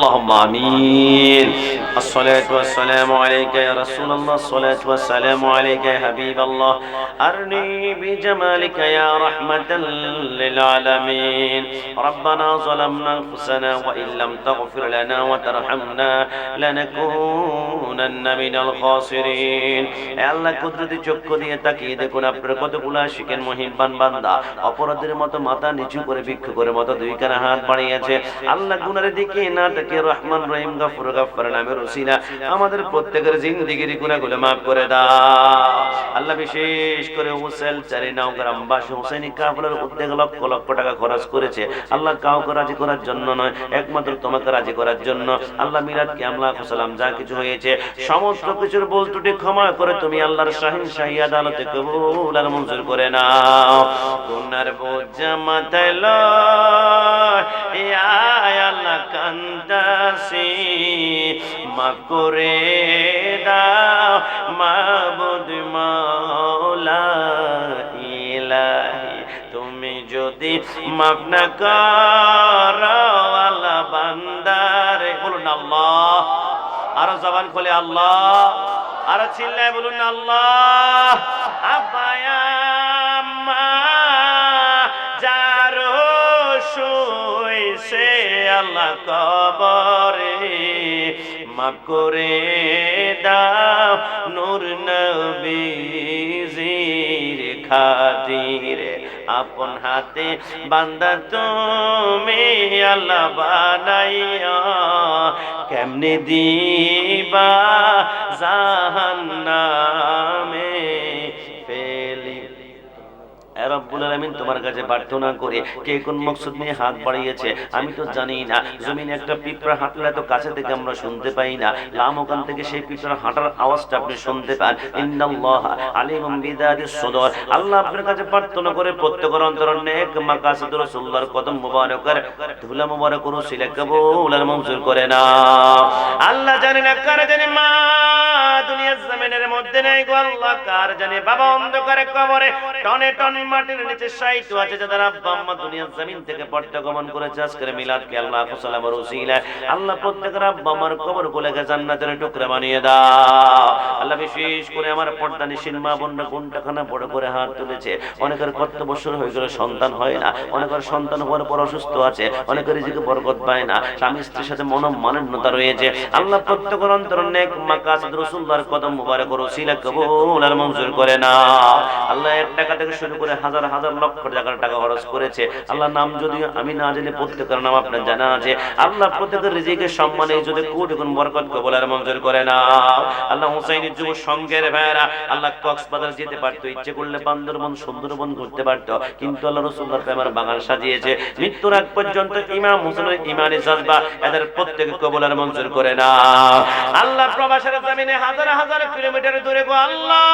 আল্লাহুম্মা আমিন। আসসালাতু ওয়াসসালামু আলাইকা ইয়া রাসূলুল্লাহ, আসসালাতু ওয়াসসালামু আলাইকা ইয়া হাবিবাল্লাহ, আরনি বিজামালিকা ইয়া রাহমাতাল লিল আলামিন। রব্বানা যালামনা আনফুসানা ওয়া ইল্লাম তাগফির লানা ওয়া তারহামনা লানাকুনান্না মিনাল খাসিরিন। হে আল্লাহ, কুদরতি চক্ষু দিয়ে তাকিয়ে দেখুন আপনার কতগুলো আশিকের মুহিব্বান বান্দা অপরাধের মতো মাথা নিচু করে ভিক্ষু করে মতো দুই কানা হাত বাড়িয়েছে। আল্লাহ, গুনার দিকে না তাকে রহমান রহিম গফুর গফফার নামের ওসিলা আমাদের প্রত্যেকের জিন্দেগির গুনাহগুলো মাফ করে দাও। আল্লাহ, বিশেষ করে হুসেল চারিনাও গ্রামবাসী হুসেনি কাফেলার উদ্যোগে লক্ষ লক্ষ টাকা খরচ করেছে। আল্লাহ, কাউকে রাজি করার জন্য নয়, একমাত্র তোমাকে রাজি করার জন্য। আল্লাহ, মিলাদ কিয়াম লাখ সালাম যা কিছু হয়েছে সমস্ত কিছুর ভুল ত্রুটি ক্ষমা করে তুমি আল্লাহর শাহিন শাহী আদালতে কবুল আর মঞ্জুর করে নাও। গুনার বোঝা মাথায় লয় আল্লাহ কান্দাসি, মাফ করে দাও মাবুদ মাওলা ইলাহি। তুমি যদি মাফ না করো আল্লাহ বান্দারে, বলুন আল্লাহ, আরো জবান খুলে আল্লাহ, আরো চিল্লায় বলুন আল্লাহ। আব্বায়া আম্মা যারো শুইছে আল্লাহ কবরে, মাফ করে দাও নূর নবীজির খাতিরে। আপন হাতে বান্দা তুমি আল্লাহ বানাইয়া, কেমনে দিবা জাহান্নামে ফেলি। রব্বুল আলামিন তোমার কাছে প্রার্থনা করে কে কোন মকসদ নিয়ে হাত বাড়িয়েছে আমি তো জানি না। জমিনে একটা পিঁপড়া হাঁটলে তো কাছে থেকে আমরা শুনতে পাই না, লামকান থেকে সেই পিঁপড়ার হাঁটার আওয়াজটা আপনি শুনতে পান। ইন্নাল্লাহ আলিমুম বিযাতিস সুদূর। আল্লাহ আপনার কাছে প্রার্থনা করে প্রত্যেকের অন্তরে নেক মাকাসিদ রাসূলুল্লাহর কদম মুবারকের ধুলা মুবারক রসিলা কবুল আর মঞ্জুর করে নাও। আল্লাহ জানেন না কার জানে মা দুনিয়ার জমিনের মধ্যে নাই গো আল্লাহ, কার জানে বাবা অন্ধকারে কবরে টনে টন মাটির নিচে সাইতো আছে, যাদের আব্বা আম্মা দুনিয়ার জমিন থেকে পর্দা গমন করেছে আজকের মিলাদ কে আল্লাহ সাল্লামের ওসিলা আল্লাহ প্রত্যেকের আব্বা আম্মার কবর গুলোকে জান্নাতের টুকরা বানিয়ে দাও। আল্লাহ, বিশেষ করে আমার পর্দা নিশিন মা বোনরা কোনটাখানা বড় করে হাত তুলেছে। অনেকের কত বছর হয়ে গেল সন্তান হয় না, অনেকের সন্তান হওয়ার পর অসুস্থ আছে, অনেকের রিজিকে বরকত পায় না, স্বামী স্ত্রীর সাথে মনোমালিন্যতা রয়েছে। আল্লাহ প্রত্যেকের অন্তরে নেক মাকাসিদ রাসূলুল্লাহর কদম মুবারক ওসিলা কবুল আর মঞ্জুর করে নাও। আল্লাহ, 1 টাকা থেকে শুরু করে হাজার হাজার লক্ষ টাকা খরচ করেছে। আল্লাহ, নাম যদিও আমি না জানি প্রত্যেকের নাম আপনার জানা আছে। আল্লাহ, প্রত্যেকের রিজিকের সম্মানে যদি কোটি গুণ বরকত কবুল আর মঞ্জুর করে নাও। আল্লাহ, হুসাইনি যুব সংঘের ভাইরা আল্লাহ কক্সবাজার যেতে পারতো, ইচ্ছে করলে বান্দরবন সুন্দরবন ঘুরতে পারতো, কিন্তু আল্লাহ রাসূলুল্লাহর প্রেমের বাগান সাজিয়েছে। মৃত্যুর আগ পর্যন্ত ইমাম হুসাইনের ইমানি জজবা এদের প্রত্যেকে কবুল আর মঞ্জুর করে নাও। আল্লাহ, প্রবাসের জমিনে হাজার হাজার কিলোমিটার দূরে গো আল্লাহ,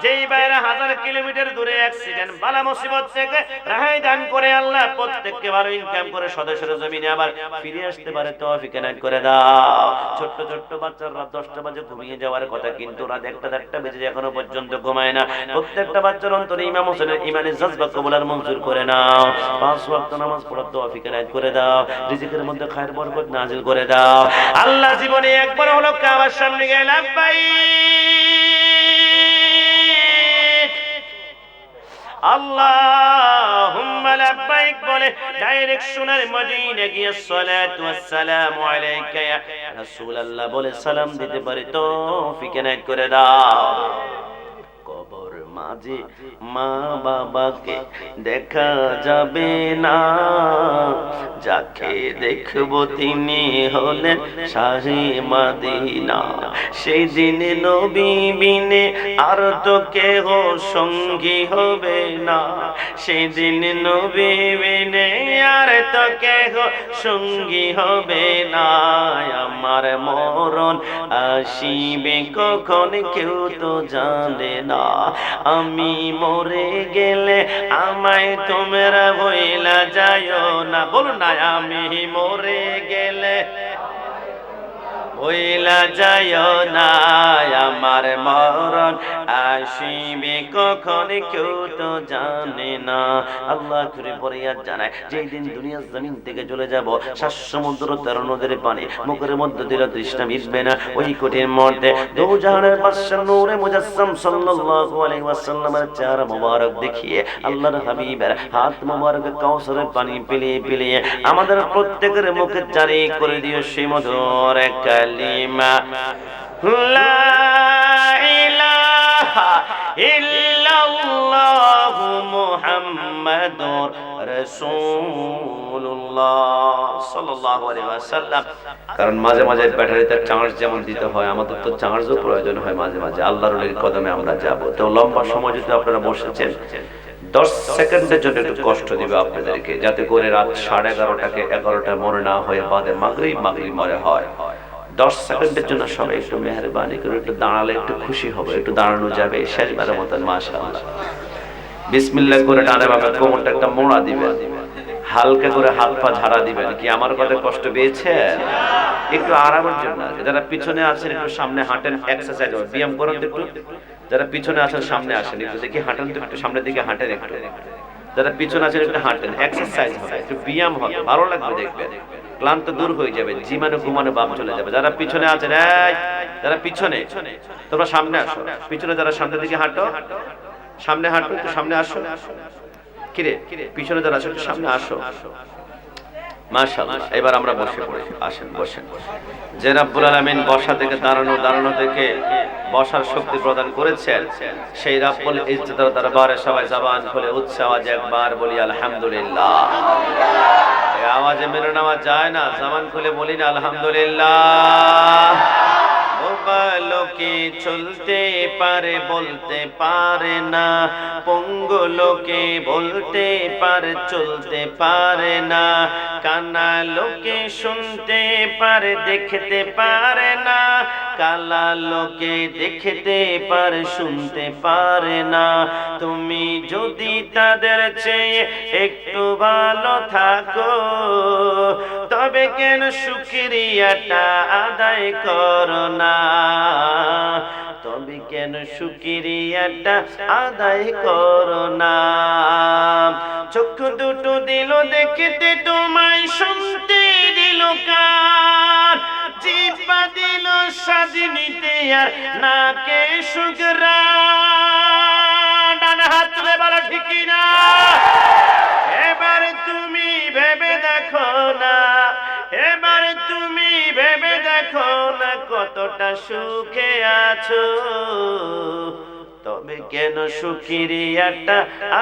যেই বাইরে হাজার কিলোমিটার দূরে অ্যাক্সিডেন্ট বালা মুসিবত থেকে রেহাই দান করে আল্লাহ প্রত্যেককে ভালো ইনকাম করে সদস্যের জমিনে আবার ফিরে আসতে পারে তৌফিক এনায়েত করে দাও। ছোট্ট ছোট্ট বাচ্চারা রাত 10টা বাজে ঘুমিয়ে যাওয়ার কথা, কিন্তু রাত 1টা বেজে এখনো পর্যন্ত ঘুমায় না। প্রত্যেকটা বাচ্চার অন্তরে ইমাম হোসেনের ইমানের জজবা কবুল আর মঞ্জুর করে নাও। 5 ওয়াক্ত নামাজ পড়ার তৌফিক এনায়েত করে দাও, রিজিকের মধ্যে খায়ের বরকত নাজিল করে দাও। আল্লাহ, জীবনে একবার হলো কাবার সামনে গিয়ে লাব্বাইক আল্লাহুম্মা লাব্বাইক বলে ডাইরেক্ট সোনার মদিনা গিয়ে সালাতু ওয়াসসালামু আলাইকা ইয়া রাসূলুল্লাহ বলে সালাম দিতে পারে তৌফিক এনায়েত করে দাও। কবর মাঝে মা বাবাকে দেখা যাবে না, যাকে দেখবো তিনি হলেন শাহে মদিনা। সেই দিন নবী বিনে আর তো কেহ সঙ্গী হবে না, সেই দিন নবী বিনে আর তো কেহ সঙ্গী হবে না। আমার মরণ আসিবে কখন কেউ তো জানে না, আমি মরে গেলে আমায় তোমরা ভুইলা যাইও না। বলুন না, আমি মরে গেলে ভুইলা যাইও না আমার মরণ আসিবে কখন কেউ তো জানে না। আল্লাহ করে পরে আর জানায় যেই দিন দুনিয়ার জমিন থেকে চলে যাব, শ্বাস সমুদ্র তেরো নদের পানি মুখের মধ্যে দিল তৃষ্ণা মিটবে না। ওই কঠিন মুহূর্তে দু জাহানের বাদশা নূরে মুজাসসাম সাল্লাল্লাহু আলাইহি ওয়াসাল্লামের চেহারা মোবারক দেখিয়ে আল্লাহর হাবিবের হাত মোবারক কাউসারের পানি পিলিয়ে পিলিয়ে আমাদের প্রত্যেকের মুখে জারি করে দিও সেই মধুর কালিমা লা ইলাহা ইল্লাল্লাহু মুহাম্মাদুর রাসূলুল্লাহ সাল্লাল্লাহু আলাইহি ওয়াসাল্লাম। কারণ মাঝে মাঝে ব্যাটারিতে চার্জ যেমন দিতে হয়, আমাদের তো চার্জও প্রয়োজন হয় মাঝে মাঝে। আল্লাহর ওলির কদমে আমরা যাব, তো লম্বা সময় যদি আপনারা বসেছেন 10 সেকেন্ডের জন্য একটু কষ্ট দিবে আপনাদেরকে, যাতে করে রাত 11:30টাকে 11টা মনে না হয়ে বাদে মাগরিব মনে হয়। 10 সেকেন্ডের জন্য সবাই একটু মেহেরবানি করে একটু দাঁড়ালে একটু খুশি হবে, একটু দাঁড়ানো যাবে শেষবারের মতন। মাশাআল্লাহ, বিসমিল্লাহ করে ডানে বামে কোমরটা একটা মোড়া দিবেন, হালকা করে হাত পা ঝাড়া দিবেন। কি আমার কথা কষ্ট পেয়েছেন? একটু আরামের জন্য। যারা পিছনে আছেন একটু সামনে হাঁটেন, এক্সারসাইজ হবে, ব্যায়াম করুন একটু। যারা পিছনে আছেন সামনে আসেন, একটু দেখি হাঁটেন তো, একটু সামনের দিকে হাঁটেন একটু। যারা পিছনে আছেন একটু হাঁটেন, এক্সারসাইজ হবে, একটু ব্যায়াম হবে, ভালো লাগবে দেখবেন, ক্লান্ত দূর হয়ে যাবে, জিমানো ঘুমানো ভাব চলে যাবে। যারা পিছনে আছেন, যারা পিছনে তোমরা সামনে আসো, পিছনে যারা সামনের দিকে হাঁটো, সামনে হাঁটো, একটু সামনে আসো। কিরে পিছনে যারা আছো একটু সামনে আসো। মাশাআল্লাহ, এবার আমরা বসে পড়ি, আসেন বসেন। যে রব্বুল আলামিন বসা থেকে দাঁড়ানো, দাঁড়ানো থেকে বসার শক্তি প্রদান করেছেন, সেই রব্বুল ইজ্জতের দরবারে সবাই জবান খুলে উচ্চ আওয়াজে একবার বলি আলহামদুলিল্লাহ। এই আওয়াজে মেনে নেওয়া যায় না, জবান খুলে বলি না আলহামদুলিল্লাহ। লোকে চলতে পারে বলতে পারে না, পঙ্গু লোকে বলতে পারে চলতে পারে না, কানা লোকে শুনতে পারে দেখতে পারে না, কালা লোকে দেখতে পারে শুনতে পারে না। তুমি যদি তাদের চেয়ে একটু ভালো থাকো, তবে কেন শুকরিয়াটা আদায় করো না? তবে কেন শুকরিয়াটা আদায় করো না? চক্ষু দুটো দিল দেখতে তোমায়, শুনতে দিল কান, জিহ্বা দিল স্বাদ নিতে আর নাকে সুঘ্রাণ। ডান হাত তুলে বলো ঠিক কিনা? এবার তুমি ভেবে দেখো না, এবার তুমি ভেবে দেখো না কতটা সুখে আছো, তবে কেন শুকরিয়াটা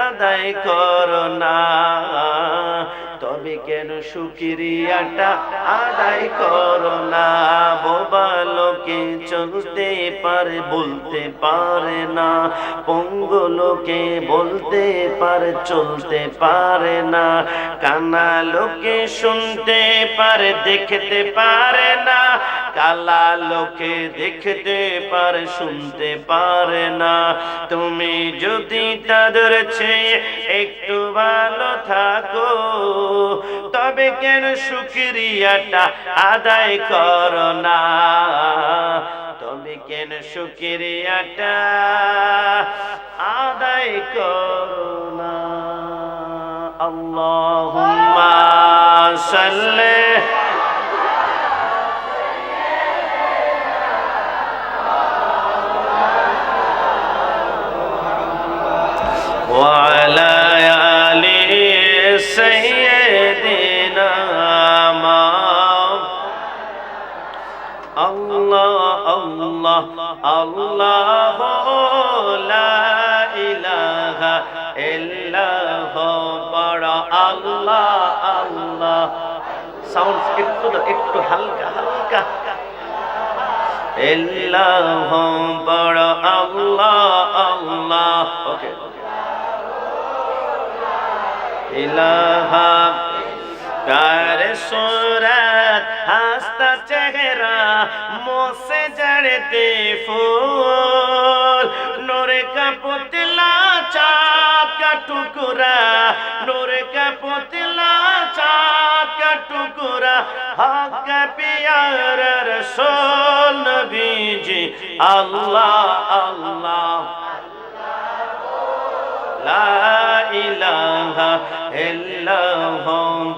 আদায় করো না? তবে কেন শুকরিয়াটা আদায় করো না? বোবা লোকে চলতে পারে বলতে পারে না, পঙ্গু লোকে বলতে পারে চলতে পারে না, কানা লোকে শুনতে পারে দেখতে পারে না, কালা লোকে দেখতে পারে শুনতে পারে না। তুমি যদি তাদের চেয়ে একটু ভালো থাকো, তবে কেন শুকরিয়াটা আদায় করো না? তবে কেন শুকরিয়াটা আদায় করো না? আল্লাহুম্মা সাল্লি وعلى آل سيدنا الله الله الله لا إله إلا هو بڑا الله الله সাউন্ড একটু হালকা হালকা ইল্লাহ বড় আল্লাহ আল্লাহ ওকে ইলাহা প্যারে সুরত হাসতা চেহারা মোসে জড়তে ফুল নূর का पुतला चाँद का टुकड़ा नूर का पुतला चाँद का टुकड़ा হক পিয়ার রাসূল নবীজি আল্লাহ আল্লাহ লা ইলাহা ইল্লাল্লাহ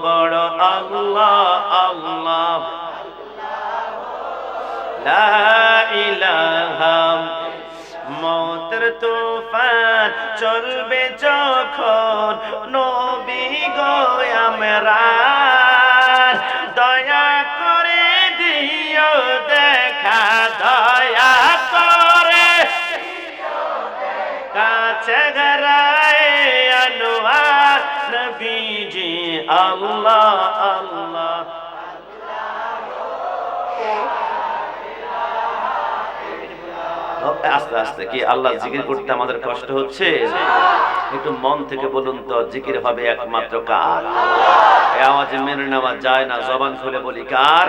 বড় আল্লাহ আল্লাহ লা ইলাহা মতের তুফান চলবে যখন নবী গো আমরা দয়া করে দিও দেখা দয়া করে কাছে গরায় আনোয়ার নবীজি আল্লাহ আল্লাহ আস্তে আস্তে কি আল্লাহ জিকির করতে আমাদের কষ্ট হচ্ছে? একটু মন থেকে বলুন তো, জিকির হবে একমাত্র কার? এই আওয়াজে মেনে নেওয়া যায় না, জবান খুলে বলি কার?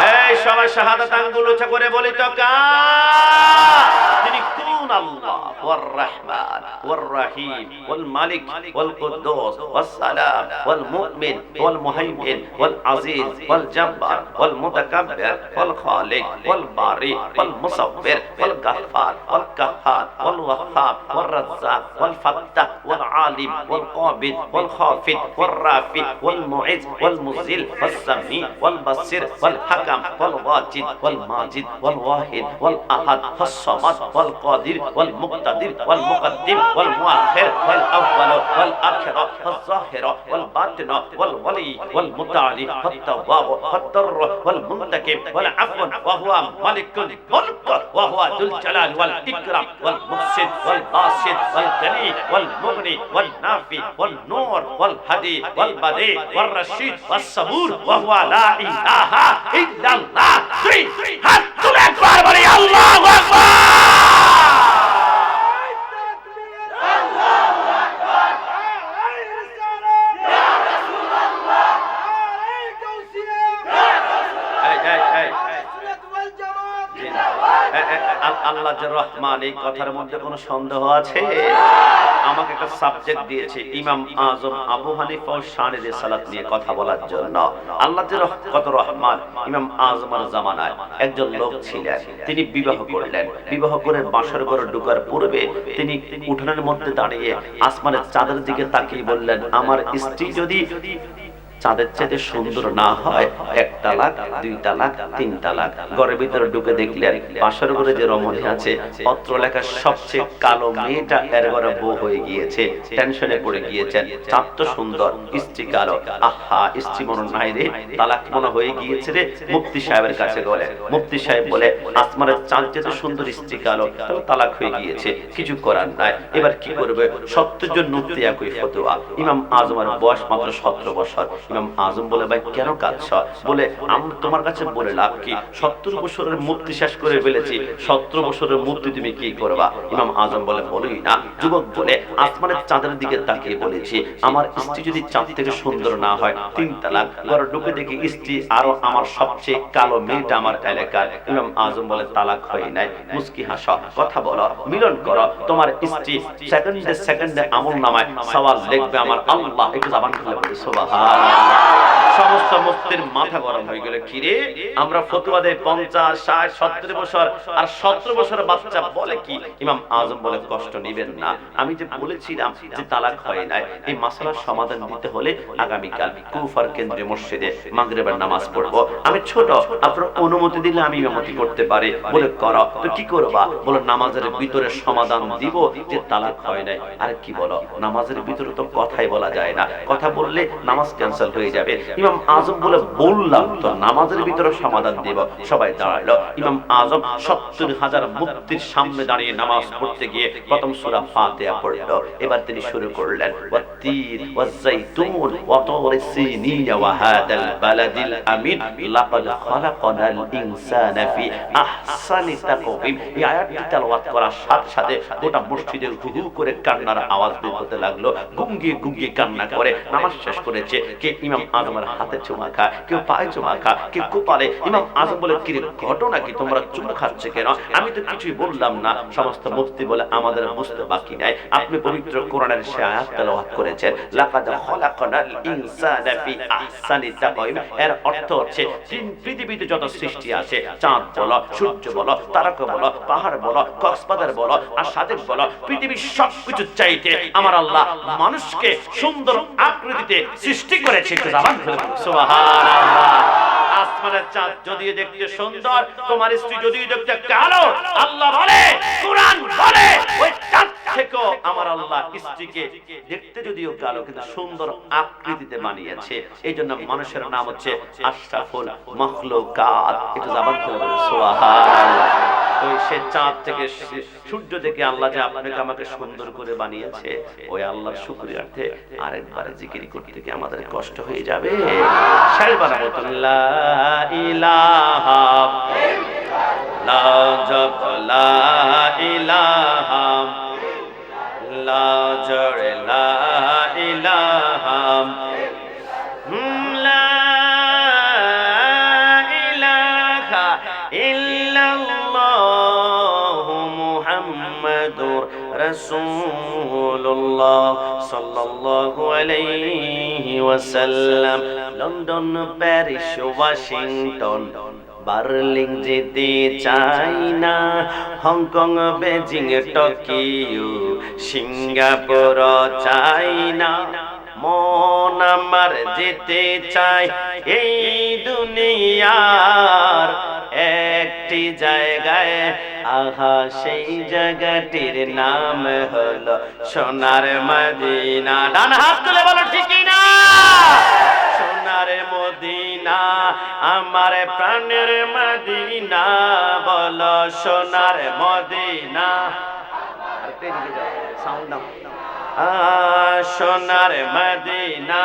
এই সবাই শাহাদাত আঙ্গুল উঁচা করে বলি তো কার? তিনি কোন আল্লাহ? ওয়ার রহমান ওয়ার রহিম ওয়াল মালিক ওয়াল কুদ্দুস ওয়াস সালাম ওয়াল মুমিন ওয়াল মুহাইমিন ওয়াল আজিজ ওয়াল জব্বার ওয়াল মুতাকাব্বির ওয়াল খালিক ওয়াল বারি ওয়াল মুসাব্বির ওয়াল গাফফার ওয়াল কাহ্হার ওয়াল ওয়াহ্হাব ওয়াল রাজ্জাক ওয়াল ফাত্তাহ ওয়াল আলিম ওয়াল কাবিদ ওয়াল খাফিদ ওয়াল রাফি ওয়াল মুইজ ওয়াল মুযিল ওয়াস সামি ওয়াল বাসির ওয়াল হাকাম ওয়াল ওয়াজিদ ওয়াল মাজিদ ওয়াল ওয়াহিদ ওয়াল আহাদ ওয়াস সামাদ ওয়াল কাদির ওয়াল মুক্তাদির ওয়াল মুকদ্দিম ওয়াল মুআখির ওয়াল আউয়াল ওয়াল আখির ওয়াল যাহির ওয়াল বাতিন ওয়াল ওয়ালি ওয়াল মুতাআলি ওয়াত তাওয়াব ওয়াত দার ওয়াল মুনতাকিম ওয়াল আফওয়ান ওয়া হুয়া মালিকুল মুলক ওয়া হুয়া যুল জালাল ওয়াল ইকরাম ওয়াল মুফসিদ ওয়াল বাসিদ ওয়াল গনি ওয়াল মুগনি ওয়াল নাফি ওয়াল নূর ওয়াল হাদি ওয়াল বাদি ওয়াল রাশিদ ওয়াস সাবুর ওয়া হুয়া লা ইলাহা ইল্লাল্লাহ। হাত তুলে একবার বলি আল্লাহু আকবার। আল্লাহ যে রহমান, এই কথার মধ্যে কোনো সন্দেহ আছে? আমাকে একটা সাবজেক্ট দিয়েছে ইমাম আজম আবু হানিফা শানে রিসালাত নিয়ে কথা বলার জন্য। আল্লাহ যে কত রহমান। ইমাম আজমের জামানায় একজন লোক ছিলেন, তিনি বিবাহ করলেন। বিবাহ করে বাসর ঘরে ঢোকার পূর্বে তিনি উঠোনের মধ্যে দাঁড়িয়ে আসমানের চাঁদের দিকে তাকিয়ে বললেন, আমার স্ত্রী যদি চাঁদের চাইতে সুন্দর না হয়, 1 তালাক 2 তালাক 3 তালাক। ঘরের ভিতরে ঢুকে দেখলেন বাসর ঘরে যে রমণী আছে, পত্র লেখার সবচেয়ে কালো মেয়েটা এর ঘরে বউ হয়ে গিয়েছে। টেনশনে পড়ে গিয়েছেন, চাঁদ তো সুন্দর, স্ত্রী কালো। আহা, স্ত্রী মনে নাই রে, তালাক মনে হয়ে গিয়েছে রে। মুফতি সাহেবের কাছে গেলেন। মুফতি সাহেব বলে, আসমানের চাঁদ যেতে সুন্দর, স্ত্রী কালো, তাহলে তালাক হয়ে গিয়েছে, কিছু করার নাই। এবার কি করবে? 70 জন মুফতি একই ফতোয়া। ইমাম আজমের বয়স মাত্র 17 বছর। ইমাম আজম বলে, ভাই কেন কাঁদছ? বলে, আমরা তোমার কাছে বলে লাভ কি? 70 বছরের মুফতি শেষ করে ফেলেছি, 17 বছরের মুফতি তুমি কি করবা? ইমাম আজম বলে, বলই না। যুবক বলে, আসমানের চাঁদের দিকে তাকিয়ে বলেছি, আমার স্ত্রী যদি চাঁদ থেকে সুন্দর না হয়, 3 তালাক। ঘরে ঢুকে দেখি স্ত্রী আরো আমার সবচেয়ে কালো মেয়েটা আমার এলাকার। ইমাম আজম বলে, তালাক হয় নাই। মুস্কি হাসো, কথা বলো, মিলন করো। তোমার স্ত্রী সেকেন্ডে সেকেন্ডে আমল নামায় সওয়াল লিখবে আমার আল্লাহ। একটু জবান খুলে বলি সুবহানাল্লাহ। সমস্ত মুফতির মাথা গরম হয়ে গেল। কি রে, আমরা ফতোয়া দেই 50, 60, 70 বছর, আর 17 বছরের বাচ্চা বলে কি? ইমাম আজম বলে, কষ্ট নেবেন না। আমি যে বলেছিলাম যে তালাক হয় নাই, এই মাসআলার সমাধান দিতে হলে আগামীকাল কুফার কেন্দ্রীয় মসজিদে মাগরিবের নামাজ পড়বো। আমি ছোট, আপনার অনুমতি দিলে আমি ইমামতি করতে পারি। বলে, করো। তো কি করবা? বলে, নামাজের ভিতরে সমাধান দিব যে তালাক হয় নাই। আরে কি বলো, নামাজের ভিতরে তো কথাই বলা যায় না, কথা বললে নামাজ ক্যান্সেল হয়ে যাবে। ইমাম আজম বলে, বললাম তো নামাজের ভিতরে সমাধান দেব। সবাই দাঁড়ালো। ইমাম আজম 70,000 মুফতির সামনে দাঁড়িয়ে নামাজ পড়তে গিয়ে প্রথম সূরা ফাতিহা পড়লো। এবার তিনি শুরু করলেন, ওয়াত-তিন ওয়াজ-যাইতুন ওয়া তুরি সিনিন ওয়া হাদাল বালাদিল আমিন লাকাদ খালাকনাল ইনসানা ফি আহসানি তাকওয়িম। এই আয়াতটি তেলাওয়াত করার সাথে সাথে গোটা মসজিদে হু হু করে কান্নার আওয়াজ বের হতে লাগলো। গুঙ্গিয়ে গুঙ্গিয়ে কান্না করে নামাজ শেষ করেছে। কে? ইমাম আজমের হাতে চুমা মাখা, কেউ পায়ে চুমা খা, কেউ কপালে। ইমাম আজম বলে, কি ঘটনা কি, তোমরা চুমা খাচ্ছে কেন? আমি তো কিছুই বললাম না। সমস্ত মুফতি বলে, আমাদের বুঝতে বাকি নাই। আপনি পবিত্র কোরআনের সে আয়াত তেলাওয়াত করেছেন, লাকাদ খলাকনাল ইনসানা ফি আহসানি তাকওয়িম। এর অর্থ হচ্ছে পৃথিবীতে যত সৃষ্টি আছে, চাঁদ বলো, সূর্য বলো, তারকা বলো, পাহাড় বলো, কক্সবাজার বলো, আর সাদেক বলো, পৃথিবীর সবকিছু চাইতে আমার আল্লাহ মানুষকে সুন্দর আকৃতিতে সৃষ্টি করেছে। একটু জবান খুলে বলুন সুবহানাল্লাহ। আসমানের চাঁদ যদিও দেখতে সুন্দর, তোমার স্ত্রী যদিও দেখতে কালো, আল্লাহ বলে, কুরআন বলে, ওই চাঁদ থেকেও আমার আল্লাহ স্ত্রীকে দেখতে যদিও কালো কিন্তু সুন্দর আকৃতিতে বানিয়েছে। এই জন্য মানুষের নাম হচ্ছে আশরাফুল মাখলুকাত। একটু জবান খুলে বলুন সুবহানাল্লাহ। ওই সে চাঁদ থেকে সূর্য থেকে আল্লাহ যে আপনাকে আমাকে সুন্দর করে বানিয়েছে, ওই আল্লাহর শুকরিয়ার্থে আরেকবার জিকির করতে গিয়ে আমাদের কষ্ট হয়ে যাবে। শেষবার বলুন লা ইলাহা লা জব লা ইলাহা লা জড় লা ইলাহা লা ইলাহা ইল্লাল্লাহু মুহাম্মাদুর রাসূলুল্লাহ সাল্লাল্লাহু আলাইহি ওয়াসাল্লাম। লন্ডন, প্যারিস, ওয়াশিংটন, বার্লিন যেতে চাই না, হংকং, বেজিং, টোকিও, সিঙ্গাপুর চাই না, মন আমার যেতে চাই এই দুনিয়ার একটি জায়গায়। আহা সেই জায়গাটির নাম হলো সোনার মদিনা। ডান হাত তুলে বলো ঠিক না? সোনার মদিনা, আমার প্রাণের মদিনা, বলো সোনার মদিনা। সোনার মদিনা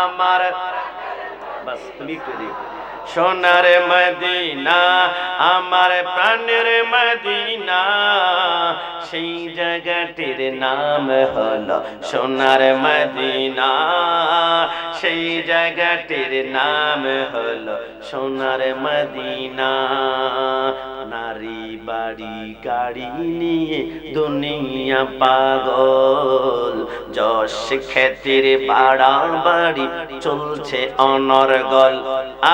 আমার, বাস তুমি একটু দিও। সোনার মদিনা আমার প্রাণের মদিনা, সেই জায়গাটির নাম হলো সোনার মদিনা, সেই জায়গাটির নাম হলো সোনার মদিনা। নারী বাড়ি গাড়ি নিয়ে দুনিয়া পাগল, যশ খ্যাতির বাড়াবাড়ি চলছে অনর্গল।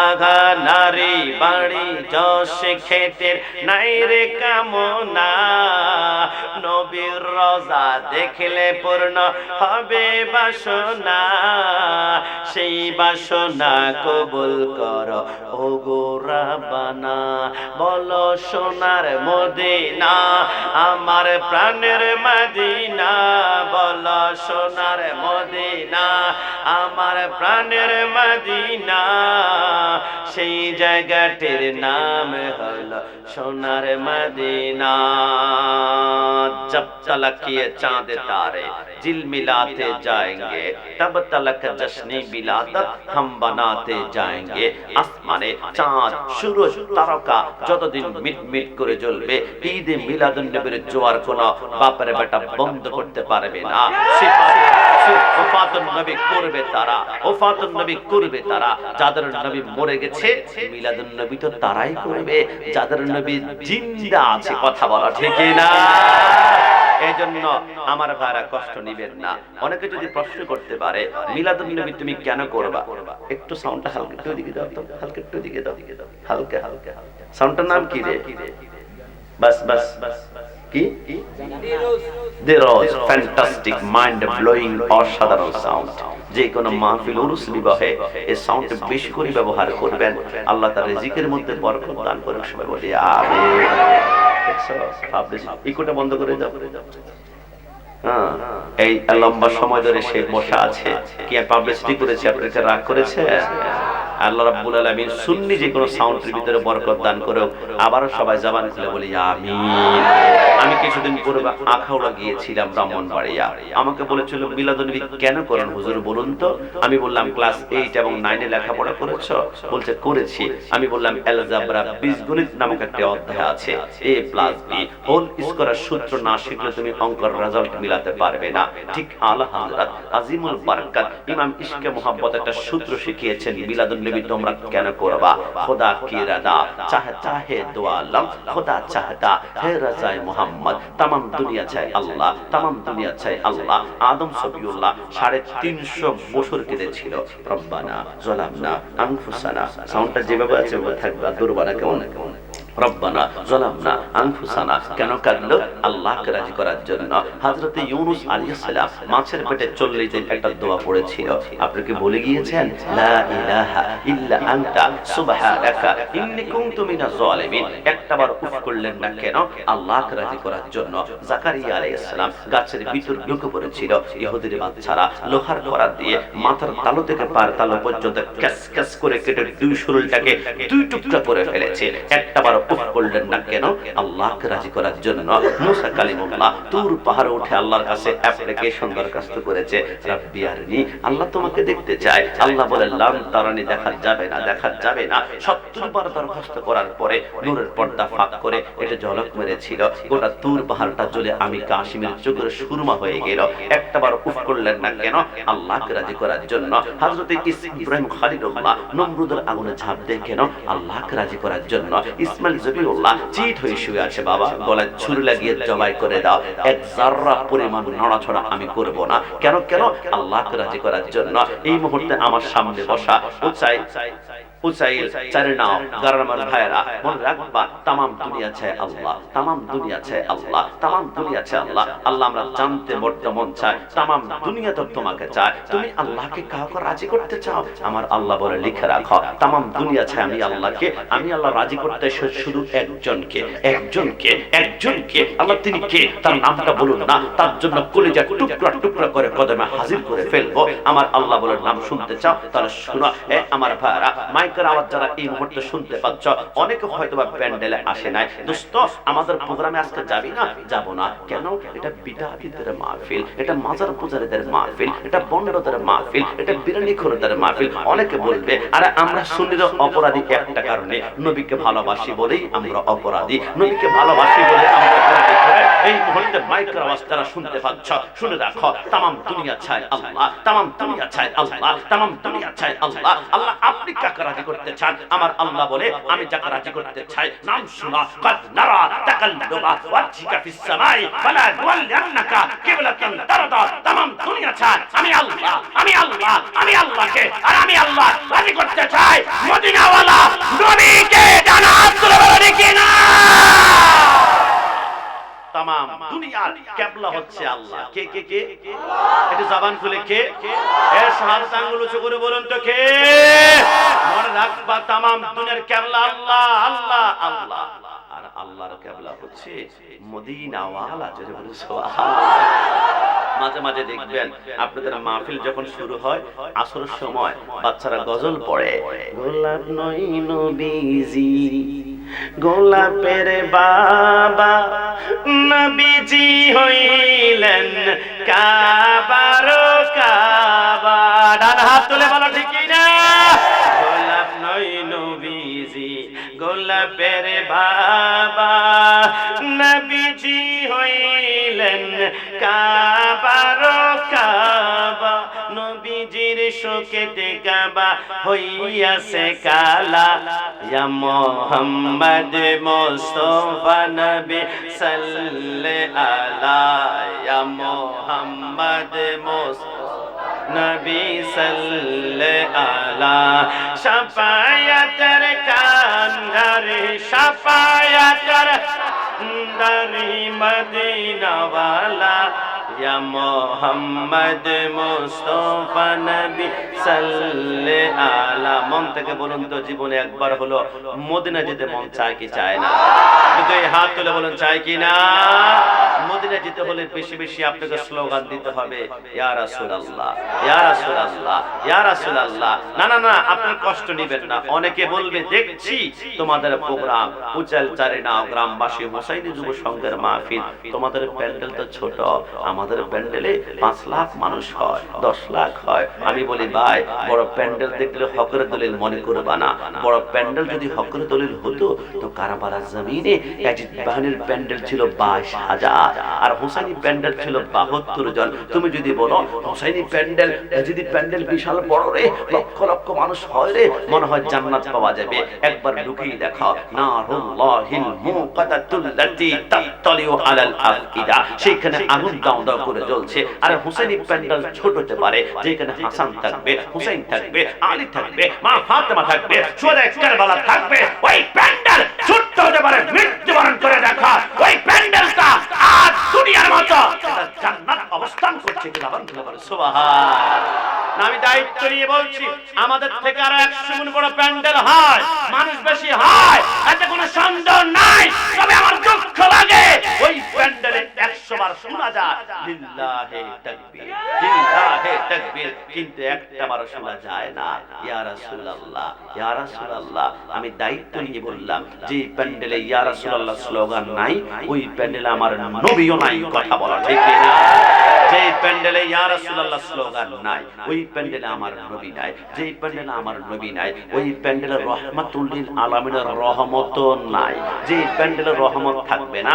আগা নারী বাড়ি যশ খ্যাতির নাই রে কামনা, নবীর রওজা দেখলে পূর্ণ হবে বাসনা, সেই বাসনা কবুল করো ও গো রাব্বানা। বলো সোনার মদিনা আমার প্রাণের মদিনা, বলো সোনার মদিনা আমার প্রাণের মদিনা, সেই জায়গাটির নাম হলো সোনার মদিনা। जब तलक ये चांद तारे झिलमिलाते जाएंगे, तब तलक जश्न बिलादत हम बनाते जाएंगे। আসমানে চাঁদ, সূরজ, তারকা যতদিন মিটমিট করে জ্বলবে, ঈদে মিলাদুন নবীর জোয়ার কোনো বাপের বেটা বন্ধ করতে পারবে না। ওফাতুন নবী করবে তারা, ওফাতুন নবী করবে তারা যাদের নবী মরে গেছে, মিলাদুন নবী তো তারাই করবে যাদের নবী জিন্দা আছে। কথা বলা ঠিক না? এই জন্য আমার ভাইরা কষ্ট নিবেন না। অনেকে যদি প্রশ্ন করতে পারে মিলাদুন নবী তুমি কেন করবা, একটু সাউন্ডটা হালকা একটু দিকে দাও তো, হালকা একটু দিকে দাও, হালকা হালকা। সাউন্ডটার নাম কি রে? বাস বাস কি? The Rose, fantastic, mind blowing, অসাধারণ সাউন্ড। যে কোনো মাহফিল, উরুস, বিবাহে এই সাউন্ড বেশি করে ব্যবহার করবেন। আল্লাহ তার রিজিকের মধ্যে বরকত দান করুন। সবাই বলি আমিন। ইকোটা বন্ধ করে দাও। এই লম্বা সময় ধরে সে বসা আছে, কি পাবলিসিটি করেছে, আপনাকে রাগ করেছে? আল্লাহ রাব্বুল আলামিন সুন্নি যে কোনো সাউন্ডের ভিতরে বরকত দান করুক। আবারও সবাই জবান খুলে বলি আমিন। আমি কিছুদিন পূর্বে আখাউড়া গিয়েছিলাম ব্রাহ্মণবাড়িয়া। আমাকে বলেছিল মিলাদুন নবী কেন করেন হুজুর বলুন তো? আমি বললাম ক্লাস 8 এবং 9 এ লেখাপড়া করেছো? বলছে করেছি। আমি বললাম আলজাবরা বীজগণিত নামক একটা অধ্যায় আছে, a + b হোল স্কয়ারের সূত্র না শিখলে তুমি অঙ্কের রেজাল্ট মিলাতে পারবে না। ঠিক আলা হযরত আজিমুল বারাকাত ইমাম ইশকে মুহাব্বত একটা সূত্র শিখিয়েছেন মিলাদুন নবী নবী তোমরা কেন করবা? খোদা কি রাদা চাহতা হে দো আলম, খোদা চাহতা হে রাজায়ে মুহাম্মদ। तमाम দুনিয়া চায় আল্লাহ, तमाम দুনিয়া চায় আল্লাহ। আদম সফিউল্লাহ 350 বছর কেঁদেছিল, রব্বানা যালামনা আনফুসানা। সাউন্ডটা যেভাবে আছে ওভাবে থাকবে, দুর্বানা কেমন রব্বানা যালামনা আনফুসানা কেন কাঁদলো? আল্লাহকে রাজি করার জন্য। হযরত ইউনূস আলাইহিস সালাম মাছের পেটে 40 দিন একটা দোয়া পড়েছিল, আপনি কি ভুলে গিয়েছেন? লা ইলাহা ইল্লা আনতা সুবহানাকা ইন্নী কুনতু মিনাজ জালিমিন। একটাবার উফ করলেন না কেন? আল্লাহকে রাজি করার জন্য। জাকারিয়া আলাইহিস সালাম গাছের ভিতর ঢুকে পড়েছিল, ইহুদির বাচ্চারা লোহার করাত দিয়ে মাথার তালু থেকে পার তালু পর্যন্ত ক্যাস ক্যাস করে কেটে দুই শরীরটাকে দুই টুকরা করে ফেলেছে। একটাবার উফ করলেন না কেন? আল্লাহকে রাজি করার জন্য। মুসা কালিমুল্লাহ তুর পাহাড়ে উঠে আল্লাহর কাছে অ্যাপ্লিকেশন দরখাস্ত করেছে, রাব্বি আরনি, আল্লাহ তোমাকে দেখতে চায়। আল্লাহ বলে লাম তারানি, দেখা যাবে না, দেখা যাবে না। 70 বার দরখাস্ত করার পরে নূরের পর্দা ফাঁক করে এটা ঝলক মেরেছিল, গোটা তুর পাহাড়টা জ্বলে আমি কাশিমের চোখের সুরমা হয়ে গেল। একটাবার উফ করলেন না কেন? আল্লাহকে রাজি করার জন্য। হযরত ইব্রাহিম খলিলুল্লাহ নমরুদের আগুনে ঝাঁপ দেন কেন? আল্লাহকে রাজি করার জন্য। ইসমাইল জবিউল্লাহ চিত হয়ে শুয়ে আছে, বাবা গলায় ছুরি লাগিয়ে জবাই করে দাও, এক জাররা পরিমাণ নড়াছড়া আমি করব না। কেন কেন? আল্লাহকে রাজি করার জন্য। এই মুহূর্তে আমার সামনে বসা উসাইল চারে নাও গারামার ভাইরা, মনে রাখবা तमाम দুনিয়া চায় আল্লাহ, तमाम দুনিয়া চায় আল্লাহ, तमाम দুনিয়া চায় আল্লাহ। আল্লাহ আমরা জানতে বড্ড মন চায়, तमाम দুনিয়া তো তোমাকে চায়। তুমি আল্লাহকে কাউকে রাজি করতে চাও? আমার আল্লাহ বলে লিখে রাখো, तमाम দুনিয়া চায় আমি আল্লাহকে, আমি আল্লাহ রাজি করতে শুধু একজনকে, একজনকে, একজনকে। আল্লাহ তিনি কে? তার নামটা বলুন না, তার জন্য কলিজা টুকরা টুকরা করে কদমে হাজির করে ফেলবো। আমার আল্লাহ বলে নাম শুনতে চাও? তাহলে শোনো, আমার ভাইরা মাইকের আওয়াজ যারা এই মুহূর্তে শুনতে পাচ্ছ, অনেকে হয়তোবা প্যান্ডেলে আসে নাই। দোস্ত, আমাদের প্রোগ্রামে আজকে যাবি না? যাব না। কেন? এটা বিদআতীদের মাহফিল, এটা মাজার পূজারীদের মাহফিল, এটা বন্ডদের মাহফিল, এটা বিরানি খোরদের মাহফিল। অনেকে বলবে আরে আমরা সুন্নিরা অপরাধী একটা কারণে, নবীকে ভালোবাসি বলেই আমরা অপরাধী, নবীকে ভালোবাসি বলে আমরা অপরাধী। এই মুহূর্তে মাইকের আওয়াজ যারা শুনতে পাচ্ছ, শুনে রাখো, तमाम দুনিয়া চায় আল্লাহ, तमाम দুনিয়া চায় আল্লাহ, तमाम দুনিয়া চায় আল্লাহ। আল্লাহ আপনি কাকে রাজি করতে চান? আমার আল্লাহ বলে আমি যাকে রাজি করতে চাই, নাম শোনা, قد نرى تقلب وجهك في السماء فلنولينك قبلة ترضى। तमाम দুনিয়া চায় আমি আল্লাহ, আমি আল্লাহ, আমি আল্লাহকে, আর আমি আল্লাহ রাজি করতে চাই মদিনাওয়ালা নবীকে। জান্নাত তুলে বলে কিনা? तमाम দুনিয়ার কিবলা হচ্ছে আল্লাহ। কে কে কে? এটা জবান খুলে কে? এর শাহাদাত আঙ্গুল উঁচু করে বলুন তো কে? মনে রাখবা, तमाम দুনিয়ার কিবলা আল্লাহ, আল্লাহ, আল্লাহ। আর আল্লাহর কিবলা হচ্ছে মদিনাওয়ালা। যদি বলি সুবহানাল্লাহ। মাঝে মাঝে দেখবেন আপনাদের মাহফিল যখন শুরু হয় আসরের সময় বাচ্চারা গজল পড়ে, গোলাপ নই নবীজি, গোলাপের বাবা নবীজি হইলেন কাবার কাবা। ডান হাত তুলে বলো ঠিক না? গোলাপ নই নবীজি, গোলাপের বাবা নবীজি হইলেন কাবার কাবা। নবীজির শোকেতে কাবা হইয়াছে কালা। ইয়া মুহাম্মদ মুস্তাফা নবী সাল্লাল্লাহু আলা, ইয়া মুহাম্মদ মুস্তাফা নবী সাল্লাল্লাহু আলা। শাফায়াতের কান্দারে, শাফায়াতের কান্দারে মদিনা ওয়ালা। ইয়া মুহাম্মদ মুস্তাফা নবী সাল্লাল্লাহু আলা। মন থেকে বলুন তো, জীবনে একবার হলো মদিনা যেতে মন চায় কি চায় না? কিন্তু এই হাত তুলে বলুন চায় কি না? মদিনা যেতে হলে বেশি বেশি আপনাকে স্লোগান দিতে হবে, ইয়া রাসূলুল্লাহ, ইয়া রাসূলুল্লাহ, ইয়া রাসূলুল্লাহ। না না না, আপনার কষ্ট নেবেন না। অনেকে বলবে দেখছি তোমাদের প্রোগ্রাম উচাল চারিনাও গ্রামবাসী হোসাইনি যুব সংঘের মাহফিল, তোমাদের প্যান্ডেল তো ছোট, আমাদের প্যান্ডেলে 5 লাখ মানুষ হয়, 10 লাখ হয়। আমি বলি ভাই, ভাই, বড় প্যান্ডেল দেখলে হকের দলিল মনে করবা না। বড় প্যান্ডেল যদি হকের দলিল হতো তো কারবালার জমিনে ইয়াজিদ বাহিনীর প্যান্ডেল ছিল 22,000 আর হুসাইনি প্যান্ডেল ছিল 72 জন। তুমি যদি বলো হুসাইনি প্যান্ডেল ইয়াজিদি প্যান্ডেল বিশাল বড় রে, লক্ষ লক্ষ মানুষ হয় রে, মনে হয় জান্নাত পাওয়া যাবে। একবার লুকিয়ে দেখো, নারুল্লাহিল মুকাদ্দাতুল লাতী তাত্তালিউ আলাল আফইদা, সেখানে আগুন দাও দাও করে জ্বলছে। আর হুসাইনি প্যান্ডেল ছোট হতে পারে, যেখানে হাসান থাকবে, হুসাইন থাকবে, আলী থাকবে, মা ফাতেমা থাকবে, সুহাদায়ে কারবালা থাকবে। ওই প্যান্ডেল ছোট হতে পারে, মৃত্যুবরণ করে দেখা ওই প্যান্ডেলটা আজ দুনিয়ার মতো জান্নাত অবস্থান করছে কিনা বলে সুবহান। আমি দায়িত্ব নিয়ে বলছি, আমাদের থেকে আরো 100 গুণ বড় প্যান্ডেল হয়, মানুষ বেশি হয়, এতে কোনো সন্দেহ নাই। তবে আমার দুঃখ লাগে ওই প্যান্ডেলে 100 বার শোনা যায় লিল্লাহি তাকবীর, লিল্লাহি তাকবীর, কিন্তু একটা বার শোনা যায় না ইয়া রাসূলুল্লাহ, ইয়া রাসূলুল্লাহ। আমি দায়িত্ব নিয়ে বললাম যে প্যান্ডেলে ইয়া রাসূলুল্লাহ স্লোগান নাই, ওই প্যান্ডেলে আমার নবীও নাই, কথা বলা ঠিক না? যে প্যান্ডেলে ইয়া রাসূলুল্লাহ স্লোগান নাই, ওই প্যান্ডেলে আমার নবী নাই। যে প্যান্ডেলে আমার নবী নাই, ওই প্যান্ডেলে রহমাতুল লিল আলামিনের রহমত নাই। যে প্যান্ডেলে রহমত থাকবে না,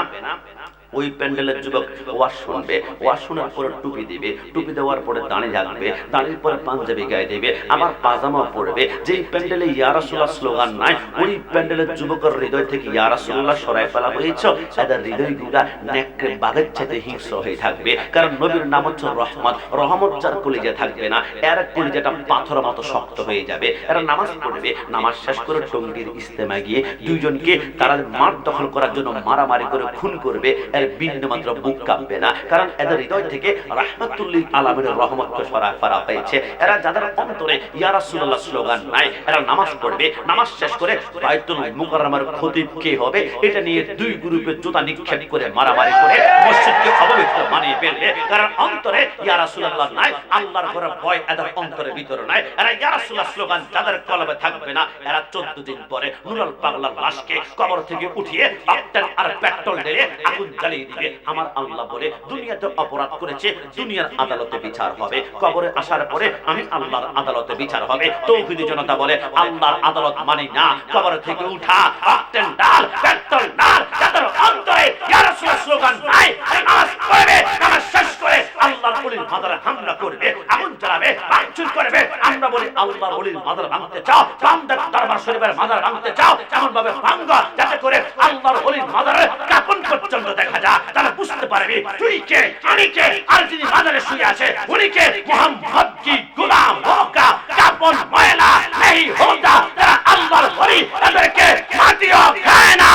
ওই প্যান্ডেলের যুবক ওয়াজ শুনবে, ওয়াজ শোনার পরে টুপি দিবে, টুপি দেওয়ার পরে দাঁড়িয়ে থাকবে, দাঁড়িয়ে পরে পাঞ্জাবি গায়ে দেবে, আবার পাজামা পরবে। যেই প্যান্ডেলে ইয়া রাসূলুল্লাহ স্লোগান নাই, ওই প্যান্ডেলের যুবকের হৃদয় থেকে ইয়া রাসূলুল্লাহ সরাই ফেলা হয়েছে, এদের হৃদয়গুলা নেকড়ে বাঘের চাইতে হিংস্র হয়ে থাকবে। কারণ নবীর নাম হচ্ছে রহমত, রহমত যার কলিজা থাকবে না, এর কলিজাটা পাথরের মতো শক্ত হয়ে যাবে। এরা নামাজ পড়বে, নামাজ শেষ করে টঙ্গীর ইজতেমা গিয়ে দুইজনকে তারা মাঠ দখল করার জন্য মারামারি করে খুন করবে। এর বিন্দু মাত্র বুক কাঁপবে না, কারণ এদের হৃদয় থেকে রাহমাতুল লিল আলামিনের রহমতকে সরায় ফেলা হয়েছে। এরা যাদের অন্তরে ইয়া রাসূলুল্লাহ স্লোগান নাই, এরা নামাজ পড়বে, নামাজ শেষ করে বাইতুল মুকাররমার খতিব কে হবে এটা নিয়ে দুই গ্রুপে জুতা নিক্ষেপ করে মারামারি করে মসজিদকে অপবিত্র বানিয়ে ফেলবে। কারণ অন্তরে ইয়া রাসূলুল্লাহ নাই, আল্লাহর ঘরে ভয় এদের অন্তরের ভিতরে নাই। এরা ইয়া রাসূলুল্লাহ স্লোগান যাদের কলবে থাকবে না, এরা 14 দিন পরে নুরুল পাগলার লাশকে কবর থেকে উঠিয়ে অক্টেন আর পেট্রোল ঢেলে আগুন জ্বালিয়ে দিবে। আমার আল্লাহ বলে দুনিয়াতে অপরাধ করেছে, দুনিয়ার আদালতে বিচার হবে, কবরে আসার পরে আমি আল্লাহর আদালতে বিচার হবে। তৌহিদি জনতা বলে আল্লাহর আদালত মানি না, কবর থেকে উঠা অক্টেন ডাল, পেট্রোল ডাল, যাদের অন্তরে ইয়া রাসূলুল্লাহ স্লোগান নাই, নামাজ পড়বে, নামাজ শেষ করে আল্লাহর ওলির মাজারে হামলা করবে, আগুন জ্বালাবে, ভাঙচুর করবে। আমরা বলি আল্লাহর ওলির মাজার ভাঙতে চাও, বামদের দরবার শরীফের মাজার ভাঙতে চাও, এমন ভাবে ভাঙা যাতে করে আল্লাহর ওলির মাজারে কাফন পর্যন্ত দেখা যায়, তাহলে বুঝতে পারবি তুই কে, আমি কে, আর যিনি মাজারে শুয়ে আছে উনি কে। মুহাম্মদ কি গোলাম হোকা, কাফন ময়লা নেই হোতা, তারা আল্লাহর ওলি, এদেরকে মাটিও খায় না,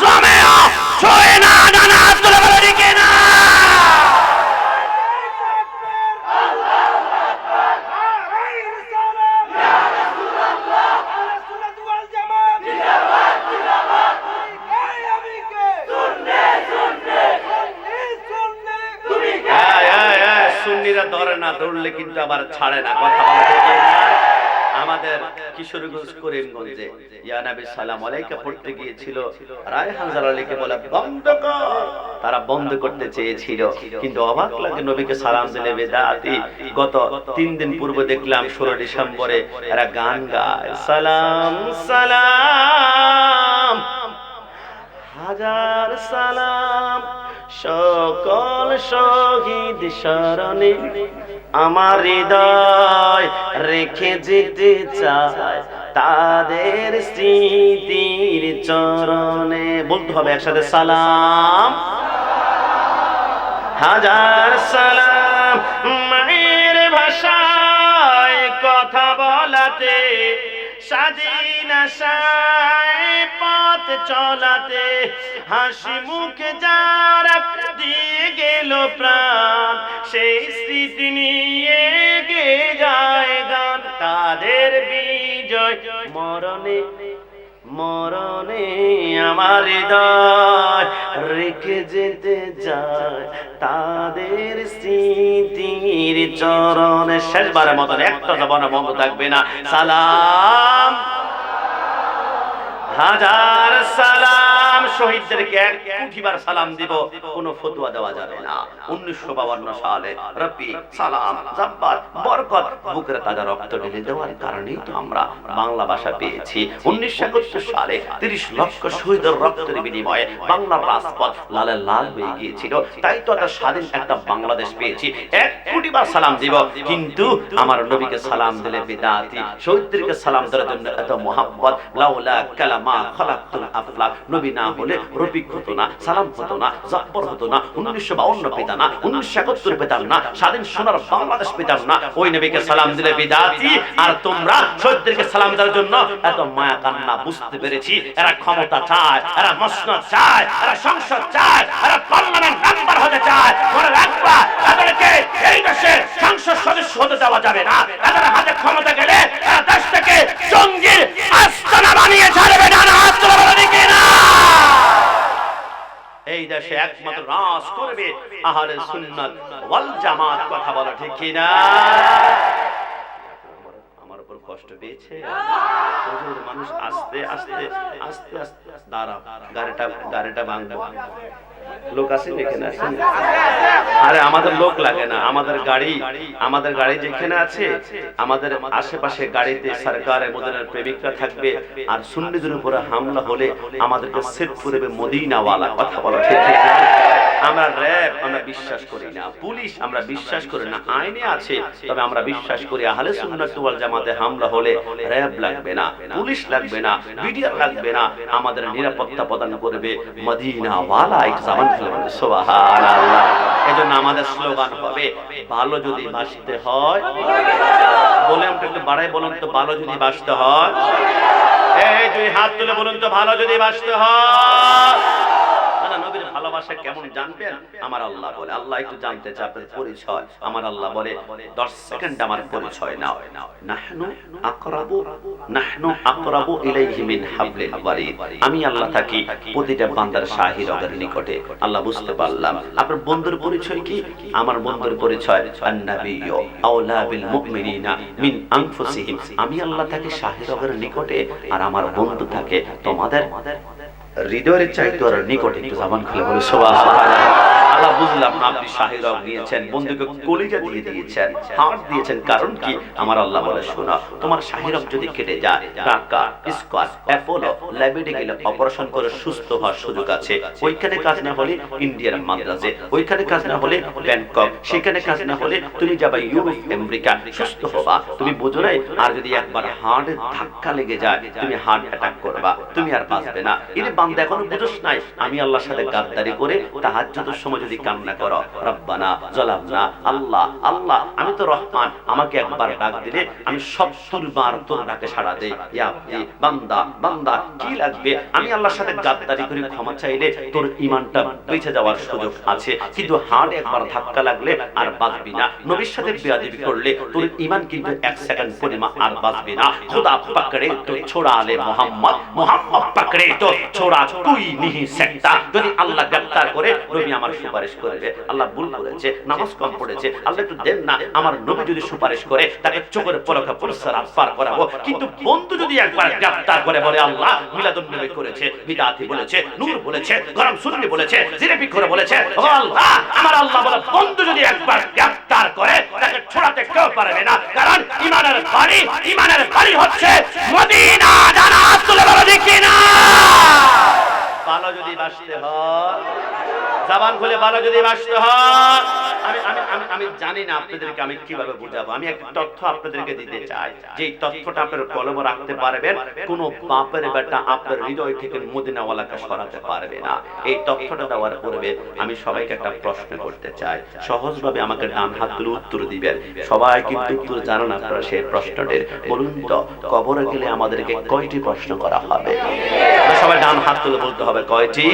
জমেও ছয় না, নানা তুলে বলে দিকে না। সুন্নিরা ধরে না, ধরলে কিন্তু আবার ছাড়ে না, কথা বলা ঠিক না? আমাদের কিশোরগঞ্জ করিমগঞ্জে ইয়া নবী সালাম আলাইকা পড়তে গিয়েছিল, রায়হান জালালিকে বলে বন্ধ কর, তারা বন্ধ করতে চেয়েছিল, কিন্তু অবাক লাগে নবীকে সালাম দিলে বেদাতি। গত 3 দিন পূর্বে দেখলাম 16 ডিসেম্বরে এরা গান গায়, সালাম সালাম হাজার সালাম সকল শহীদ স্মরণে, আমার হৃদয় রেখে যেতে চায় তাদের স্মৃতির চরণে। বলতে হবে একসাথে, সালাম হাজার সালাম। মায়ের ভাষায় কথা বলাতে, স্বাধীন আশায় পথ চলাতে, হাসি মুখে যারা দিয়ে গেল প্রাণ, সেই স্মৃতি নিয়ে গে যায় গান। তাদের বিজয় মরণে মরণে আমার হৃদয় রেখে যেতে যায় তাদের স্মৃতির চরণে। শেষবারের মতন একটা জবান বন্ধ থাকবে না, সালাম হাজার সালাম শহীদদেরকে 1 কোটিবার সালাম দিব, কোনো ফতোয়া দেওয়া যাবে না। 1952 সালে রব্বি সালাম জাব্বার বরকত বুকের তাজা রক্ত ঢেলে দেওয়ার কারণেই তো আমরা বাংলা ভাষা পেয়েছি। 1971 সালে 30 লক্ষ শহীদের রক্তের বিনিময়ে বাংলার রাজপথ লালে লাল হয়ে গিয়েছিল, তাই তো একটা স্বাধীন একটা বাংলাদেশ পেয়েছি। 1 কোটিবার সালাম দিব, কিন্তু আমার নবীকে সালাম দিলে বিদাতি, শহীদদেরকে সালাম দেওয়ার জন্য এত মোহাব্বত। লাউলা কালামা খালাকতুল আফলাক, নবী না হলে রফিক হতো না, সালাম হতো না, জাফর হতো না, 1952 পেতাম না, 1971 পেতাম না, স্বাধীন সোনার বাংলাদেশ পেতাম না। ওই নবীকে সালাম দিলে বিদাতি, আর তোমরা শহীদদেরকে সালাম দেওয়ার জন্য এত মায়া কান্না। বুঝতে পেরেছি এরা ক্ষমতা চায়, এরা মসনদ চায়, এরা সংসদ চায়, এরা পার্লামেন্ট মেম্বার হতে চায়। মনে রাখবা, এদেরকে এই দেশে সংসদ সদস্য হতে দেওয়া যাবে না। এদের হাতে ক্ষমতা গেলে এরা দেশ থেকে জঙ্গির আস্তানা বানিয়ে ছাড়বে না। এই দেশে একমাত্র রাজ করবে আহলে সুন্নাত ওয়াল জামাত। কথা বলা ঠিক কি না? আমার উপর কষ্ট পেয়েছে মানুষ। আস্তে আস্তে আস্তে আস্তে দাঁড়া, গাড়িটা ভাঙবো। লোক আছে এখানে? আসেন। আরে আমাদের লোক লাগে না, আমাদের গাড়ি যেখানে আছে, আমাদের আশেপাশে গাড়িতে সরকারের মদিনার প্রেমিকরা থাকবে, আর সুন্নিদের উপরে হামলা হলে আমাদেরকে সেট করবে মদিনাওয়ালা। কথা বলা ঠিক ঠিক। আমরা র‍্যাব আমরা বিশ্বাস করি না, পুলিশ আমরা বিশ্বাস করি না। আইনে আছে, তবে আমরা বিশ্বাস করি আহলে সুন্নাত ওয়াল জামাতে হামলা হলে র‍্যাব লাগবে না, পুলিশ লাগবে না, বিডিআর লাগবে না, আমাদের নিরাপত্তা প্রদান করবে মদিনাওয়ালা। সুবহানাল্লাহ। এজন্য আমাদের স্লোগান হবে ভালো যদি বাঁচতে হয়, বলে আমরা একটু বাড়াই বলুন তো, ভালো যদি বাঁচতে হয়। এই দুই হাত তুলে বলুন তো, ভালো যদি বাঁচতে হয়। নবীর ভালোবাসা কেমন জানবেন? আমার আল্লাহ বলে, আল্লাহ একটু জানতে চায় আপনার পরিচয়। আমার আল্লাহ বলে 10 সেকেন্ড আমার পরিচয় নাও। নাহনু আকরাবু ইলাইহি মিন হাবলিল ওয়ারিদ। আমি আল্লাহ থাকি প্রতিটা বান্দার শাহী রগের নিকটে। আল্লাহ বুঝতে পারলাম আপনার বন্ধুর পরিচয় কি? আমার বন্ধুর পরিচয় আন-নাবিয়্যু আওলা বিল মুমিনিনা মিন আনফুসিহিম। আমি আল্লাহ থাকি শাহী রগের নিকটে, আর আমার বন্ধু থাকে তোমাদের হৃদয়ের চাইতে আর নিকটে। একটু জবান খুলে বলে সুবহানাল্লাহ। আল্লাহ বুঝলাম না আপনি শাহী রগ নিয়েছেন, বন্ধুকে কলিজা দিয়ে দিয়েছেন, হাড় দিয়েছেন, কারণ কি? আমার আল্লাহ বলে শোনো, তোমার শাহী রগ যদি কেটে যায়, ঢাকা, স্কয়ার, অ্যাপোলো, ল্যাবেটে গেলে অপারেশন করে সুস্থ হওয়ার সুযোগ আছে। ওইখানে কাজ না হলে ইন্ডিয়ার মাদ্রাজে, ওইখানে কাজ না হলে ব্যাংকক, সেখানে কাজ না হলে তুমি যাবে ইউরোপ, আমেরিকা, সুস্থ হবা। তুমি বুঝো নাই? আর যদি একবার হার্টের ধাক্কা লেগে যায়, তুমি হার্ট অ্যাটাক করবা, তুমি আর বাঁচবে না। এর বান্দা এখনো বুঝোস নাই, আমি আল্লাহর সাথে গাদ্দারি করে তাহাজ্জুদের সময় যদি কান্না করো, রব্বানা জালামনা, আল্লাহ আল্লাহ আমি তো রহমান, আমাকে একবার ডাক দিলে আমি 70 বার তোর ডাকে সাড়া দেই। ইয়া আব্দি, বান্দা বান্দা, কি লাগবে? আমি আল্লাহর সাথে গাদ্দারি করে ক্ষমা চাইলে তোর ঈমানটা বেঁচে যাওয়ার সুযোগ আছে, কিন্তু হার্ট একবার ধাক্কা লাগলে আর বাঁচবি না। নবীর সাথে বেয়াদবি করলে তোর ঈমান কিন্তু 1 সেকেন্ড পরিমাণ আর বাঁচবে না। খোদা পাকড়ে তো ছোড়া আলে মোহাম্মদ, মোহাম্মদ পাকড়ে তো ছোড়া তুই নিহি সেকতা। যদি আল্লাহ গ্রেফতার করে, নবী আমার সুপারিশ করবে। আল্লাহ ভুল করেছে, নামাজ কম পড়েছে, আল্লাহ একটু দেন না। আমার নবী যদি সুপারিশ করে, তাকে চোখের পলকে পুরস্কার পার করাবো। কিন্তু বন্ধু যদি একবার গ্রেফতার করে বলে আল্লাহ মিলাদুন নবী করেছে, বিদআতি বলেছে, নূর বলেছে, গরম সুন্নি বলেছে, জিরেপি করে বলেছে, ও আল্লাহ, আমার আল্লাহ বলে বন্ধু যদি একবার গ্রেফতার করে, তাকে ছড়াতে কেউ পারবে না। কারণ ঈমানের বাড়ি হচ্ছে মদিনা। জান্নাত তুলে বলো দেখি না। ভালো যদি বাঁচতে হয়, জবান খুলে ভালো যদি বাঁচতে হয়। আমি জানি না আপনাদেরকে আমি কিভাবে বুঝাবো। আমি একটা তথ্য আপনাদেরকে দিতে চাই, যে তথ্যটা আপনার কলমে রাখতে পারবেন, কোন বাপের বেটা আপনার হৃদয় থেকে মদিনাওয়ালাকে সরাতে পারবে না। এই তথ্যটা দেওয়ার পূর্বে আমি সবাইকে একটা প্রশ্ন করতে চাই, সহজভাবে আমাকে ডান হাত তুলে উত্তর দিবেন। সবাই কিন্তু উত্তর জানেন আপনারা সেই প্রশ্নটির। বলুন তো, কবরে গেলে আমাদেরকে কয়টি প্রশ্ন করা হবে? সবাই ডান হাত তুলে বলতে হবে কয়টি।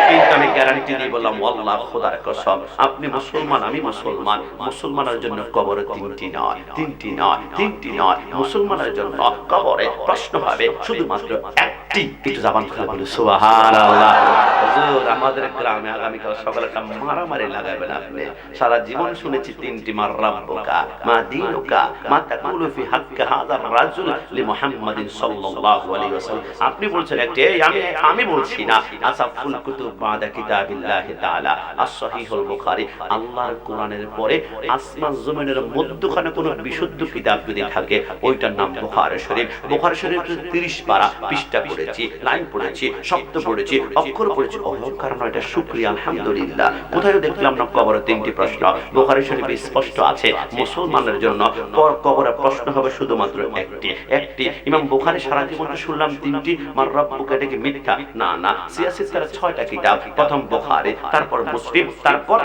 কিন্তু আমি গ্যারান্টি দিয়ে বললাম, আল্লাহ খোদার কসম, আপনি মুসলমান মুসলমান, আমি মুসলমান। মুসলমানের জন্য কবরে তিনটি নয়, তিনটি নয়, তিনটি নয়। মুসলমানের জন্য কবরে প্রশ্ন হবে শুধুমাত্র একটি। একটু জবান খুলে বলি সুবহানাল্লাহ। হুজুর, আমাদের গ্রামে আগামীকাল সকালে একটা মারামারি লাগাবেন আপনি। সারা জীবন শুনেছি তিনটি, মা রাব্বুকা, মা দীনুকা, মা তাকুলু ফি হাক্কি হাযার রাজুল লি মুহাম্মাদিন সাল্লাল্লাহু আলাইহি ওয়াসাল্লাম। আপনি বলছেন একটি, আমি বলছি না। আসাফুল কুতুব বাদা কিতাবিল্লাহি তাআলা as-সহিহুল বুখারী। আল্লাহর কোরআনের পরে আসমান জমিনের মধ্যখানে কোনো বিশুদ্ধ কিতাব যদি থাকে ওইটার নাম বুখারী শরীফ। বুখারী শরীফ 30 পারা, পৃষ্ঠা পড়েছি, লাইন পড়েছি, শব্দ পড়েছি, অক্ষর পড়েছি। কারণ এটা শুকরিয়া, আলহামদুলিল্লাহ। কোথায় দেখলাম না কবরে তিনটি প্রশ্ন? বুখারী শরীফে স্পষ্ট আছে মুসলমানের জন্য কবরে প্রশ্ন হবে শুধুমাত্র একটি, একটি। ইমাম বুখারী সারা জীবন শুনলাম তিনটি, মার রাব্বুকা, এটা কি মিথ্যা? না না, সিয়াসিত তার 6টা কিতাব। প্রথম বুখারী, তারপর মুসলিম, তারপর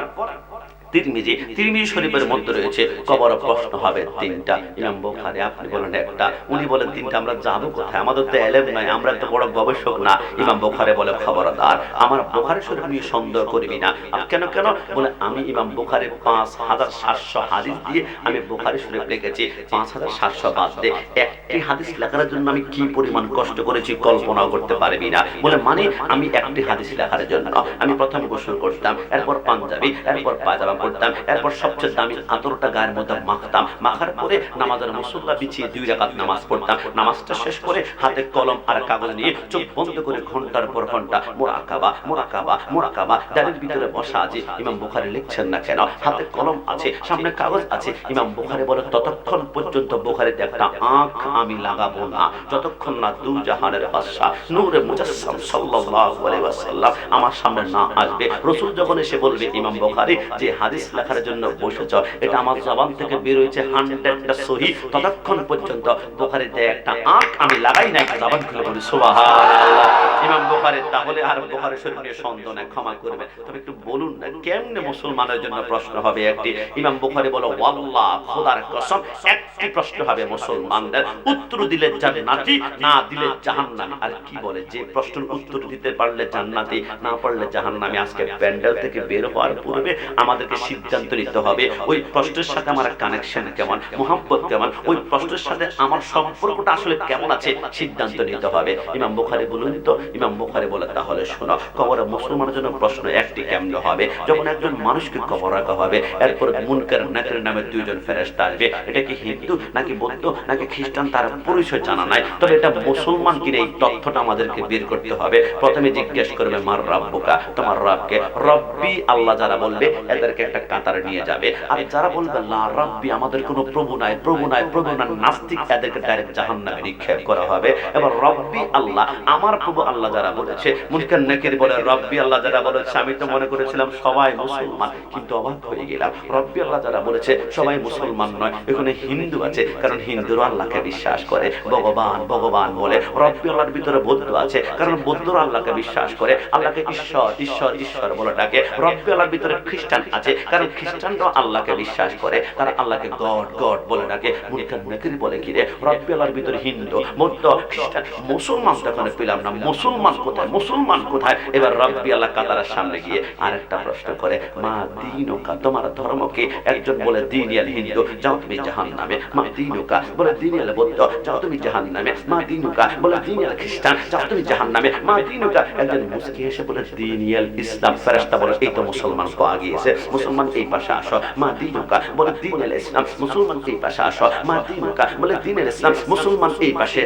তিরমিজি। তিরমিজি শরীফের মধ্যে রয়েছে কবরে প্রশ্ন হবে তিনটা। ইমাম বুখারী আপনি বলেন একটা, উনি বলেন তিনটা। আমরা যাবো কোথায়? আমাদের তো এলেম নাই, আমরা তো বড় গবেষক না। ইমাম বুখারী বলে খবরদার, আমার বুখারী শরীফ নিয়ে সন্দেহ করবি না। কেন কেন বলে, আমি ইমাম বুখারী 5700 হাদিস দিয়ে আমি বুখারী শরীফ লিখেছি। 5700 বাদ দে, একটি হাদিস লেখার জন্য আমি কি পরিমাণ কষ্ট করেছি কল্পনাও করতে পারবি না। বলে মানে আমি একটি হাদিস লেখার জন্য আমি প্রথম গোসল করতাম, এরপর পাঞ্জাবি, এরপর পায়জামা পড়তাম, এরপর সবচেয়ে দামি আতরটা গায়ের মধ্যে মাখতাম, মাখার পরে নামাজের মুসল্লা বিছিয়ে 2 রাকাত নামাজ পড়তাম। নামাজটা শেষ করে হাতে কলম আর কাগজ নিয়ে চোখ বন্ধ করে ঘন্টার পর ঘন্টা মুরাকাবা, মুরাকাবা, মুরাকাবা। দাঁড়ের ভিতরে বসা আছে। ইমাম বুখারী লিখছেন না কেন? হাতে কলম আছে, সামনে কাগজ আছে। ইমাম বুখারী বলে ততক্ষণ পর্যন্ত বুখারীতে একটা আঁখ আমি লাগাবো না যতক্ষণ না দু জাহানের বাদশা নূরে মুজাসসাম সাল্লাল্লাহু আলাইহি ওয়াসাল্লাম আমার সামনে না আসবে। রাসূল যখন এসে বলবে, ইমাম বুখারী যে হাদিস লেখার জন্য বসেছ, এটা আমার জবান থেকে বের হয়েছে 100টা সহিহ, ততক্ষণ পর্যন্ত বুখারীতে একটা আঁখ আমি লাগাই নাই। জবান খুলে বলি সুবহানাল্লাহ। ইমাম বুখারী তাহলে আর বুখারী শরীফ নিয়ে সন্দেহ না, ক্ষমা করবেন। তবে একটু বলুন না কেমনে মুসলমানের জন্য প্রশ্ন হবে একটি? ইমাম বুখারী বলে, ওয়াল্লাহ, খোদার কসম, একটি প্রশ্ন হবে মুসলমানদের। উত্তর দিলে জান্নাতি, না দিলে জাহান্নামী। আর কি বলে, যে প্রশ্নের উত্তর দিতে পারলে জান্নাতি, না পারলে জাহান্নামী। আজকে প্যান্ডেল থেকে বের হওয়ার পূর্বে আমাদেরকে সিদ্ধান্ত নিতে হবে ওই প্রশ্নের সাথে আমার কানেকশন কেমন, মোহাব্বত কেমন, ওই প্রশ্নের সাথে আমার সম্পর্কটা আসলে কেমন আছে, সিদ্ধান্ত নিতে হবে। ইমাম বুখারী বলুন তো? ইমাম বুখারী বলে, তাহলে শোনো, কবরে মুসলমানের জন্য প্রশ্ন একটি কেমন হবে? যখন একজন মানুষকে কবর রাখা হবে, এরপর মুনকার নাকির নামে 2 জন ফেরেশতা আসবে। এটা কি হিন্দু নাকি বৌদ্ধ নাকি খ্রিস্টান তার পরিচয় জানা নাই, তবে এটা মুসলমান কিনা এই তথ্যটা আমাদেরকে বের করতে হবে। প্রথমে জিজ্ঞেস করবে, মার রাব্বুকা, তোমার রবকে। রব্বি আল্লাহ যারা বলবে এদেরকে একটা কাতারে নিয়ে যাবে। আর যারা বলবে লা রাব্বি, আমাদের কোনো প্রভু নাই, প্রভু নাই, প্রভু নাই, নাস্তিক, এদেরকে ডাইরেক্ট জাহান্নামে নিক্ষেপ করা হবে। এবার রব্বি আল্লাহ, আমার প্রভু আল্লাহ যারা বলেছে, মুনকার নাকির বলে রব্বি আল্লাহ যারা বলেছে, আমি তো মনে করেছিলাম সবাই মুসলমান, কিন্তু অবাক হয়ে গেলাম। রব্বি আল্লাহ যারা বলেছে সবাই মুসলমান নয়, এখানে হিন্দু আছে, কারণ হিন্দুরা আল্লাহকে বিশ্বাস করে, ভগবান ভগবান বলে। রব্বি আল্লাহর ভিতরে বৌদ্ধ আছে, কারণ বৌদ্ধরা আল্লাহকে বিশ্বাস করে, আল্লাহকে ঈশ্বর ঈশ্বর ঈশ্বর বলে ডাকে। রব্বি আল্লাহর ভিতরে খ্রিস্টান আছে, কারণ খ্রিস্টানরাও আল্লাহকে বিশ্বাস করে, তারা আল্লাহকে গড গড বলে ডাকে। মুনকার নাকির বলে কি রে, রব্বি আল্লাহর ভিতরে হিন্দু, বৌদ্ধ, খ্রিস্টান, মুসলমান তো এখানে পেলাম না। মুসলমান কোথায়, মুসলমান কোথায়? এবার রব্বি আল্লাহ কাতারের সামনে গিয়ে আরেকটা প্রশ্ন করে, মা দীনুকা, তোমার ধর্ম কি? একজন বলে দীনিয়াল হিন্দু, যাও তুমি জাহান্নামে। মা দীনুকা বলে দীনিয়াল বৌদ্ধ, যাও তুমি জাহান্নামে। মা দীনুকা বলে দীনিয়াল খ্রিস্টান, যাও তুমি জাহান্নামে। মা দীনুকা, একজন মুসকি এসে বলে দীনিয়াল ইসলাম। ফেরেশতা বলে, এই তো মুসলমান পাওয়া গিয়েছে, মুসলমান এই পাশে আসো। মা দীনুকা বলে দীনিয়াল ইসলাম, মুসলমান এই পাশে আসো। মা দীনুকা বলে দীনিয়াল ইসলাম, মুসলমান এই পাশে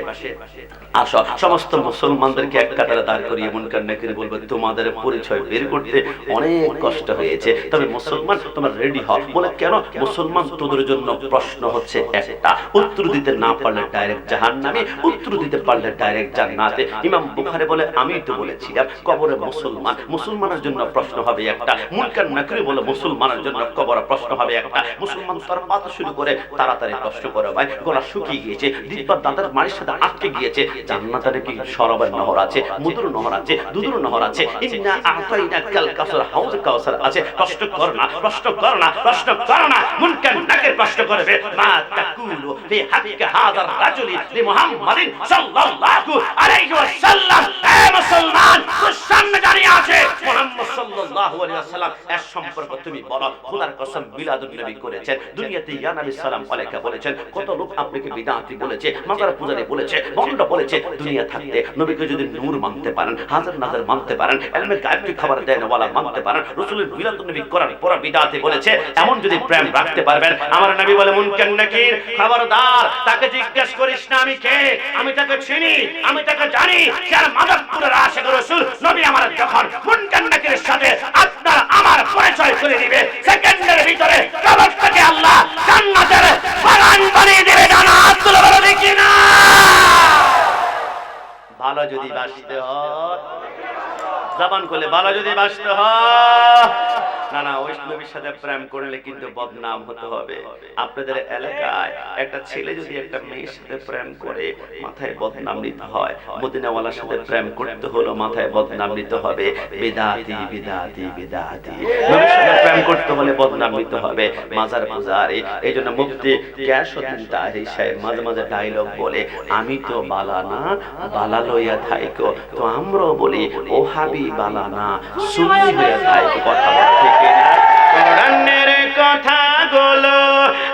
আসো। সমস্ত মুসলমানদেরকে এক কাতারে দাঁড় করিয়ে মুনকার নাকির বলবে, তোমাদের পরিচয় বের করতে অনেক কষ্ট হয়েছে, তবে মুসলমান তোমরা রেডি হও। বলে কেন? মুসলমান তোদের জন্য প্রশ্ন হচ্ছে একটা, উত্তর দিতে না পারলে ডাইরেক্ট জাহান্নামে, উত্তর দিতে পারলে ডাইরেক্ট জান্নাতে। ইমাম বুখারী বলে, আমি তো বলেছিলাম কবরে মুসলমান, মুসলমানের জন্য প্রশ্ন হবে একটা। মুনকার নাকির বলে, মুসলমানের জন্য কবরে প্রশ্ন হবে একটা। মুসলমান তার পাতা শুরু করে তাড়াতাড়ি প্রশ্ন করে, ভাই গলা শুকিয়ে গিয়েছে, দিব্যা দাঁতের মাড়ির সাথে আটকে গিয়েছে। জান্নাতে কি সরবের নহর আছে, মধুর নহর আছে, দুধুর নহর আছে, ইন্না আতাইনাকাল কাউসার, হাউজ কাউসার আছে। প্রশ্ন কর না, প্রশ্ন কর না, প্রশ্ন কর না। মুনকার নাকির প্রশ্ন করবে, মা তাকুলু ফি হাক্কি হাযার রাজুলি লি মুহাম্মাদিন সাল্লাল্লাহু আলাইহি ওয়াসাল্লাম। হে মুসলমান, তোর সামনে দাঁড়িয়ে আছে মুহাম্মদ সাল্লাল্লাহু আলাইহি ওয়াসাল্লাম, এর সম্পর্ক তুমি বলো খোদার কসম মিলাদুন নবী করেছেন দুনিয়াতে ইয়া নবী সালাম আলাইকা বলেছেন, কত লোক আপনাকে বিদআতি বলেছে, মাজার পূজারী বলেছে, ভণ্ড বলেছে। দুনিয়া থাকতে নবীকে যদি নূর মানতে পারেন, হাজার নাজার মানতে পারেন, ইলমে গায়বকে খবর দেন ওয়ালা মানতে পারেন, রাসূলের মিলাদুন নবী করার পর বিদআতি বলেছে, এমন যদি প্রেম রাখতে পারবেন, আমার নবী বলে মুনকার নাকির খবরদার তাকে জিজ্ঞেস করিস না আমি কে, আমি তাকে চিনি, আমি তাকে জানি। যার মাদারপুরের আশিক রাসূল নবী আমার যখন মুনকার নাকিরের সাথে আপনার আমার পরিচয় করে দিবে, সেকেন্ডের ভিতরে কবর থেকে আল্লাহ জান্নাতের বাগান বানিয়ে দেবে। জান্নাত তুলে বলো দেখি না। ভালো যদি বাসতে হয়, জবান খুলে ভালো যদি বাসতে হয়, না না ওই নবীর সাথে প্রেম করলে কিন্তু বদনাম হতে হবে। আপনাদের এলাকায় একটা ছেলে যদি একটা মেয়ের সাথে প্রেম করে মাথায় বদনাম নিতে হয়, মদিনাওয়ালার সাথে প্রেম করতে হলো মাথায় বদনাম নিতে হবে। বিদআতি বিদআতি বিদআতি, নবীর সাথে প্রেম করতে হলে বদনাম নিতে হবে মাজার পূজারী। এইজন্য মুফতি গিয়াসউদ্দিন তাহরি সাহেব মাঝে মাঝে ডায়লগ বলে, আমি তো বালা না বালা লইয়া থাইকো, তো আমরাও বলি ও হাবি বালা না সুন্নি হইয়া থাইকো। কথা বলতে কোরআনের কথাগুলো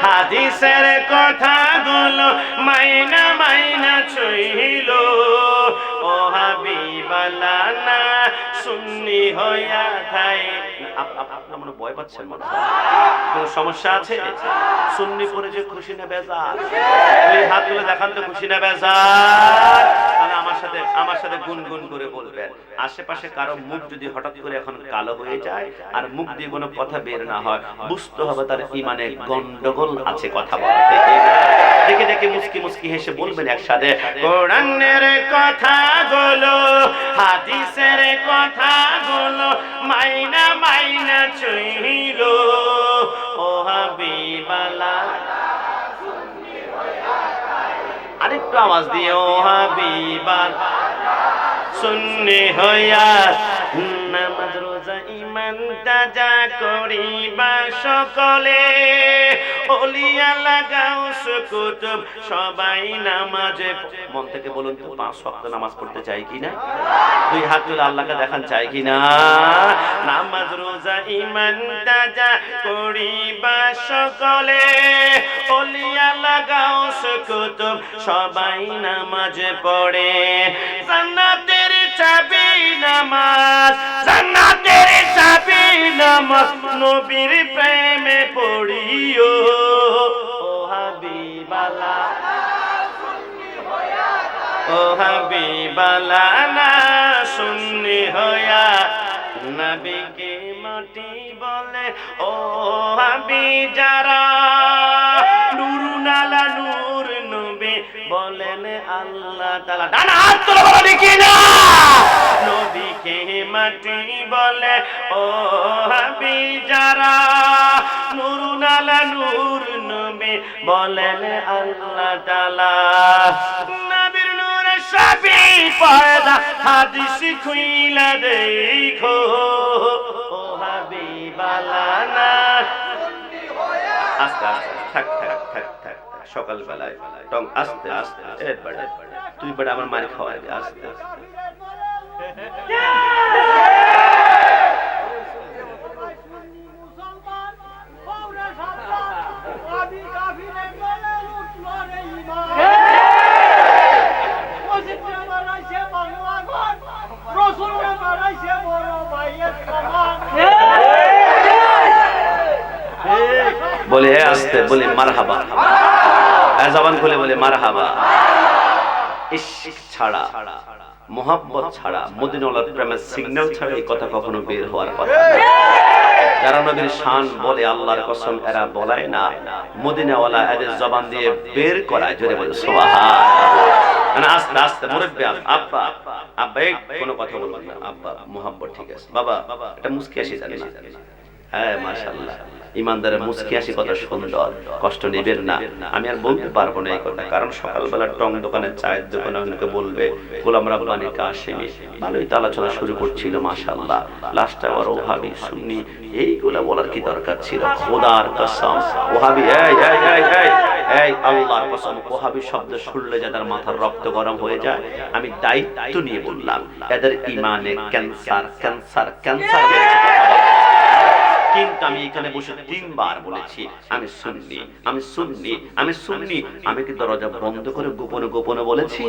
হাদিসের কথাগুলো মাইনা মাইনা ছইল, ও হাবিবাল্লাহ না সুন্নি হইয়া থাই। আপনারা মনে ভয় পাচ্ছেন, মনে কোনো সমস্যা আছে? সুন্নি পরে যে খুশি না বেজার? এই হাতগুলো দেখান তো খুশি না বেজার? তাহলে আমার সাথে গুনগুন করে বলবেন। আশেপাশে কারো মুখ যদি হঠাৎ করে এখন কালো হয়ে যায় আর মুখ দিয়ে কোনো কথা বের না হয়, বুঝতে হবে তার ঈমানে গন্ডগোল আছে। কথা বলে দেখে দেখে মুস্কি মুস্কি হেসে বলবেন একসাথে, কোরআনের কথাগুলো হাদিসের কথাগুলো মাইনা মাইনা চইল, ও হাবিবাল্লাহ। আরেকটু আওয়াজ দিয়ে, ও হাবিবাল্লাহ সুন্নি হইয়া নামাজ রোজা ঈমান তাজা করিবা সকলে, ওলিয়া লাগাও সুকুতুব সবাই নামাজে। মন থেকে বলুন তো 5 ওয়াক্ত নামাজ পড়তে চাই কিনা? দুই হাত তুলে আল্লাহকে দেখান চাই কিনা? নামাজ রোজা ঈমান তাজা করিবা সকলে, ওলিয়া লাগাও সুকুতুব সবাই নামাজে পড়ে। জান্নাতের চাবি নামাজ, জান্নাতের চাবি নামাজ, নবীর প্রেমে পড়িও, ও হাবিবাল্লাহ ও হাবিবাল্লাহ না সুন্নি হইয়া নবীকে মাটি বলে, ও হাবি যারা নূরুন আলা নূর নবী বলেন আল্লাহ তাআলা। ডানা হাত তুলে বলো দেখি না। নবীকে মাটি বলে, ও হাবি যারা নূরুন আলা নূর নবী বলেন আল্লাহ তাআলা। নবীর নূরে সবই পয়দা হাদিস খুইলা দেখো, ও হাবিবাল্লাহ না। আস্তে আস্তে থাক থাক থাক থাক, সকাল বেলায় টং আস্তে আস্তে, এ বড় তুই বড় আমার মার খাওয়াই দে আস্তে আস্তে। বলে আস্তে বলে মারহাবা, জবান খুলে বলে মারহাবা। ইশক ছাড়া মোহাব্বত ছাড়া মদিনাওয়ালার প্রেমের সিগন্যাল ছাড়া এই কথা কখনো বের হওয়ার কথা না। যারা নবীর শান বলে আল্লাহর কসম এরা বলায় না, মদিনাওয়ালা এদের জবান দিয়ে বের করায়। জোরে বলে সুবহানাল্লাহ। আস্তে আস্তে মুরব্বি আব্বা আব্বা কোনো কথা বলবেন না, আব্বা মোহাব্বত ঠিক আছে, বাবা এটা মুস্কি আসি জানে না। হ্যাঁ মাশাআল্লাহ, ইমানদারের মুস্কি আসি কত সুন্দর, কষ্ট নেবেন না। আমি আর বলতে পারবো না এই কথা, কারণ সকালবেলা টং দোকানে চায়ের দোকানে অনেকে বলবে গোলাম রাব্বানি কাশেমি, ভালোই আলোচনা শুরু করছিল মাশাআল্লাহ, লাস্টে আবার ওহাবি সুন্নি এইগুলা বলার কি দরকার ছিল? খোদার কসম ওহাবি এই এই এই এই এই আল্লাহর কসম, ওহাবি শব্দ শুনলে যাদের মাথার রক্ত গরম হয়ে যায়, আমি দায়িত্ব নিয়ে বললাম এদের ইমানে ক্যান্সার ক্যান্সার ক্যান্সার হয়েছে। কিন্তু আমি এখানে বসে 3 বার বলেছি আমি সুন্নি, আমি সুন্নি, আমি সুন্নি। আমি কি দরজা বন্ধ করে গোপনে গোপনে বলেছি?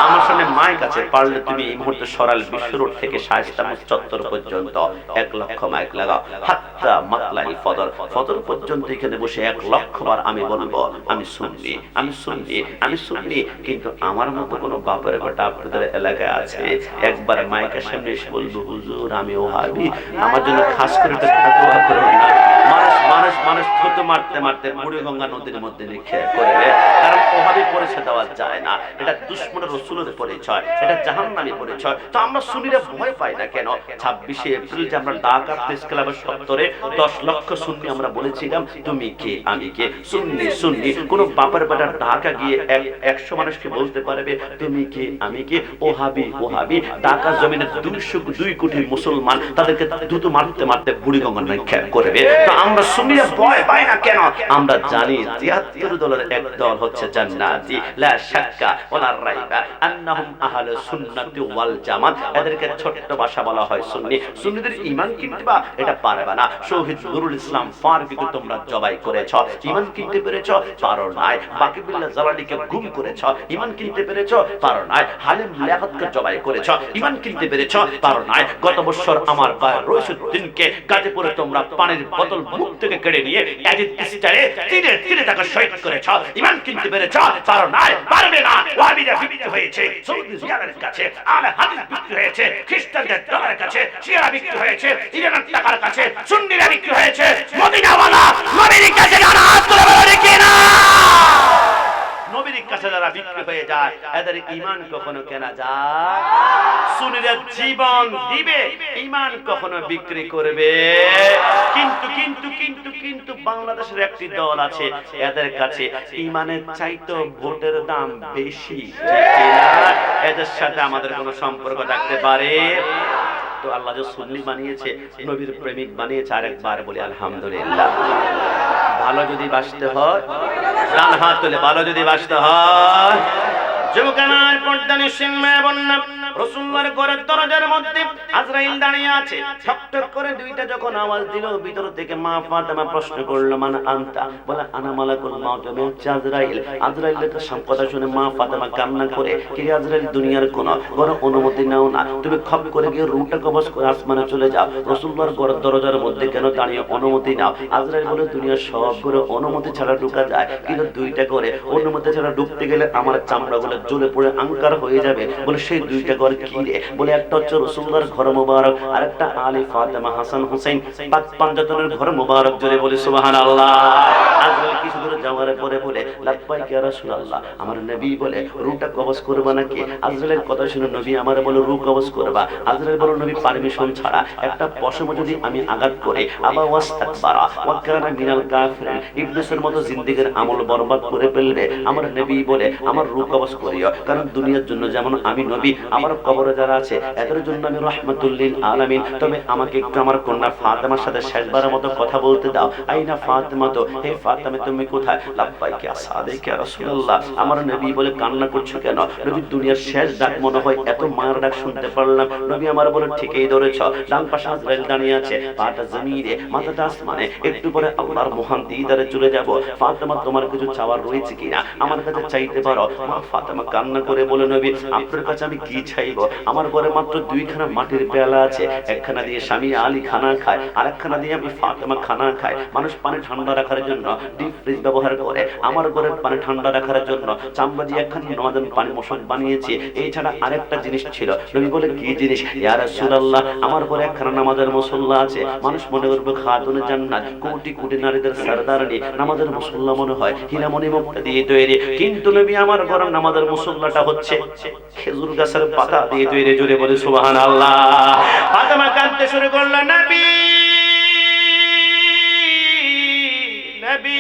আমার সামনে মাইক আছে, পারলে তুমি এই মুহূর্তে সরাল বিশ্ব রোড থেকে শায়েস্তা মসজিদ চত্বর পর্যন্ত 1 লক্ষ মাইক লাগাও, হাত্তা মাতলাই ফজর, ফজর পর্যন্ত এখানে বসে 1 লক্ষ বার আমি বলবো আমি সুন্নি, আমি সুন্নি, আমি সুন্নি। কিন্তু আমার মতো কোনো বাপের বেটা আপনাদের এলাকায় আছে একবার মাইকের সামনে এসে বলবো হুজুর আমি ওহাবি, আমার জন্য খাস করে একটা দোয়া করুন না। মানুষ থুতু মারতে মারতে বুড়িগঙ্গা নদীর মধ্যে নিক্ষেপ করবে, কারণ ওহাবি পরিচয় দেওয়া যায় না। এটা দুশমনের রাসূলের পরিচয়, এটা জাহান্নামী পরিচয়। তো আমরা সুন্নিরা ভয় পাই না কেন? 26শে এপ্রিল যে আমরা ঢাকা প্রেস ক্লাবের সত্তরে 10 লক্ষ সুন্নি আমরা বলেছিলাম তুমি কে আমি কে, সুন্নি সুন্নি। কোন বাপের বেটা ঢাকা গিয়ে 100 মানুষকে বলতে পারবে তুমি কে আমি কে? ওহাবি ওহাবি। ঢাকা জমিনে 202 কোটি মুসলমান তাদেরকে থুতু মারতে মারতে বুড়িগঙ্গা নিক্ষেপ করবে। তো আমরা সুন্নিরা ভয় পাই না কেন? আমরা জানি 73 দলের এক দল হচ্ছে জান্নাতি, লা শাক্কা ওয়ালা রাইবা আন্নাহুম আহলুস সুন্নাতি ওয়াল জামাত। এদেরকে ছোট্ট ভাষা বলা হয় সুন্নি। সুন্নিদের ঈমান কিনতে বা এটা পারবে না। শহীদ নুরুল ইসলাম ফারুকীকে তোমরা জবাই করেছো, ঈমান কিনতে পেরেছো? পারো নাই। বাকিবুল্লাহ জালালিকে গুম করেছো, ঈমান কিনতে পেরেছো? পারো নাই। হালিম লিয়াকতকে জবাই করেছো, ঈমান কিনতে পেরেছো? পারো নাই। গত বছর আমার ভাই রইসুদ্দিনকে গাজীপুরে তোমরা পানির বোতল মুখ থেকে কেড়ে নিয়ে এজিদ স্টাইলে তীরে টাকা শহীদ করেছো, ঈমান কিনতে পেরেছো? পারো নাই, পারবে না। ওয়াহাবিরা বিক্রি হয়েছে সৌদি রিয়ালের কাছে, আলে হাদিস বিক্রি হয়েছে খ্রিস্টানদের ডলারের কাছে, শিয়া বিক্রি হয়েছে ইরানের টাকার কাছে, সুন্নিরা বিক্রি হয়েছে মদিনাওয়ালা নবীর কাছে। যারা হাত তুলে বলে কিনা নবীর কাছে যারা বিক্রি হয়ে যায় এদের ঈমান কখনো কেনা যায়? সুন্নিরা জীবন দিবে, ঈমান কখনো বিক্রি করবে? কিন্তু কিন্তু কিন্তু কিন্তু বাংলাদেশের একটি দল আছে এদের কাছে ঈমানের চাইতে ভোটের দাম বেশি, ঠিক কিনা? এদের সাথে আমাদের কোনো সম্পর্ক থাকতে পারে? তো আল্লাহ যে সুন্নি বানিয়েছে, নবীর প্রেমিক বানিয়েছে, আরেকবার বলি আলহামদুলিল্লাহ। ভালো যদি বাঁচতে হয় ডান হাত তুলে, ভালো যদি বাঁচতে হয় যুবকানার পর্দা নিশ্চিন্ময় বন্যা রাসূলুল্লাহর ঘরের দরজার মধ্যে আজরাইল দাঁড়িয়ে আছে। ঠক ঠক করে দুইটা যখন আওয়াজ দিল ভিতর থেকে মা ফাতেমা প্রশ্ন করলো মান আনতা? বলে আনা মালাকুল মাউত, আমি হচ্ছে আজরাইল। আজরাইলের কথা শুনে মা ফাতেমা কান্না করে, কে আজরাইল দুনিয়ার কোন বড় অনুমতি নাও না, তুমি খপ করে গিয়ে রূহটা কবজ করে আসমানে চলে যাও। রাসূলুল্লাহর ঘরের দরজার মধ্যে কেন দাঁড়িয়ে অনুমতি নাও? আজরাইল বলে দুনিয়ার সব করে অনুমতি ছাড়া ঢোকা যায়, কিন্তু দুইটা করে অনুমতি ছাড়া ঢুকতে গেলে আমার চামড়াগুলো জ্বলে পড়ে আঙ্কার হয়ে যাবে। বলে সেই দুইটা ঘর কি রে? বলে একটা হচ্ছে রাসূলুল্লাহর ঘর মুবারক, আর একটা আলী ফাতেমা হাসান হুসাইন পাক পাঞ্জাতনের ঘর মুবারক। জোরে বলে সুবহানাল্লাহ। আজরাইল কিছু দূরে যাওয়ার পরে বলে লাব্বাইক ইয়া রাসূলুল্লাহ, আমার নবী বলে রূহটা কবজ করবা নাকি? আজরাইলের কথা শুনে নবী আমার বলে রূহ কবজ করবা। আজরাইল বলে নবী পারমিশন ছাড়া একটা পশম যদি আমি আঘাত করে আবা ওয়াস্তাকবারা ওয়া কানা মিনাল কাফিরিন, ইবলিসের মতো জিন্দেগীর আমল বরবাদ করে ফেলবে, আমার নবী বলে আমার রূহ কবজ করিও। কারণ দুনিয়ার জন্য যেমন আমি নবী, আমার কবরে যারা আছে এদের জন্য আমি রাহমাতুল লিল আলামিন। তবে আমাকে একটু আমার কন্যা ফাতেমার সাথে শেষবারের মতো কথা বলতে দাও। আইনা ফাতেমা, তো হে ফাতেমা তুমি কোথায়? লাব্বাইকা সাদিকা রাসূলুল্লাহ। আমার নবী বলে কান্না করছো কেন? নবী দুনিয়ার শেষ ডাক মনে হয় এত মায়ের ডাক শুনতে পারলাম। নবী আমার বলে ঠিকই ধরেছ। ডান পাশে আজরাইল দাঁড়িয়ে আছে, পাটা জমিনে মাথাটা আসমানে। একটু পরে আল্লাহর মহান দিদারে চলে যাব। ফাতেমা তোমার কিছু চাওয়ার রয়েছে কিনা আমার কাছে চাইতে পারো। মা ফাতেমা কান্না করে বলে নবী আপনার কাছে আমি কি চাইব? আমার ঘরে মাত্র 2খানা মাটির পেয়ালা আছে, একখানা দিয়ে স্বামী আলী খানা খায়, আর একখানা দিয়ে আমি ফাতেমা খানা খাই। মানুষ পানি ঠান্ডা রাখার জন্য ডিপ ফ্রিজ ব্যবহার করে, আমার ঘরে পানি ঠান্ডা রাখার জন্য চামড়া দিয়ে একখানা নমাদান পানি মশক বানিয়েছি। এই ছাড়া আরেকটা জিনিস ছিল। নবী বলে কি জিনিস? ইয়া রাসূলুল্লাহ, আমার ঘরে একখানা নামাজের মুসল্লা আছে। মানুষ মনে করবে খাতুনে জান্নাত, কোটি কোটি নারীদের সরদারনি, নামাজের মুসল্লা মনে হয় হীরামণি মুক্তা দিয়ে তৈরি। কিন্তু নবী আমার ঘরের নামাজের মুসল্লাটা হচ্ছে খেজুর গাছের পাতা দিয়ে তৈরি। জোরে বলে সুবহানাল্লাহ। ফাতেমা কাঁদতে শুরু করলো, নবী নবী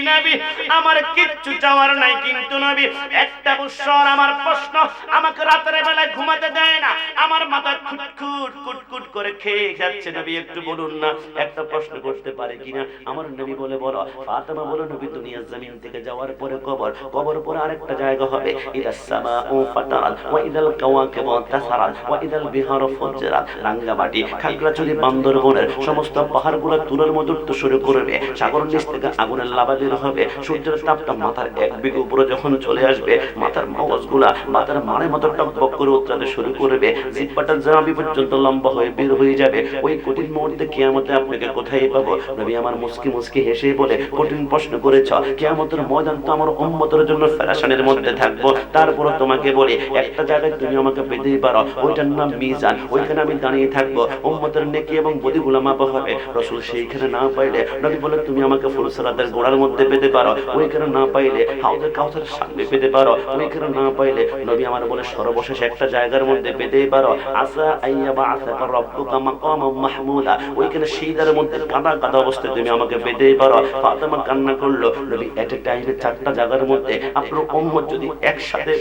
নবী আমার কিচ্ছু চাওয়ার নাই, কিন্তু নবী একটা বছর আমার প্রশ্ন আমাকে রাতের বেলায় ঘুমাতে দেয় না, আমার মাথা খুটখুট কুটকুট করে খেয়ে যাচ্ছে, নবী একটু বলুন না একটা প্রশ্ন করতে পারে কিনা। আমার নবী বলে বলো। ফাতেমা বলে নবী দুনিয়ার জমিন থেকে যাওয়ার পরে কবর, কবর পরে আরেকটা জায়গা হবে, ইদাস সামাউ ফাতারাত ওয়া ইদাল কাওয়াকিবু তাসারাত ওয়া ইদাল বিহারু ফুজ্জিরাত। রাঙ্গামাটি, খাগড়াছড়ি, বান্দরবনের সমস্ত পাহাড়গুলো তুলোর মতো উঠতে শুরু করবে, সাগরের নিচ থেকে আগুনের লাভা বের হবে, সূর্যের তাপটা মাথার এক বিঘা উপরে যখন চলে আসবে, মাথার মগজগুলা মাথার মানের মতো টকবক করে উতরাতে শুরু করবে, জিহ্বাটা জানাবি পর্যন্ত লম্বা হয়ে বের হয়ে যাবে। ওই কঠিন মুহূর্তে কিয়ামতে আপনাকে কোথায় পাবো? নবী আমার মুস্কি মুস্কি হেসে বলে, কঠিন প্রশ্ন করেছ, কিয়ামতের ময়দান তো আমার উম্মতের জন্য ফেরেশানের মধ্যে থাকবো, তারপর তোমাকে বলি একটা জায়গায় তুমি আমাকে পেতে পারো, ওইটার নাম মিজান, ওইখানে আমি দাঁড়িয়ে থাকবো, উম্মতের নেকি এবং বদিগুলো মাপা হবে। রাসূল সেইখানে না পাইলে নবী বলে তুমি আমাকে ফুলসরাতের গোড়ার মধ্যে পেতে পারো, ওইখানে না পাইলে হাউজে কাউসারের সামনে পেতে পারো, ওইখানে না পাইলে নবী আমার বলে সর্বশেষ একটা জায়গার মধ্যে পেতেই পারো, আসা আইয়া বাআসাকা রাব্বুকা মাকামান মাহমুদা, ওইখানে সিজদার মধ্যে কাঁদা কাঁদা অবস্থায় তুমি আমাকে পেতেই পারো। ফাতেমা কান্না করলো, নবী এট এ টাইমে চারটা জায়গার মধ্যে আপনার উম্মত যদি একসাথে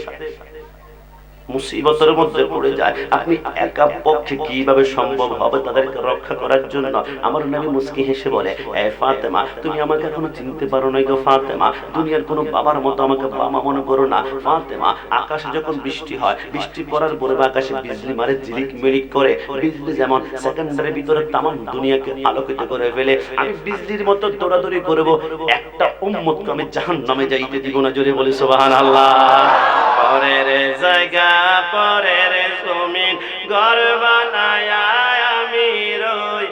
মুসিবতের মধ্যে পড়ে যায়, আপনি একা পক্ষে কিভাবে সম্ভব হবে তাদেরকে রক্ষা করার জন্য? আমার নবী মুস্কি হেসে বলে, এ ফাতেমা তুমি আমাকে এখনো চিনতে পারো নাই গো ফাতেমা, দুনিয়ার কোনো বাবার মতো আমাকে বাবা মনে করো না ফাতেমা। আকাশে যখন বৃষ্টি হয়, বৃষ্টি পড়ার পরে আকাশে বিজলি মারে, ঝিলিক মিলিক করে, বিজলি যেমন সেকেন্ডের ভিতরে তামাম দুনিয়াকে আলোকিত করে ফেলে, আমি বিজলির মতো দৌড়াদৌড়ি করব, একটা উম্মতকে আমি জাহান্নামে যাইতে দিব না। জোরে বলি সুবহানাল্লাহ। পরের জায়গা পরের জমিন ঘর বানায়া আমি রই,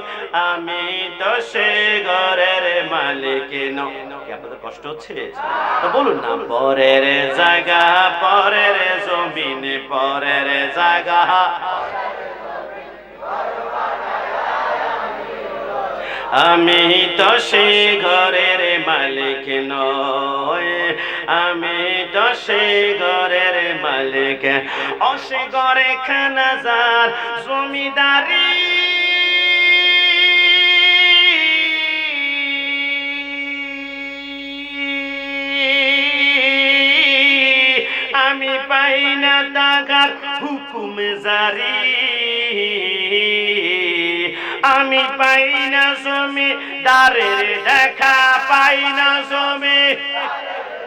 আমি তো সে ঘরের মালিক নই। আপনাদের কষ্ট হচ্ছে? বলুন না, পরের জায়গা পরের জমিন পরের জায়গা আমি তো সে ঘরের মালিক নই, আমি তো সে ঘরের মালিক, অসে ঘরে খানাজার জমিদারি, আমি পাই না টাকার হুকুম জারি, আমি পাই না জমিদারের দেখা, পাই না জমি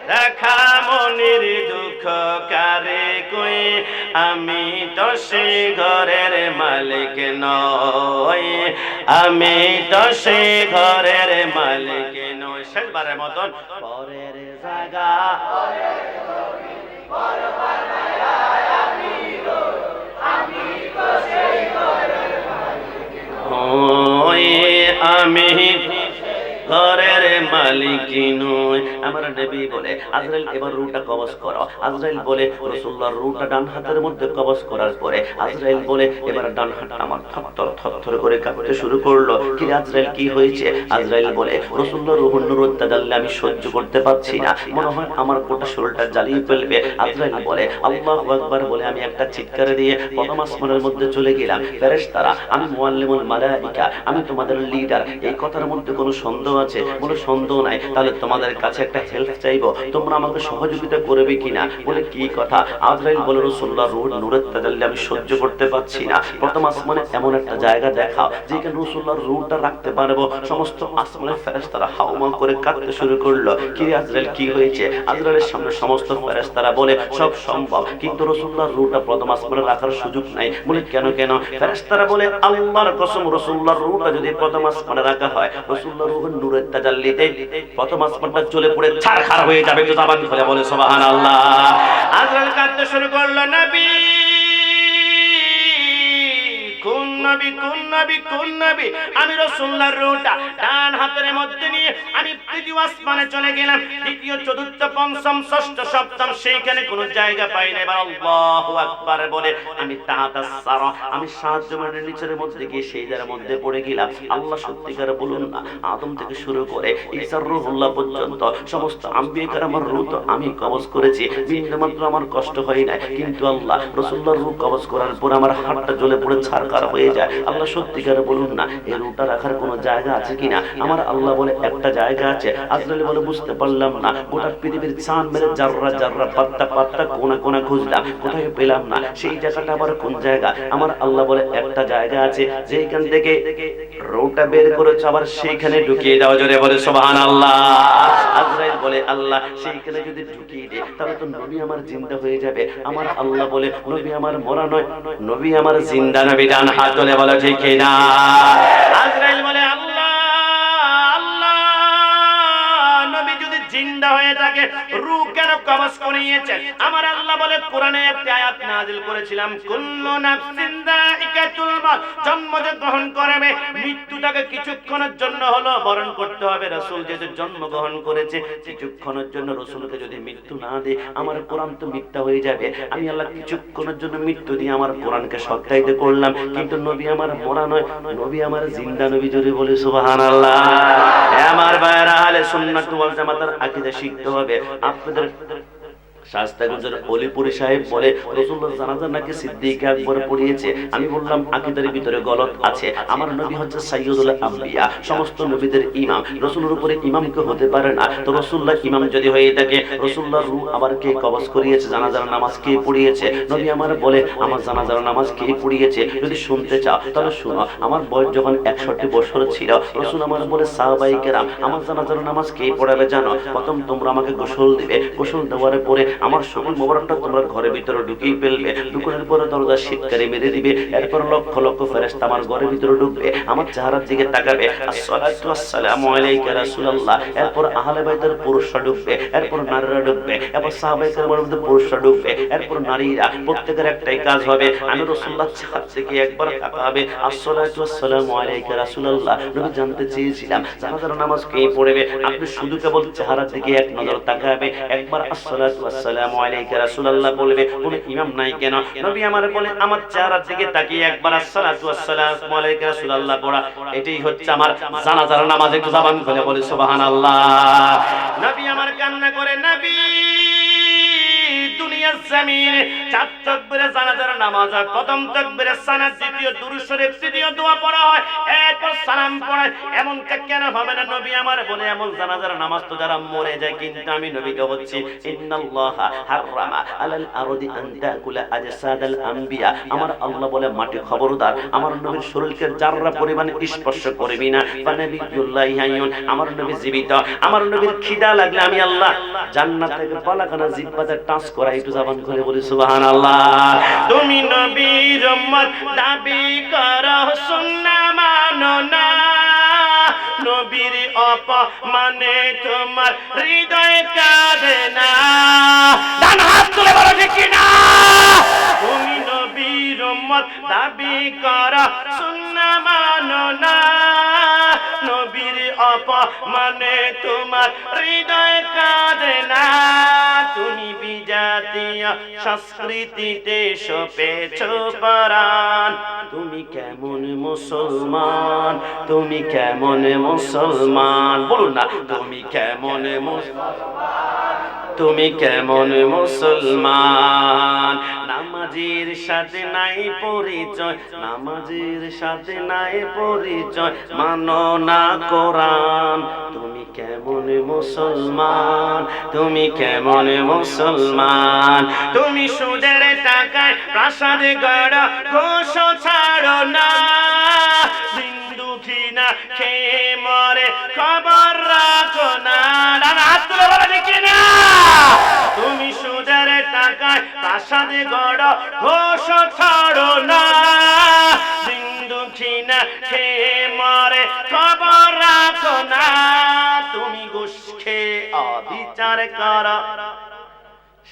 দেখা, মনের দুঃখ কারে কই, আমি তো সে ঘরের মালিক নই, আমি তো সে ঘরের মালিক নই। শেষবারের মতন পরের জায়গা আমি ঘরের মালিক নই। আমার নবী বলে, আজরাইল এবার রূহটা কবজ করো। আজরাইল বলে, রাসূলুল্লাহর রূহটা ডান হাতের মধ্যে কবজ করার পরে আজরাইল বলে, এবার ডান হাতটা আমার থরথর থরথর করে কাঁপতে শুরু করলো। কি আজরাইল কি হয়েছে? আজরাইল বলে, রাসূলুল্লাহর রূহুর নূর তাজাল্লি আমি সহ্য করতে পারছি না, মনে হয় আমার গোটা শরীরটা জ্বালিয়ে ফেলবে। আজরাইল বলে, আল্লাহু আকবার বলে আমি একটা চিৎকার দিয়ে প্রথম আসমানের মধ্যে চলে গেলাম। ফেরেশতারা, আমি মুআল্লিমুল মালায়েকা, আমি তোমাদের লিডার, এই কথার মধ্যে কোনো সন্দেহ আছে? বলে সন্দেহ নাই। তাহলে তোমাদের কাছে একটা হেল্প চাইবো, তোমরা আমাকে সহযোগিতা করবে কিনা? বলে কি কথা? আজরাইল বলে, রাসূলুল্লাহর রূহ নূরের তাজাল্লি আমি সহ্য করতে পারছি না, প্রথম আসমানে এমন একটা জায়গা দেখাও যেখানে রাসূলুল্লাহর রূহটা রাখতে পারবো। সমস্ত আসমানের ফেরেশতারা হাউমাউ করে কাঁদতে শুরু করলো। কি আজরাইল কি হয়েছে? আজরাইলের সামনে সমস্ত ফেরেশতারা বলে, সব সম্ভব, কিন্তু রাসূলুল্লাহর রূহটা প্রথম আসমানে রাখার সুযোগ নাই। বলে কেন কেন? ফেরেশতারা বলে, আল্লাহর কসম, রাসূলুল্লাহর রূহটা যদি প্রথম আসমানে রাখা হয়, রাসূলুল্লাহর রূহের নূরের তাজাল্লিতে প্রথম আসমানটা জ্বলে পড়ে ছারখার হয়ে যাবে। তো তাবান খুলে বলে সুবহানাল্লাহ। আজরাইল কাঁদতে শুরু করলো, নবী কোন নবী কোন নবী কোন নবী? আমি রাসূলুল্লাহর রূহটা ডান হাতের মধ্যে নিয়ে আমি তৃতীয় আসমানে চলে গেলাম, দ্বিতীয় চতুর্থ পঞ্চম ষষ্ঠ সপ্তম, সেইখানে কোনো জায়গা পাই না। এবার আল্লাহু আকবার বলে আমি তাহাতাস সারা, আমি সাত জমিনের নিচের মধ্যে গিয়ে সেই জায়গার মধ্যে পড়ে গেলাম। আল্লাহ সত্যিকার বলুন না, আদম থেকে শুরু করে ঈসা রূহুল্লাহ পর্যন্ত সমস্ত আম্বিয়া কেরামের রূহ তো আমি কবজ করেছি, বিন্দুমাত্র আমার কষ্ট হয় না। কিন্তু আল্লাহ রাসূলুল্লাহর রূহ কবজ করার পর আমার হাতটা জ্বলে পড়ে ছারখার হয়ে যায়। আল্লাহ সত্যিকারে বলুন না, এই রুটা রাখার কোনো জায়গা আছে কিনা? আমার আল্লাহ বলে একটা জায়গা আছে। আজরাইল বলে বুঝতে পারলাম না, গোটা পৃথিবীর চাঁদ মেরে জাররা জাররা পাত্তা পাত্তা কোনা কোনা খুঁজলাম, কোথায় পেলাম না। সেই জায়গাটা আবার কোন জায়গা? আমার আল্লাহ বলে একটা জায়গা আছে, যেখান থেকে রুটা বের করেছে আবার সেইখানে ঢুকিয়ে দাও। জোরে বলে সুবহানাল্লাহ। আজরাইল বলে আল্লাহ সেইখানে যদি ঢুকিয়ে দেয় তাহলে তো নবী আমার জিন্দা হয়ে যাবে। আমার আল্লাহ বলে নবী আমার মরা নয়, নবী আমার জিন্দা। নবী ডান হাত তুলে বলে ঠিক না? আজরাইল বলে আল্লাহ আল্লাহ, নবী যদি জিন্দা হয়ে থাকে রূহ কেন কবজ করিয়েছেন? আমার আল্লাহ বলে কোরআনে একটা আয়াত নাযিল করেছিলাম, কুল্লু নাফসিন যায়িকাতুল মাউত, জন্ম যে গ্রহণ করবে মৃত্যুটাকে কিছুক্ষণের জন্য হলো বরণ করতে হবে। রাসূল যেহেতু জন্ম গ্রহণ করেছে, কিছুক্ষণের জন্য রাসূলকে যদি মৃত্যু না দেয় আমার কোরআন তো মিথ্যা হয়ে যাবে। আমি আল্লাহ কিছুক্ষণের জন্য মৃত্যু দিয়ে আমার কোরআনকে সত্যায়িত করলাম, কিন্তু নবী আমার মরা নয়, নবী আমার জিন্দা। নবী জোরে বলে সুবহানাল্লাহ। আমার ভাইরা, আহলে সুন্নাত ওয়াল জামাতের আকীদা শিখতে হবে। আপনাদের শাস্তাগঞ্জের অলিপুরি সাহেব বলে রাসূলুল্লাহ জানাজা নাকি সিদ্দিক আকবর পড়িয়েছে। আমি বললাম আকীদার ভিতরে গলত আছে। আমার নবী হচ্ছে সাইয়্যিদুল আম্বিয়া, সমস্ত নবীদের ইমাম। রাসূলের উপরে ইমাম কে হতে পারে না। তো রাসূলুল্লাহ ইমাম যদি হয়ে থাকে, রাসূলুল্লাহর রূহ আবার কে কবজ করিয়েছে? জানাজার নামাজ কে পড়িয়েছে? নবী আমার বলে আমার জানাজার নামাজ কে পড়িয়েছে? যদি শুনতে চাও তাহলে শুনো। আমার বয়স যখন 61 বছর ছিল, রাসূল আমার বলে সাহাবায়ে কেরাম আমার জানাজার নামাজ কে পড়াবে জানো? প্রথম তোমরা আমাকে গোসল দিবে, গোসল দেওয়ার পরে আমার শরীর মোবারকটা তোমরা ঘরের ভিতরে ঢুকিয়ে ফেলবে, ঢুকানোর পরে দরজা শীতকারে মেরে দিবে। এরপর লক্ষ লক্ষ ফেরেশতা আমার ঘরের ভিতরে ঢুকবে, আমার চেহারার দিকে তাকাবে, আসসালাতু আসসালামু আলাইকা রাসূলুল্লাহ। এরপর আহলে বাইতের পুরুষরা ঢুকবে, এরপর নারীরা ঢুকবে, এরপর সাহাবায়ে কেরামের মধ্যে পুরুষরা ঢুকবে, এরপর নারীরা। প্রত্যেকের একটাই কাজ হবে, আমি রাসূলুল্লাহ চেহারা থেকে একবার তাকাবে, আসসালাতু আসসালামু আলাইকা রাসূলুল্লাহ। নবী জানতে চেয়েছিলাম জানাজার নামাজ কে পড়বে? আপনি শুধু কেবল চেহারার দিকে এক নজর তাকাবে, একবার আসসালাতু আসসালামু আলাইকা রাসূলুল্লাহ বলবে। কোন ইমাম নাই কেন? নবী আমার বলে আমার চেহারার দিকে তাকিয়ে একবার আসসালাতু আসসালামু আলাইকা রাসূলুল্লাহ পড়া, এটাই হচ্ছে আমার জানাজার নামাজ। একটু জবান খুলে বলে সুবহানাল্লাহ। নবী আমার কান্না করে, নবী দুনিয়ার জমিনে 4 তাকবীরে জানাজার নামাজ হয়। প্রথম তাকবীরে সালাত, দ্বিতীয় দুরূদ শরীফ, তৃতীয় দোয়া পড়া হয়, এরপর সালাম পড়ায়। এমন কেন হবে না? নবী আমার বলে এমন জানাজার নামাজ তো যারা মরে যায়, কিন্তু আমি নবীকে হচ্ছি ইন্নাল্লাহা হারামা আলাল আরদি আন তাকুলা আজসাদাল আম্বিয়া। আমার আল্লাহ বলে মাটি খবরদার আমার নবীর শরীরকে জাররা পরিমাণ স্পর্শ করবি না। ফানাবিয়ুল্লাহি হাইয়ুন, আমার নবী জীবিত। আমার নবীর খিদা লাগলে আমি আল্লাহ জান্নাত থেকে পালাখানা জিহ্বাতে টাচ করা। একটু জবান খুলে বলি সুবহানাল্লাহ। তুমি নবীর উম্মত দাবি করো, সুন্নাহ মানো না, নবীর অপমানে তোমার হৃদয় কাঁদে না। ডান হাত তুলে বলো ঠিক কিনা? তুমি নবীর উম্মত দাবি করো, সুন্নাহ মানো না, নবীর অপমানে তোমার হৃদয় কাঁদে না। তুমি বিজাতীয় সংস্কৃতিতে সপেছ পরাণ। তুমি কেমন মুসলমান? তুমি কেমন মুসলমান? বলুন না, তুমি কেমন মুসলমান? তুমি কেমন মুসলমান? নামাজের সাথে নাই পরিচয়, নামাজের সাথে নাই পরিচয়, মানো না কোরআন। তুমি কেমন মুসলমান? তুমি কেমন মুসলমান? তুমি সুদের টাকায় প্রাসাদ গড়, ঘোষ ছাড়ো না, দুঃখী না খেয়ে মরে খবর রাখো না। তুমি সুদের টাকায় প্রাসাদ গড়, ঘোষ ছাড়ো না, দুঃখী না খেয়ে মরে খবর রাখো না। তুমি ঘুষ খেয়ে অবিচার করো,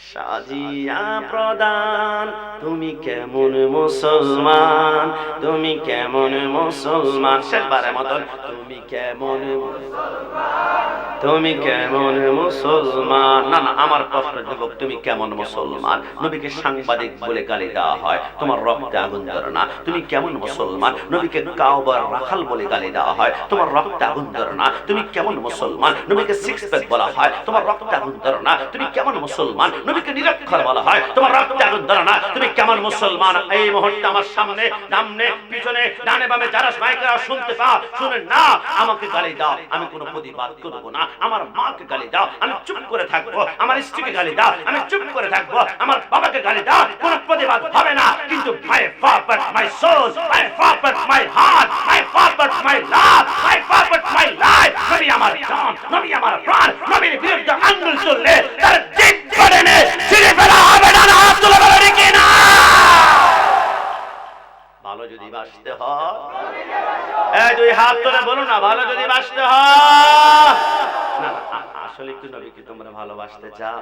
সাজিয়া প্রদান। তুমি কেমন মুসলমান? তুমি কেমন মুসলমান? শেষবারের মতন, তুমি কেমন মুসলমান? তুমি কেমন মুসলমান? না না, আমার প্রশ্ন যুবক, তুমি কেমন মুসলমান? নবীকে সাংবাদিক বলে গালি দেওয়া হয়, তোমার রক্তে আগুন ধরে না। তুমি কেমন মুসলমান? নবীকে কাওবার রাখাল বলে গালি দেওয়া হয়, তোমার রক্তে আগুন ধরে না। তুমি কেমন মুসলমান? নবীকে সিক্স প্যাক বলা হয়, তোমার রক্তে আগুন ধরে না। তুমি কেমন মুসলমান? নবীকে নিরক্ষর বলা হয়। তোমার রক্তে আগুন ধরে না, তুমি কেমন মুসলমান? এই মুহূর্তে আমার সামনে সামনে পিছনে ডানে বামে যারা মাইকেরা শুনতে পাও, শুনে না, আমাকে গালি দাও, আমি কোনো প্রতিবাদ করব না। আমার মাকে গালি দাও, আমি চুপ করে থাকবো। আমার স্ত্রীকে গালি দাও, আমি চুপ করে থাকবো। আমার বাবাকে গালি দাও, কোনো প্রতিবাদ হবে না। কিন্তু my father, my soul, my father, my heart, my father, my love, my father, my life, নবী আমার জান, নবী আমার প্রাণ, নবীর বিরুদ্ধে আঙ্গুল তুললে তার জিভ ধরে নে ছিঁড়ে ফেলা হবে না। হাত তুলে বলে কি না? ভালো যদি বাঁচতে হয়, এই দুই হাত তুলে বলো না, ভালো যদি বাঁচতে হয়। না, আসলে কি নবীকে তোমরা ভালোবাসতে চাও?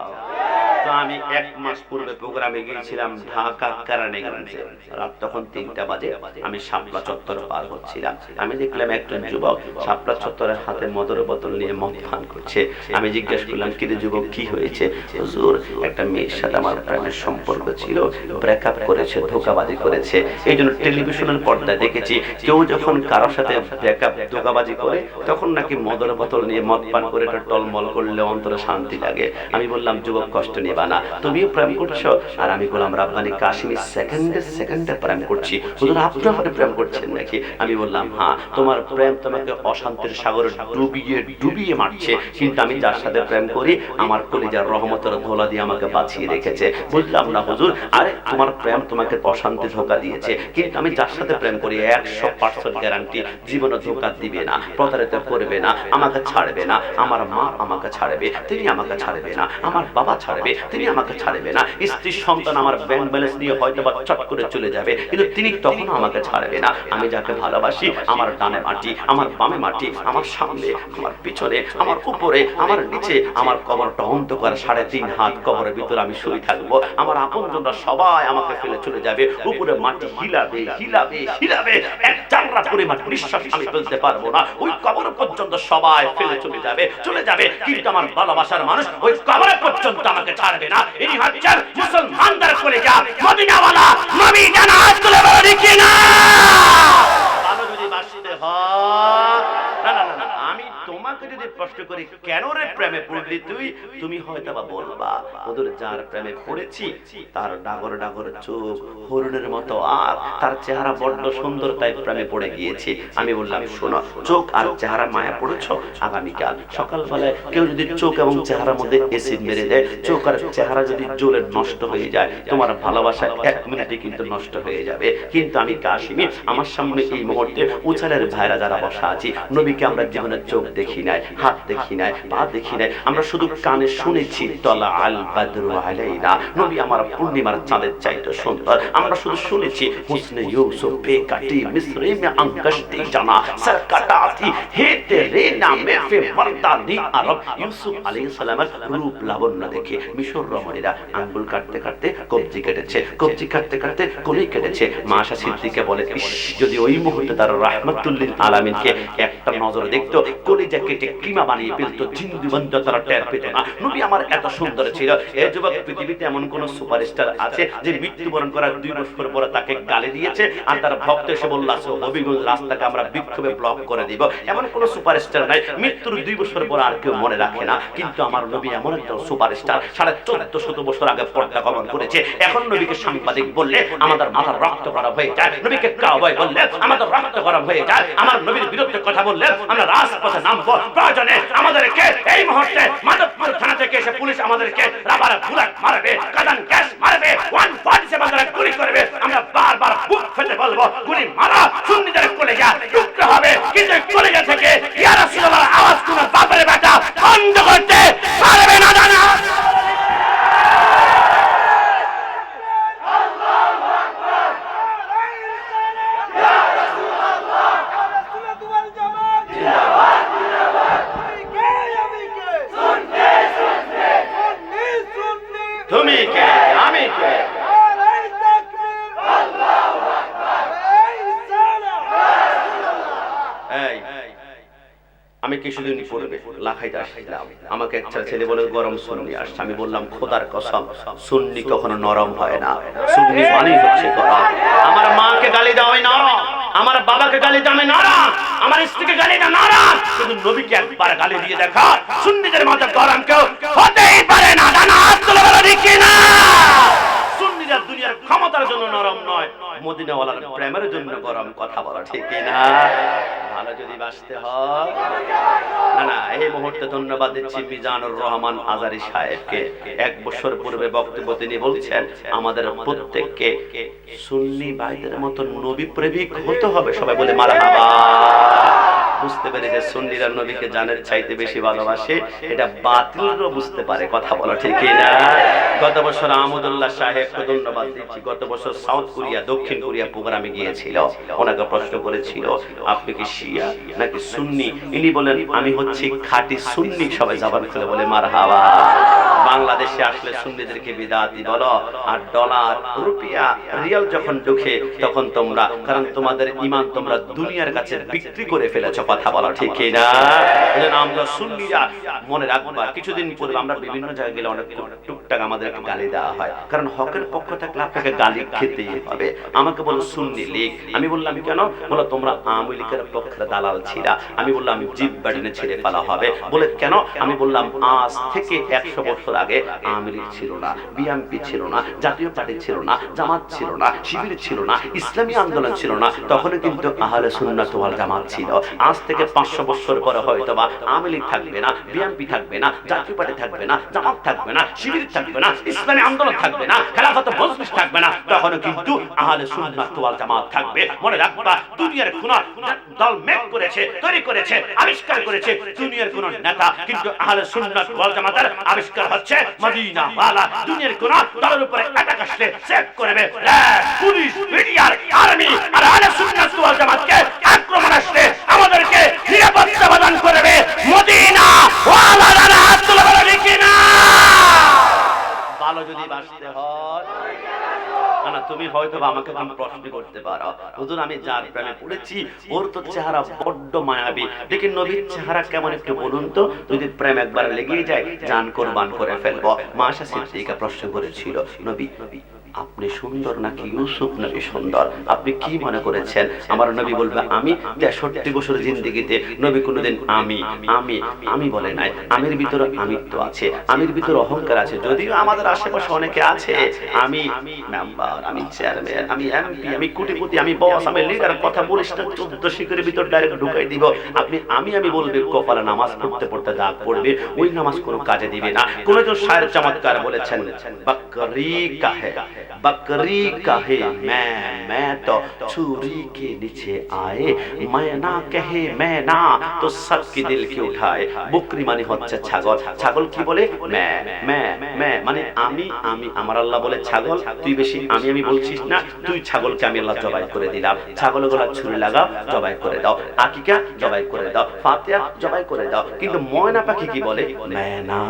তো আমি 1 মাস পূর্বে প্রোগ্রামে গিয়েছিলাম ঢাকা কেরানীগঞ্জে। রাত তখন 3টা বাজে। আমি শাপলা চত্বর পার হচ্ছিলাম। আমি দেখলাম একজন যুবক শাপলা চত্বরের হাতে মদের বোতল নিয়ে মদ পান করছে। আমি জিজ্ঞেস করলাম, কি রে যুবক, কি হয়েছে? হুজুর, একটা মেয়ের সাথে আমার প্রেমের সম্পর্ক ছিল, ব্রেকআপ করেছে, ধোঁকাবাজি করেছে। এই জন্য টেলিভিশনের পর্দায় দেখেছি কেউ যখন কারোর সাথে ব্রেকআপ ধোঁকাবাজি করে তখন নাকি মদের বোতল নিয়ে মদ পান করে এটা টলমল করলে অন্তরে শান্তি লাগে। আমি বললাম, যুবক কষ্ট নিবা না, তুমিও প্রেম করছো আর আমি গোলাম রাব্বানী কাশিমি সেকেন্ডে প্রেম করছি। হুজুর, আপনি আমাকে প্রেম করছেন নাকি? আমি বললাম, হ্যাঁ, তোমার প্রেম তোমাকে অশান্তির সাগরে ডুবিয়ে মারছে, কিন্তু আমি যার সাথে প্রেম করি আমার কলিজার রহমতের ধোলা দিয়ে আমাকে বাঁচিয়ে রেখেছে। বুঝলাম না হুজুর। আরে তোমার প্রেম তোমাকে অশান্তি ধোঁকা দিয়েছে, কিন্তু আমি যার সাথে প্রেম করি 100% গ্যারান্টি জীবনে ধোঁকা দিবে না, প্রতারিত করবে না, আমাকে ছাড়বে না। আমার মা আমাকে ছাড়বে, তিনি আমাকে ছাড়বে না। আমার বাবা ছাড়বে, তিনি আমাকে ছাড়বে না। স্ত্রী সন্তান আমার ব্যাংক ব্যালেন্স নিয়ে হয়তো বা চট করে চলে যাবে, কিন্তু তিনি তখনও আমাকে ছাড়বে না। আমি যাকে ভালোবাসি, আমার ডানে মাটি, আমার বামে মাটি, আমার সামনে, আমার পিছনে, আমার উপরে, আমার নিচে, আমার কবরটা অন্ধকার, 3.5 হাত কবরের ভিতরে আমি শুয়ে থাকবো। আমার আপনজনরা সবাই আমাকে ফেলে চলে যাবে, উপরে মাটি হিলাবে হিলাবে হিলাবে, এক জাররা পরিমাণ নিঃশ্বাস আমি ফেলতে পারবো না। ওই কবর পর্যন্ত সবাই ফেলে চলে যাবে। কিন্তু আমার ভালোবাসার মানুষ ওই কবর পর্যন্ত আমাকে ছাড়বে না। ইনি হচ্ছেন মুসলমানদের কলিজা মদিনাওয়ালা নবী জান্নাত তুলে বলে কি না? ভালো যদি বাসতে হয়, না না না, আমি তোমাকে যদি প্রশ্ন করি কেন রে প্রেমে পড়লি তুই, তুমি হয়তো বা বলবা, ওদের যার প্রেমে পড়েছি তার ডাগর ডাগর চোখ হরিণের মতো, আর তার চেহারা বড্ড সুন্দর, তাই প্রেমে পড়ে গিয়েছি। আমি বললাম, শোনো, চোখ আর চেহারা মায়া পড়েছো, আগামীকাল সকালবেলায় কেউ যদি চোখ এবং চেহারার মধ্যে এসিড মেরে দেয়, চোখ আর চেহারা যদি জ্বলে নষ্ট হয়ে যায়, তোমার ভালোবাসা 1 মিনিটে কিন্তু নষ্ট হয়ে যাবে। কিন্তু আমি কাশিমি, আমার সামনে এই মুহূর্তে উচালের ভাইরা যারা বসা আছি, নবীকে আমরা জীবনে চোখ দেখি নাই, হাত দেখি নাই, পা দেখি নাই, আমরা শুধু কানে শুনেছি তলা আল বাদরু আলাইনা, নবী আমার পূর্ণিমার চাঁদের চাইতে সুন্দর। আমরা শুধু শুনেছি হুসনে ইউসুফ বে কাটি মিসরি মে আঙ্কশতি জানা সর কাটাতি হে তেরে নামে ফে মর্দানি আরব। ইউসুফ আলাইহিস সালামের রূপ লাবণ্য দেখে মিশর রমণীরা আঙ্গুল কাটতে কাটতে কবজি কেটেছে, কবজি কাটতে কাটতে কলি কেটেছে। মা আয়েশা সিদ্দিকা বলে, যদি ওই মুহূর্তে তার রাহমাতুল লিল আলামিনকে একটা নজর দেখতো, কলিজা কেটে কিমা বানিয়ে ফেলতো, জিন্দু বন্ধ তারা টের পেত না। নবী আমার এত সুন্দর ছিল। এই যুবক, পৃথিবীতে এমন কোন সুপারস্টার আছে যে মৃত্যুবরণ করার 2 বছর পরে তাকে গালি দিয়েছে আর তার ভক্ত এসে বলল, হবিগঞ্জ রাস্তাকে আমরা বিক্ষোভে ব্লক করে দিব? এমন কোন সুপারস্টার নাই। মৃত্যুর 2 বছর পর আর কেউ মনে রাখে না, কিন্তু আমার নবী এমন একটা সুপারস্টার, 1450 বছর আগে পর্দা গমন করেছে। এখন নবীকে সাংবাদিক বললে আমাদের মাথার রক্ত গরম হয়ে যায়, নবীকে কাওয়াই বললে আমাদের রক্ত গরম হয়ে যায়, আমার নবীর বিরুদ্ধে কথা বললে আমরা রাজপথে নামবো। প্রয়োজনে আমাদেরকে এই মুহূর্তে মাধবপুর থানা থেকে এসে পুলিশ আমাদেরকে রাবার বুলেট মারবে, কাঁদান গ্যাস মারবে, 147 দ্বারা গুলি করবে, আমরা বারবার বুক ফেটে বলবো, গুলি মারা সুন্নিদের কলিজা টুকরো হবে, কিন্তু কলিজা থেকে ইয়া রাসূলুল্লাহ আওয়াজ কোনো বাপের বেটা বন্ধ করতে পারবে না। জানা তুমি কে, আমি কে? আমি কিছুদিন পূর্বে লাখাইতে আসছিলাম, আমাকে একটা ছেলে বলে গরম সুন্নি আসছে। আমি বললাম, খোদার কসম, সুন্নি কখনো নরম হয় না, সুন্নি মানেই হচ্ছে গরম। আমার মাকে গালি দাও আমি নরম, আমার বাবাকে গালি দাও আমি নরম, আমার স্ত্রীকে গালি না নারাজ, কিন্তু নবীকে একবার গালি দিয়ে দেখা সুন্নিদের মাঝে গরম কেউ হতেই পারে না। ডানা হাত তুলে বলো ঠিক না? সুন্নিরা দুনিয়ার ক্ষমতার জন্য নরম নয়, মদিনাওয়ালার প্রেমের জন্য গরম। কথা বলা ঠিক না? ভালো যদি বাঁচতে হয় না না। এই মুহূর্তে ধন্যবাদ দিচ্ছি মিজানুর রহমান আজারি সাহেবকে। 1 বছর পূর্বে বক্তব্য তিনি বলছেন আমাদের প্রত্যেককে সুন্নি ভাইদের মতো নবী প্রেমিক হতে হবে। সবাই বলে মারহাবা। বুঝতে পেরে যে সুন্নিরা নবীকে জানের চাইতে বেশি ভালোবাসে, এটা বাতিলও বুঝতে পারে। কথা বলা ঠিক না? গত বছর আহমদুল্লাহ সাহেবকে ধন্যবাদ দিচ্ছি। গত বছর সাউথ কোরিয়া, দক্ষিণ কোরিয়া প্রোগ্রামে গিয়েছিল। ওনাকে প্রশ্ন করেছিল আপনি কি শিয়া নাকি সুন্নি? ইনি বলেন আমি হচ্ছি খাঁটি সুন্নি। সবাই জবান খুলে বলে মারহাবা। বাংলাদেশে আসলে সুন্নিদেরকে বিদাতি বলো, আর ডলার, রুপিয়া, রিয়াল যখন ঢুকে তখন তোমরা, কারণ তোমাদের ঈমান তোমরা দুনিয়ার কাছে বিক্রি করে ফেলেছো। কথা বলা ঠিক না? এজন্য আমরা সুন্নিরা মনে রাখবা, কিছুদিন পূর্বে আমরা বিভিন্ন জায়গায় গেলে অনেক টুকটাক আমাদেরকে গালি দেওয়া হয়, কারণ হকের পক্ষ থাকলে আপনাকে গালি খেতেই হবে। আমাকে বলো সুন্নি লীগ, আমি বললাম কেন? বলো তোমরা আওয়ামী লীগের পক্ষে দালাল ছিলা। আমি বললাম জিপ বাড়িনে ছেড়ে ফেলা হবে। বলে কেন? আমি বললাম আজ থেকে 100 বছর আগে আওয়ামী লীগ ছিল না, বিএনপি ছিল না, জাতীয় পার্টি ছিল না, জামাত ছিল না, শিবির ছিল না, ইসলামী আন্দোলন ছিল না, তখন কিন্তু আহলে সুন্নাত ওয়াল জামাত ছিল। আজ থেকে 500 বছর পরে হয়তো বা আওয়ামী লীগ থাকবে না, বিএনপি থাকবে না, জাতীয় পার্টি থাকবে না, জামাত থাকবে না, শিবির থাকবে না, ইসলামী আন্দোলন থাকবে না, খেলাফত মজলিস থাকবে না, তখন কিন্তু আহলে সুন্নাত ওয়াল জামাত থাকবে। মনে রাখবা, দুনিয়ার কোন দল মেক করেছে, তৈরি করেছে, আবিষ্কার করেছে দুনিয়ার কোন নেতা, কিন্তু আহলে সুন্নাত ওয়াল জামাতের আবিষ্কার হচ্ছে মদিনা ওয়ালা। দুনিয়ার কোন দলের উপরে অ্যাটাক আসলে চেক করবে পুলিশ, মিডিয়ার, আর্মি, আর আহলে সুন্নাত ওয়াল জামাতকে আক্রমণ আসলে আমাদেরকে নিরাপত্তা প্রদান করবে মদিনা ওয়ালারা। হাত তুলে বলো ঠিক না? ভালো যদি বাঁচতে হয় না, তুমি হয়তো আমাকে তুমি প্রশ্ন করতে পারো, হুজুর আমি যার প্রেমে পড়েছি ওর তো চেহারা বড্ড মায়াবী, দেখি নবীর চেহারা কেমন একটু বলুন তো, যদি প্রেম একবার লেগে যায় জান কোরবান করে ফেলবো। মা আয়েশা সিদ্দিকা প্রশ্ন করেছিল নবী আপনি সুন্দর নাকি ইউসুফ নবী সুন্দর? আপনি কি মনে করেছেন? আমার নবী বলবে আমি 63 বছর জিন্দেগিতে নবী কোনোদিন আমি আমি আমি বলে নাই। আমির ভিতরে আমিত্ব আছে, আমির ভিতরে অহংকার আছে, যদিও আমাদের আশেপাশে অনেকে আছে আমি মেম্বার, আমি চেয়ারম্যান, আমি এমপি, আমি কোটিপতি, আমি বস, আমি লিডার। কথা বলিস না, 14 শিখরের ভিতর ডাইরেক্ট ঢুকাই দিব। আপনি আমি বলবে কপালে নামাজ পড়তে পড়তে দাগ পড়বে, ওই নামাজ কোনো কাজে দিবে না। কোন একজন শায়ের চমৎকার বলেছেন বকরি কাহে बकरी कहे मैं तो चूरी के नीचे आए, मैं ना कहे मैं ना तो सबके दिल के उठाए। बकरी माने হচ্ছে ছাগল। ছাগল কি বলে? मैं মানে আমি আমি। আমার আল্লাহ বলে ছাগল তুই বেশি আমি বলছিস না, তুই ছাগলকে আমি আল্লাহ জবাই করে দিলাম। ছাগল গলা ছুরি লাগাও, জবাই করে দাও। আকিকা জবাই করে দাও, ফাতিহা জবাই করে দাও। কিন্তু ময়না পাখি কি বলে? না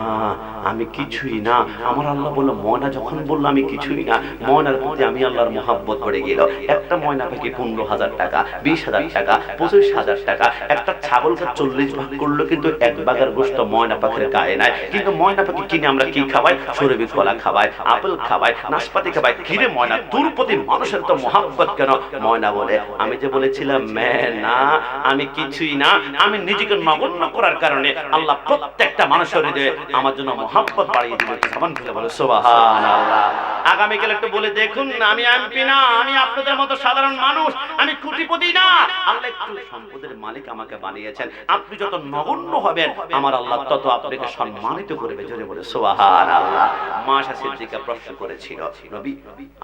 আমি কিছুই না। আমার আল্লাহ বলল ময়না যখন বলল আমি কিছুই না, ময়নার প্রতি আমি আল্লাহর মহব্বত বেড়ে গেল। একটা ময়না পাখি 15,000 টাকা, 20,000 টাকা, 25,000 টাকা। একটা ছাগলকে 40 ভাগ করলো কিন্তু 1 ভাগের গোশত ময়না পাখির গায়ে নাই। কিন্তু ময়না পাখি কিনে আমরা কি খাওয়াই? সরবি কলা খাওয়াই, আপেল খাওয়াই, নাশপাতি খাওয়াই। কিরে ময়না তোর প্রতি মানুষের তো মহব্বত কেন? ময়না বলে আমি যে বলেছিলাম না আমি কিছুই না, আমি নিজেকে নগণ্য করার কারণে আল্লাহ প্রত্যেকটা মানুষের হৃদয়ে আমার জন্য মহব্বত বাড়িয়ে দিবে। সাবান খুলে বলে সুবহানাল্লাহ। আগামীকাল একটু বলে দেখুন আমি এমপি না, আমি আপনাদের মতো সাধারণ মানুষ, আমি কোটিপতি না। আল্লাহ একটু সম্পদের মালিক আমাকে বানিয়েছেন। আপনি যত নগণ্য হবেন আমার আল্লাহ তত আপনাকে সম্মানিত করবে। জোরে বলে সুবহানাল্লাহ। মা আয়েশা সিদ্দিকা প্রশ্ন করেছিল নবী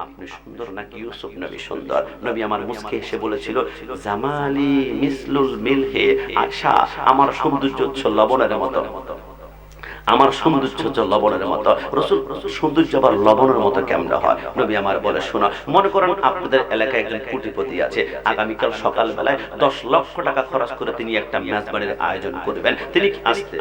আপনি সুন্দর নাকি ইউসুফ নবী সুন্দর? নবী আমার মুস্কে এসে বলেছিল জামালি মিসলুল মিলহে। আয়েশা আমার সৌন্দর্য হচ্ছে লবণের মতো, আমার সৌন্দর্য হচ্ছে লবণের মতো। রাসূল সৌন্দর্য আবার লবণের মতো কেমন হয়? নবী আমার বলে শোনো, মনে করেন আপনাদের এলাকায় একজন কোটিপতি আছে, আগামীকাল সকাল বেলায় 10 লক্ষ টাকা খরচ করে তিনি একটা মেজবানির আয়োজন করবেন। তিনি আসতে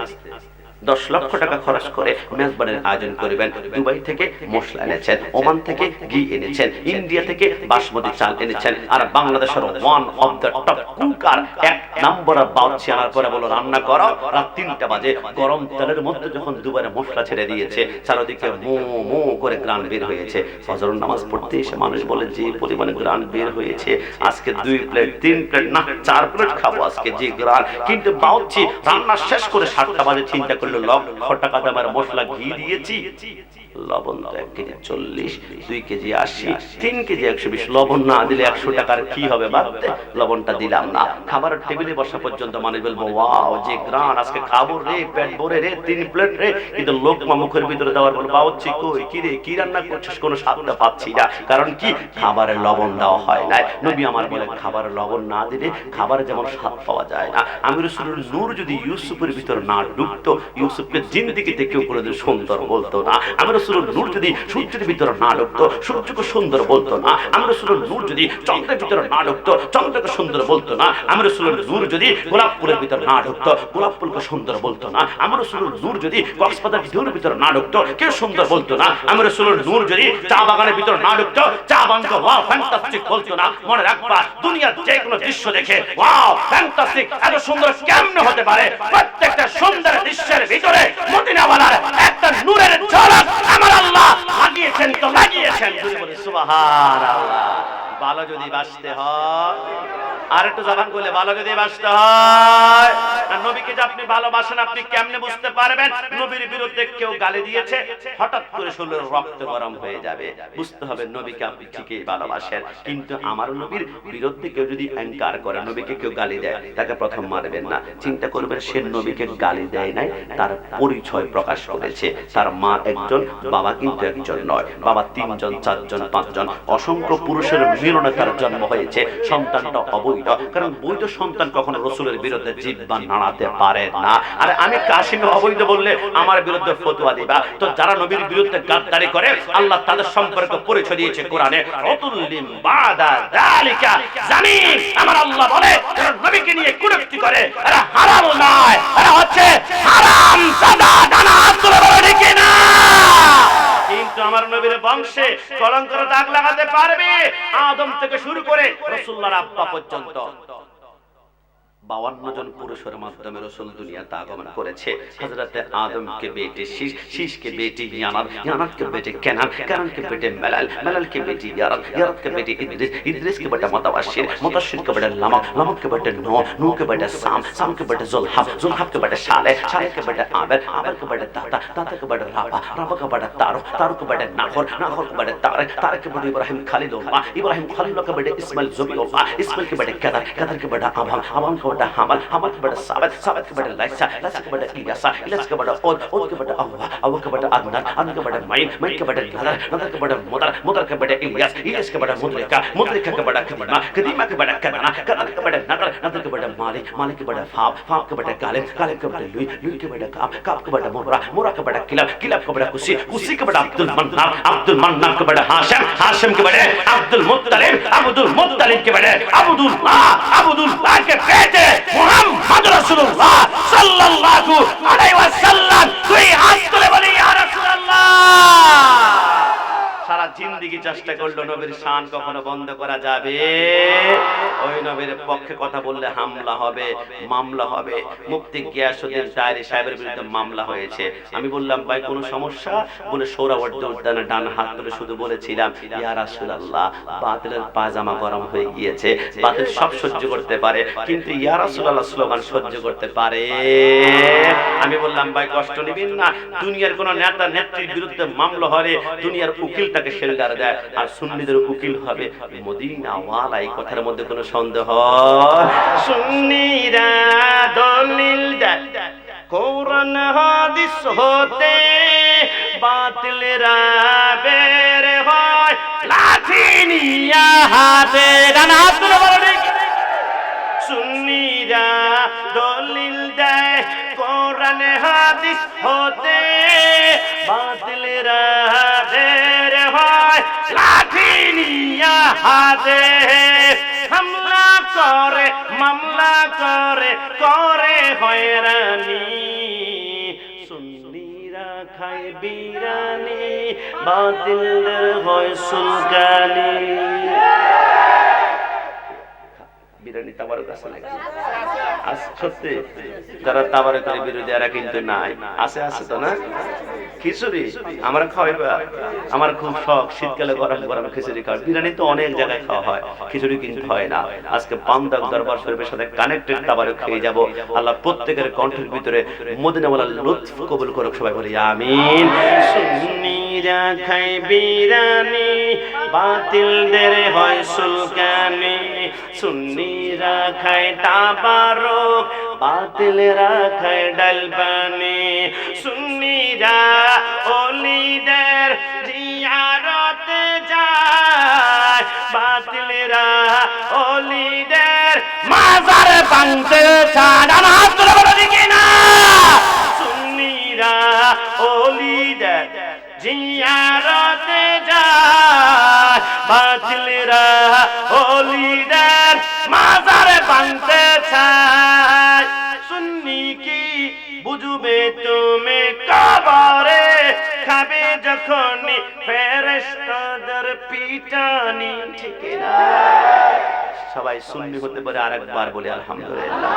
10 লক্ষ টাকা খরচ করে মেজবানের আয়োজন করবেন। দুবাই থেকে মশলা এনেছেন, ওমান থেকে ঘি এনেছেন, ইন্ডিয়া থেকে বাসমতি চাল এনেছেন, আর বাংলাদেশের one of the top cooker, এক নম্বর বাউচি আনার পরে বলো রান্না করো। রাত 3টা বাজে গরম তেলের মধ্যে যখন দুবারে মশলা ছেড়ে দিয়েছে, চারদিকে মো মো করে গ্রান বের হয়েছে। ফজর নামাজ পড়তে এসে মানুষ বলে যে পরিমাণে গ্রান বের হয়েছে, আজকে 2 প্লেট 3 প্লেট না 4 প্লেট খাবো আজকে যে গ্রান। কিন্তু বাউচি রান্না শেষ করে 7টা বাজে চিন্তা করলো লক্ষ টাকা দামের মশলা ঘি দিয়েছি, লবণ তো 1 কেজি 40, 2 কেজি 80, 3 কেজি 120, লবণ না দিলে 100 টাকার কি হবে বাদ দে, লবণটা দিলাম না। খাবারের টেবিলে বসা পর্যন্ত মানুষ বলবো ওয়াও যে গ্রান, আজকে খাবো রে, পেট ভরে রে, 3 প্লেট রে। কিন্তু লোকমা মুখের ভিতরে দেওয়ার পর বাউচি কই কি রে, কি রান্না করছিস, কোনো স্বাদটা পাচ্ছি না। কারণ কি, খাবারে লবণ দেওয়া হয় না। নবী আমার বলে খাবারে লবণ না দিলে খাবারে যেমন স্বাদ পাওয়া যায় না। আমি রাসূলুর নূর যদি ইউসুফের ভিতর না ঢুকতো, ইউসুফকে জিন্দেগিতে কেউ কোনোদিন সুন্দর বলতো না। আমি রাসূলুর নূর যদি সূর্যের ভিতর না ঢুকতো, সূর্যকে সুন্দর বলতো না। আমি রাসূলুর নূর যদি চন্দ্রের ভিতর না ঢুকতো, চন্দ্রকে সুন্দর বলতো না। আমি রাসূলুর নূর যদি গোলাপ ফুলের ভিতর না ঢুকতো, গোলাপ ফুলকে সুন্দর বলতো না। আমি রাসূলুর নূর যদি কক্সবাজার ঢেউর ভিতর না ঢুকতো, কেউ সুন্দর বলতো না। আমি রাসূলুর নূর যদি চা বাগানের ভিতর না ঢুকতো, চা বাগানকে ওয়াও ফ্যান্টাস্টিক বলতো না। মনে রাখবা, দুনিয়ার যে কোনো দৃশ্য দেখে ওয়াও ফ্যান্টাস্টিক এত সুন্দর কেমনে হতে পারে? প্রত্যেকটা সুন্দর দৃশ্যের ভিতরে মদিনাওয়ালার একটা নূরের ঝলক আমার আল্লাহ লাগিয়েছেন, তো লাগিয়েছেন। বলে সুবহানাল্লাহ। ভালো যদি বাসতে হয়, আর একটু জবান করলে ভালো যদি বাসতে হয়, আর নবীকে যে আপনি ভালোবাসেন আপনি কেমনে বুঝতে পারবেন? নবীর বিরুদ্ধে কেউ গালি দিয়েছে, হঠাৎ করে শরীরের রক্ত গরম হয়ে যাবে, বুঝতে হবে নবীকে আপনি ঠিকই ভালোবাসেন। কিন্তু আমার নবীর বিরুদ্ধে কেউ যদি অহংকার করে, নবীকে কেউ গালি দেয়, তাকে প্রথম মারবেন না, চিন্তা করবেন সে নবীকে গালি দেয় নাই, তার পরিচয় প্রকাশ করেছে। তার মা একজন, বাবা কিন্তু একজন নয়, বাবা 3 জন 4 জন 5 জন, অসংখ্য পুরুষের মিলনে তার জন্ম হয়েছে। সন্তানটা অবৈধ, কারণ বৈধ সন্তান কখনো রাসূলের বিরুদ্ধে জিহ্বা নাড়াতে পারে না। আর আমি কাশিমে অবৈধ বললে আমার বিরুদ্ধে ফতোয়া দিবা। তো যারা নবীর বিরুদ্ধে গাদ্দারি করে, আল্লাহ তাদের সম্পর্কে পরিচয় দিয়েছে কোরআনে, রাতুল্লিম বাদা যালিকা জামিন। আমার আল্লাহ বলে যারা নবীকে নিয়ে কুরুক্তি করে এরা হালাল নয়, এরা হচ্ছে হারাম জাদা। জানা আসলে বলে কি না? কিন্তু আমার নবীর বংশে কলঙ্কের দাগ লাগাতে পারবে আদম থেকে শুরু করে রাসূলুল্লাহর আব্বা পর্যন্ত। 52 জন পুরুষের মাধ্যমে রাসূল দুনিয়াতে আগমন করেছে। হযরতে আদমকে বেটে শীশ, শীশকে বেটে ইয়ানাত, ইয়ানাতকে বেটে কেনান, কেনানকে বেটে মেলাল, মেলালকে বেটে ইয়ারাত, ইয়ারাতকে বেটে ইদ্রিস, ইদ্রিসকে বেটে মুতাওয়াশির, মুতাওয়াশিরকে বেটে লামাক, লামাককে বেটে নূহ, নূহকে বেটে সাম, সামকে বেটে যুলহাব, যুলহাবকে বেটে সালেহ, সালেহকে বেটে আবেল, আবেলকে বেটে তাতা, তাতাকে বেটে রাবা, রাবাকে বেটে তারুক, তারুককে বেটে নাখর, নাখরকে বেটে তারেক, তারেককে বেটে ইব্রাহিম খলিলুল্লাহ, ইব্রাহিম খলিলুল্লাহকে বেটে ইসমাইল জবিউল্লাহ, ইসমাইলকে বেটে কাদার, কাদারকে বেটে আবাম, আবামকে বেটে হামাল, হামাল के बेटा साबत, साबत के बेटा लाइसा, लाइसा के बेटा इलियासा, इलियास के बेटा ओद, ओद के बेटा अव्वा, अव्वा के बेटा अदनान, अदनान के बेटा माइन, माइन के बेटा नदर, नदर के बेटा मुदर, मुदर के बेटा इलियास, इलियास के बेटा मुदरिका, मुदरिका के बेटा कदीमा, कदीमा के बेटा कदना, कदना के बेटा नदर, नदर के बेटा मालिक, मालिक के बेटा फाब, फाब के बेटा गालिब, गालिब के बेटा लुई, लुई के बेटा काब, काब के बेटा मुरा, मुरा के बेटा किलब, किलब के बेटा कुसी, कुसी के बेटा अब्दुल मन्नान, अब्दुल मन्नान के बेटा हाशिम, हाशिम के बेटा अब्दुल मुत्तलिब, अब्दुल मुत्तलिब के बेटा अब्दुल्लाह, अब्दुल्लाह के बेटे मुहम्मद রাসূলুল্লাহ সাল্লাল্লাহু আলাইহি ওয়াসাল্লাম। তুই হাত তুলে বলি ইয়া রাসূলুল্লাহ। সারা জিন্দেগি চেষ্টা করলো নবীর শান কখনো বন্ধ করা যাবে? ওই নবীর পক্ষে কথা বললে হামলা হবে, মামলা হবে। মুফতি গিয়াসউদ্দিন তায়রি সাহেবের বিরুদ্ধে মামলা হয়েছে। আমি বললাম ভাই কোনো সমস্যা? বলে সোহরাওয়ার্দী উদ্যানে ডান হাত তুলে শুধু বলেছিলাম ইয়া রাসূলুল্লাহ, বাতিলের পায়জামা গরম হয়ে গিয়েছে, বাতিল সব সহ্য করতে পারে কিন্তু ইয়া রাসূলুল্লাহ স্লোগান সহ্য করতে পারে। আমি বললাম ভাই কষ্ট নিবেন না, দুনিয়ার কোন নেতা নেত্রীর বিরুদ্ধে মামলা হলে দুনিয়ার উকিল তাকে শেল্টার দেয়, আর সুন্নিদের উকিল হবে মদিনা ওয়ালা। এই কথার মধ্যে কোনো সন্দেহ? সুন্নিরা দলিল দেয় কোরআন হাদিস হতে, বাতিলরা বের হয় লাঠি নিয়া হাতে। ডানা হাত তুলে বলেন সুন্নিরা দলিল দেয় কোরআন হাদিস হতে, বাতিলরা বের হয় লাঠি নিয়া হাতে। হামলা করে মামলা করে, করে হয়রানি, বাতিলদের হয় সুলকানি। বিরিয়ানি তাবারক আছে নাকি? সত্যি যারা তাবারকের বিরোধী এরা কিন্তু নাই, আছে আছে তো না? খিচুড়ি আমরা খাওয়াইবা, আমার খুব শখ শীতকালে গরম গরম খিচুড়ি খাওয়া। বিরিয়ানি তো অনেক জায়গায় খাওয়া হয়, খিচুড়ি কিন্তু হয় না। আজকে বান্দা দরবার শরীফের সাথে কানেক্টেড তাবারক খেয়ে যাব। আল্লাহ প্রত্যেকের কণ্ঠের ভিতরে মদিনাওয়ালার লুৎফ কবুল করুক, সবাই বলি আমিন। সুন্নিরা খায় বিরিয়ানি, বাতিলদের হয় সুলকানি। সুন্নিরা খায় তাবারক, বাতিলেরা খায় ডাল পানি। সুন্নিরা ওলিদের জিয়ারতে যায়, বাতিলেরা ওলিদের মাজার ভাঙতে চায়। নামাজ পড়ে বলো ঠিক না? সুন্নিরা ওলিদের জিয়ারতে যায়, বাতিলেরা ওলিদের মাজার ভাঙতে চায়। সুন্নি কি বুঝবে তুমি কবরে খাবে যখন ফেরেশতাদের পিটানি, ঠিক না? সবাই সুন্নি হতে পারে। আরেকবার বলে আলহামদুলিল্লাহ।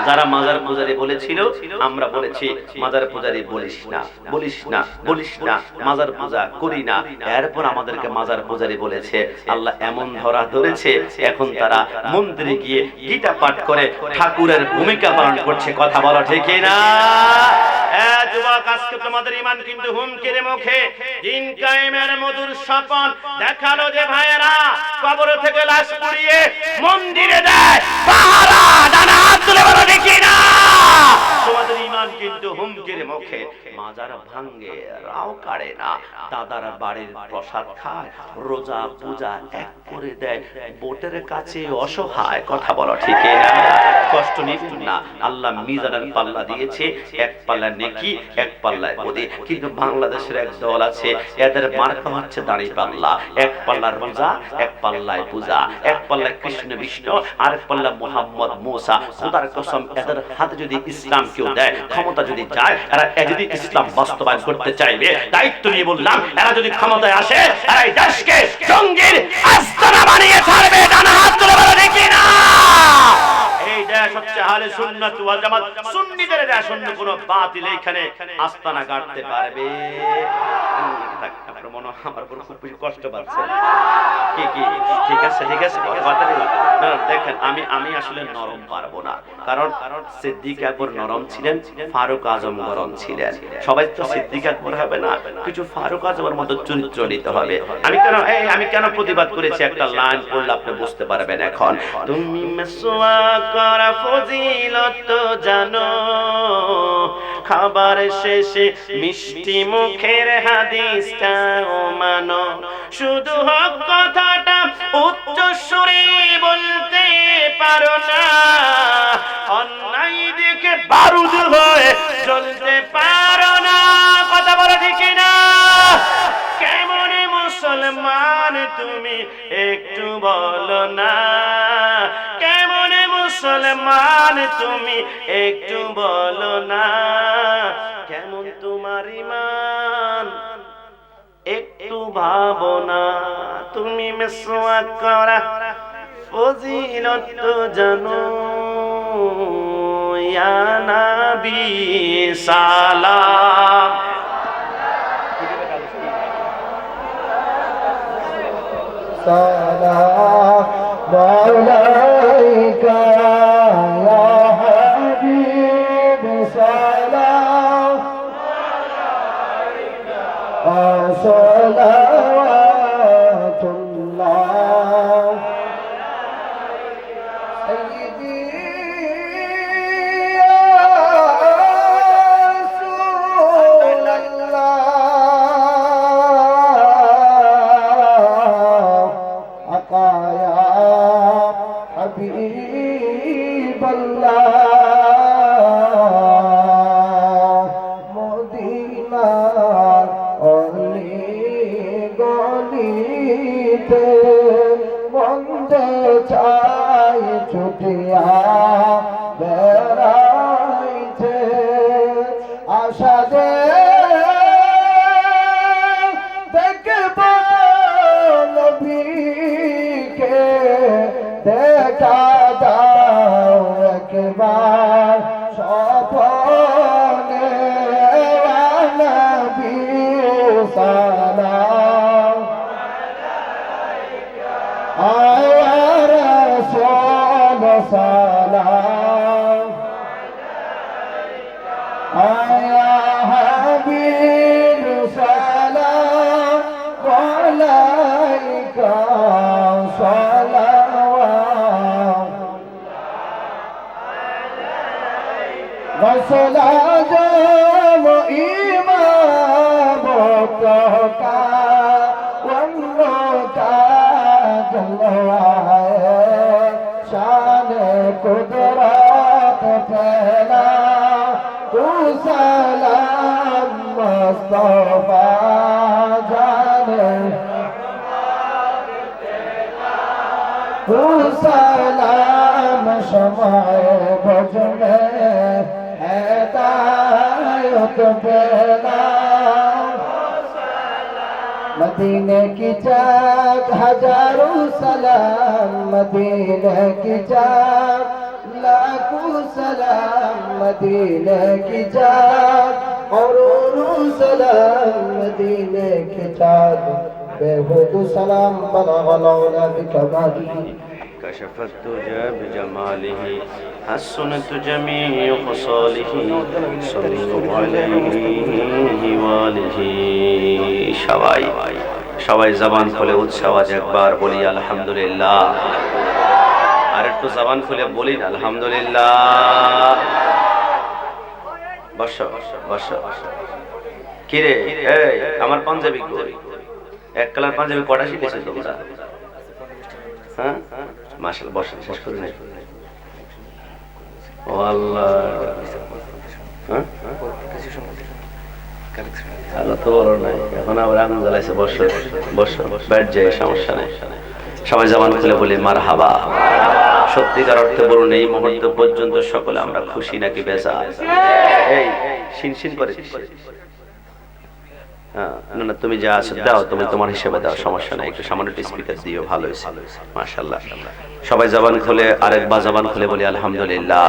যারা মাজার পূজারি বলেছিল, আমরা বলেছি মাজার পূজারি বলিস না, বলিস না, বলিস না, মাজার পূজা করি না। এরপর আমাদেরকে মাজার পূজারি বলেছে। আল্লাহ এমন ধরা ধরেছে, এখন তারা মন্দিরে গিয়ে গীতা পাঠ করে ঠাকুরের ভূমিকা পালন করছে। কথা বলো ঠিক না? যুবক, আজকে তোমাদের ঈমান কিন্তু হুমকির মুখে। দিন কায়েমের মধুর স্বপন দেখালো যে ভাইয়েরা কবর থেকে লাশ পুড়িয়ে মন্দিরে দেয় পাহারা। ডানা হাত তুলে বলো ঠিক না? তোমাদের ঈমান কিন্তু হুমকির মুখে। মাজার ভাঙ্গে, রাও কাড়ে না, দাদার বাড়ির প্রসাদ খায়, রোজা পূজা এক করে দেয়, বোটের কাছে অসহায়। কথা বলো ঠিক না? কষ্ট নিবেন না। আল্লাহ মিজানের পাল্লা দিয়েছে, এক পাল্লা নেকি, এক পাল্লায় বদি। কিন্তু বাংলাদেশের এক দল আছে, এদের মার্কা হচ্ছে দাড়ি পাল্লা। এক পাল্লা রোজা, এক পাল্লায় পূজা, এক পাল্লায় কৃষ্ণ বিষ্ণু, আর এক পাল্লা মোহাম্মদ মুসা। খোদার কসম, এদের হাতে যদি ইসলাম কেউ দেয়, ক্ষমতা যদি যায়, এরা যদি ইসলাম বাস্তবায়ন করতে চাইবে, দায়িত্ব নিয়ে বললাম, এরা যদি ক্ষমতায় আসে, এরা এই দেশকে জঙ্গির আস্তানা বানিয়ে ছাড়বে। ডানা হাত তুলে বলো দেখি না? এই দেশ হচ্ছে আহলে সুন্নাত ওয়াল জামাত, সুন্নিদের দেশ। অন্য কোনো বাতিল এইখানে আস্তানা গাড়তে পারবে? আপনার মনে আমার কোনো খুব বেশি কষ্ট পাচ্ছে কি? কি ঠিক আছে, ঠিক আছে, কথা না। দেখেন, আমি আসলে নরম পারবো না, কারণ সিদ্দিক আকবর নরম ছিলেন, ফারুক আজম গরম ছিলেন। সবাই তো সিদ্দিক আকবর হবে না, কিছু ফারুক আজমের মতো চরিত্র নিতে হবে। আমি কেন প্রতিবাদ করেছি, একটা লাইন পড়লে আপনি বুঝতে পারবেন। এখন তুমি মিসওয়াক করা ফজিলত জানো, খাবার শেষে মিষ্টি মুখের হাদিসটাও মানো, শুধু হক কথাটা উচ্চ সুরে বলতে পারো না, অন্যায় দিকে বারুদ হয়ে চলতে পারো না। কথা বলো ঠিক না? কেমন মুসলমান তুমি একটু বলো না? কেমন মুসলমান তুমি একটু বলো না? কেমন তোমার ঈমান একটু ভাবো না? তুমি মিসওয়াক করা ফজিলত জানো, ইয়া নবী সালাম। সালাম আলাইকা ইয়া হাবিব, সালাম আলাইকা, সালাওয়াতুল্লাহ সাইয়্যিদি ইয়া রাসূলুল্লাহ, আকা ইয়া হাবিবাল্লাহ, মদিনার অলি গলিতে মন্দে চাই ছুটিয়া বেড়াইছে, আশা যে দেখা দাও একবার স্বপনে নবী সালাম আয়া রাসূল সালাম আয়া হাবিব সালাম আলাইকা সালাওয়াত রসুল আজম ইমামত কা উন্নতা জলওয়ায়ে শান কুদরত ফেলা তু সালাম মুস্তাফা জানে তু সালাম শমায়ে ভজ মে হেদায়ত পেলা मदीने की चाक हजारों सलाम मदीने की चाक लाखों सलाम मदीने की चाक करोड़ों सलाम मदीने की चाक बेहुद सलाम बलगलौला बिकमाली كشف الدجى بجماله حسنت جميع خصاله صلوا عليه وآله সবাই সবাই জবান খুলে উচ্ছ্বাস একবার বলি আলহামদুলিল্লাহ আর একটু জবান খুলে বলি আলহামদুলিল্লাহ বসো বসো কি রে এই আমার পাঞ্জাবি কই এক কালার পাঞ্জাবি কটা শিখেছো তোমরা হ্যাঁ মাশাআল্লাহ বসো শেষ করে নাই ও আল্লাহ হ্যাঁ আল্লাহ তো বলো নাই এখন আবার আগুন জ্বালাইছে বসো বসো ব্যাট যায় সমস্যা নেই সবাই জবান খুলে বলি মারহাবা সত্যিকার অর্থে বলুন এই মুহূর্ত পর্যন্ত সকলে আমরা খুশি নাকি বেজার এই শিনশিন করে না না তুমি যা আছো দাও তুমি তোমার হিসেবে দাও সমস্যা নাই একটু সামান্য স্পিকার দিও ভালো হয়েছে মাশাআল্লাহ সবাই জবান খুলে আরেকবার জবান খুলে বলি আলহামদুলিল্লাহ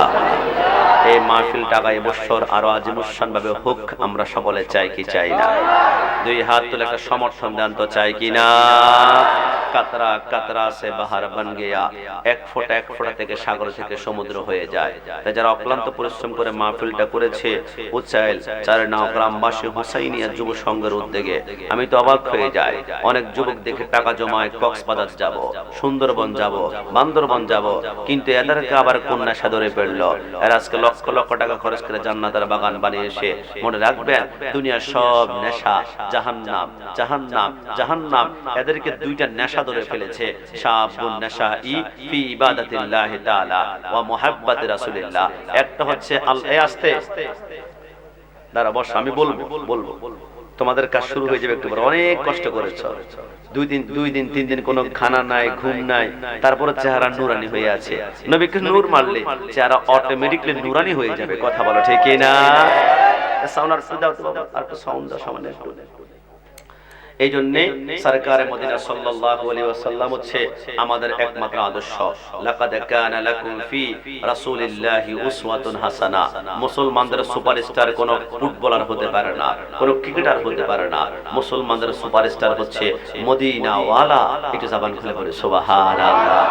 এই মাহফিলটা আগামী বছর আরো আজিমুসান ভাবে হোক আমরা সকলে চাই কি চাই না দুই হাত তুলে একটা সমর্থন দেন তো চাই কি না কাতরা কাতরা সে বাহার বন গয়া এক ফোঁটা থেকে সাগর থেকে সমুদ্র হয়ে যায় তাই যারা অক্লান্ত পরিশ্রম করে মাহফিলটা করেছে উচ্চাইল চারনাও গ্রামবাসী হুসাইনিয়া যুব সংঘের উদ্যোগে আমি তো অবাক হয়ে যাই অনেক যুবক দেখে টাকা জমায় কক্সবাজার যাব সুন্দরবন যাব বান্দরবন যাব কিন্তু এদেরকে আবার কোন নেশা ধরে ফেললো এরা আজকে লক্ষ লক্ষ টাকা খরচ করে জান্নাতের বাগান বানিয়েছে মনে রাখবেন দুনিয়ার সব নেশা জাহান্নাম জাহান্নাম জাহান্নাম এদেরকে দুইটা নেশা ধরে ফেলেছে শাবুন নেশাই ফি ইবাদাতিল্লাহি তাআলা ওয়া মুহাব্বাতি রাসূলিল্লাহ একটা হচ্ছে আল্লাহ আস্তে দাঁড়া বস আমি বলবো তোমাদের কাজ শুরু হয়ে যাবে একটু পরে অনেক কষ্ট করেছো দুই দিন তিন দিন কোনো খানা নাই ঘুম নাই তারপরে চেহারা নুরানি হয়ে আছে নবীকে নূর মারলে চেহারা অটোমেটিক্যালি নুরানি হয়ে যাবে কথা বলো ঠিক না সাউন্ড আর দাও তো বাবা আর একটু সাউন্ড দাও সামনে একটু এই জন্য সরকারে মদিনা সাল্লাল্লাহু আলাইহি ওয়াসাল্লাম হচ্ছে আমাদের একমাত্র আদর্শ লাকাদ কানা লাকুম ফি রাসূলিল্লাহি উসওয়াতুন হাসানা মুসলমানদের সুপারস্টার কোন ফুটবলার হতে পারে না কোন ক্রিকেটার হতে পারে না মুসলমানদের সুপারস্টার হচ্ছে মদিনা ওয়ালা একটু জবান খুলে বলে সুবহানাল্লাহ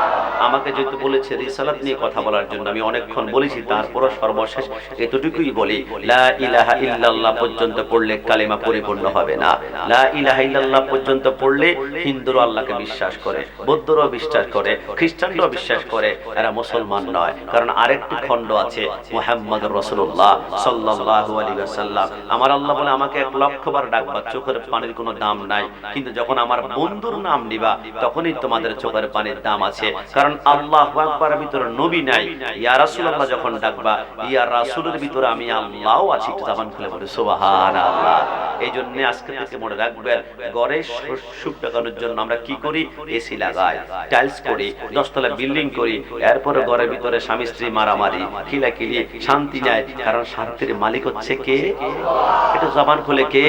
আমাকে যেহেতু বলেছে রিসালাত নিয়ে কথা বলার জন্য আমি অনেকক্ষণ বলেছি তারপরও সর্বশেষ এতটুকুই বলি লা ইলাহা ইল্লাল্লাহ পর্যন্ত পড়লে কালেমা পরিপূর্ণ হবে না লা ইলাহা ইল্লাল্লাহ পর্যন্ত পড়লে হিন্দুরা আল্লাহকে বিশ্বাস করে বৌদ্ধরাও বিশ্বাস করে খ্রিস্টানরাও বিশ্বাস করে এরা মুসলমান নয় কারণ আরেকটি খণ্ড আছে মুহাম্মদুর রাসূলুল্লাহ সাল্লাল্লাহু আলাইহি ওয়াসাল্লাম আমার আল্লাহ বলে আমাকে 1,00,000 বার ডাকবা চোখের পানির কোনো দাম নাই কিন্তু যখন আমার বন্ধুর নাম নিবা তখনই তোমাদের চোখের পানির দাম আছে কারণ আল্লাহু আকবার ভিতরে নবী নাই ইয়া রাসূলুল্লাহ যখন ডাকবা ইয়া রাসূলের ভিতরে আমি আল্লাহও আছি জবান খুলে বলে সুবহানাল্লাহ এইজন্য আজকে থেকে মনে রাখবেন ঘরে সুখ লাগানোর জন্য আমরা কি করি এসি লাগাই টাইলস করি 10 তলা বিল্ডিং করি এরপরে ঘরের ভিতরে স্বামী স্ত্রী মারামারি খিলাখিলি শান্তি নাই কারণ শান্তির মালিক হচ্ছে কে এটা জবান খুলে কে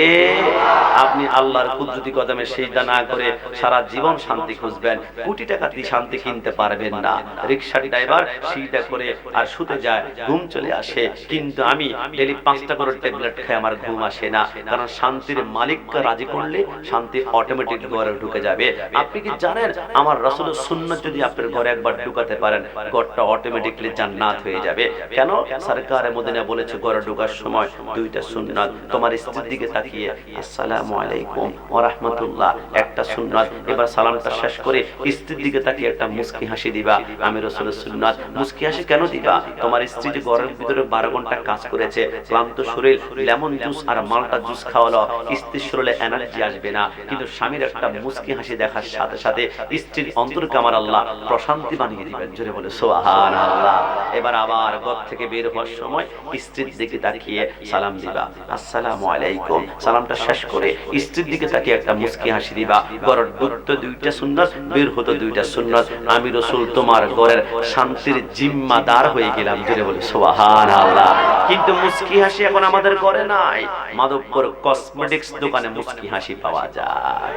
আপনি আল্লাহর কুদরতি কদমে সিজদা না করে সারা জীবন শান্তি খুঁজবেন কোটি টাকা দিয়ে শান্তি কিনতে পারেন পারবেন না। রিকশার ড্রাইভার সিধা করে আর শুতে যায়, ঘুম চলে আসে, কিন্তু আমি ডেলি 5টা করে ট্যাবলেট খাই, আমার ঘুম আসে না। কারণ শান্তির মালিককে রাজি করলে শান্তি অটোমেটিক ঘরে ঢুকে যাবে। আপনি কি জানেন আমার রাসূলের সুন্নাত যদি আপনার ঘরে একবার ঢুকাতে পারেন, ঘরটা অটোমেটিকলি জান্নাত হয়ে যাবে। কেন? সরকারে মদিনা বলেছে ঘরে ঢোকার সময় 2টা সুন্নাত। তোমার স্ত্রীর দিকে তাকিয়ে আসসালামু আলাইকুম ওয়া রাহমাতুল্লাহ একটা সুন্নাত। এবার সালামটা শেষ করে স্ত্রীর দিকে তাকিয়ে একটা মুস্কি হাসি দিবা, আমি রাসূলের সুন্নাত। মুস্কি হাসি কেন দিবা? তোমার স্ত্রী যে ঘরের ভিতরে 12 ঘন্টা কাজ করেছে, ক্লান্ত শরীর, লেমন জুস আর মাল্টা জুস খাওয়ালো, স্ত্রীর শরীরে এনার্জি আসবে না, কিন্তু স্বামীর একটা মুস্কি হাসি দেখার সাথে সাথে স্ত্রীর অন্তরকে আমার আল্লাহ প্রশান্তি বানিয়ে দিবেন। জোরে বলে সুবহানাল্লাহ। এবার আবার ঘর থেকে বের হওয়ার সময় স্ত্রীর দিকে তাকিয়ে সালাম দিবা, আসসালামু আলাইকুম। সালামটা শেষ করে স্ত্রীর দিকে তাকিয়ে একটা মুস্কি হাসি দিবা। ঘরের ঢুকতে 2টা সুন্নাত, বের হতে 2টা সুন্নাত। আমি রাসূল তোমার ঘরের শান্তির জিম্মাদার হয়ে গেলাম। জোরে বলে সুবহানাল্লাহ। কিন্তু মুস্কি হাসি এখন আমাদের ঘরে নাই। মাধবপুর কসমেটিক্স দোকানে মুস্কি হাসি পাওয়া যায়।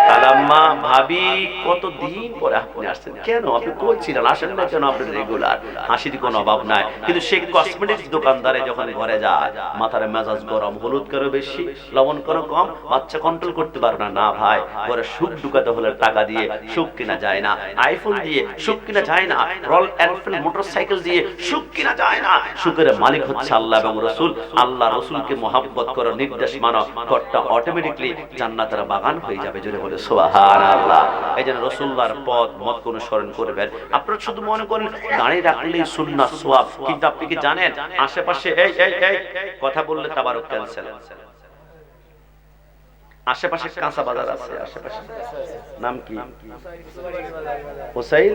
কালাম্মা ভাবি কতদিন পরে আপনি আসছেন, কেন আপনি কই ছিলেন, আসেন না কেন? আপনি রেগুলার, হাসির কোনো অভাব নাই। কিন্তু সেই কসমেটিক্স দোকানদারে যখন ঘরে যায়, মাথার মেজাজ গরম, হলুদ কেন বেশি, লবণ কেন কম, বাচ্চা কন্ট্রোল করতে পারবে না। না ভাই, ঘরে সুখ ঢুকাতে হলে টাকা দিয়ে সুখ কিনা যায় না, আইফোন দিয়ে সুখ কিনা যায় না, রয়্যাল এনফিল্ড মোটরসাইকেল দিয়ে সুখ কিনা যায় না। সুখের মালিক হচ্ছে আল্লাহ এবং রাসূল। আল্লাহ রাসূলকে মহব্বত করো, নির্দেশ মানো, ঘরটা অটোমেটিকলি জান্নাতের বাগান হয়ে যাবে। জোরে বলে সুবহানাল্লাহ। এই জন্য রাসূলুল্লাহর পথ মত অনুসরণ করবেন। আপনারা শুধু মনে করেন দাঁড়িয়ে রাখলেই সুন্নাত সওয়াব, কিন্তু আপনি কি জানেন আশেপাশে এই কথা বললে তাবারক ক্যান্সেল, আশেপাশে কাঁচা বাজার আছে, আশেপাশে নাম কি? হোসাইন।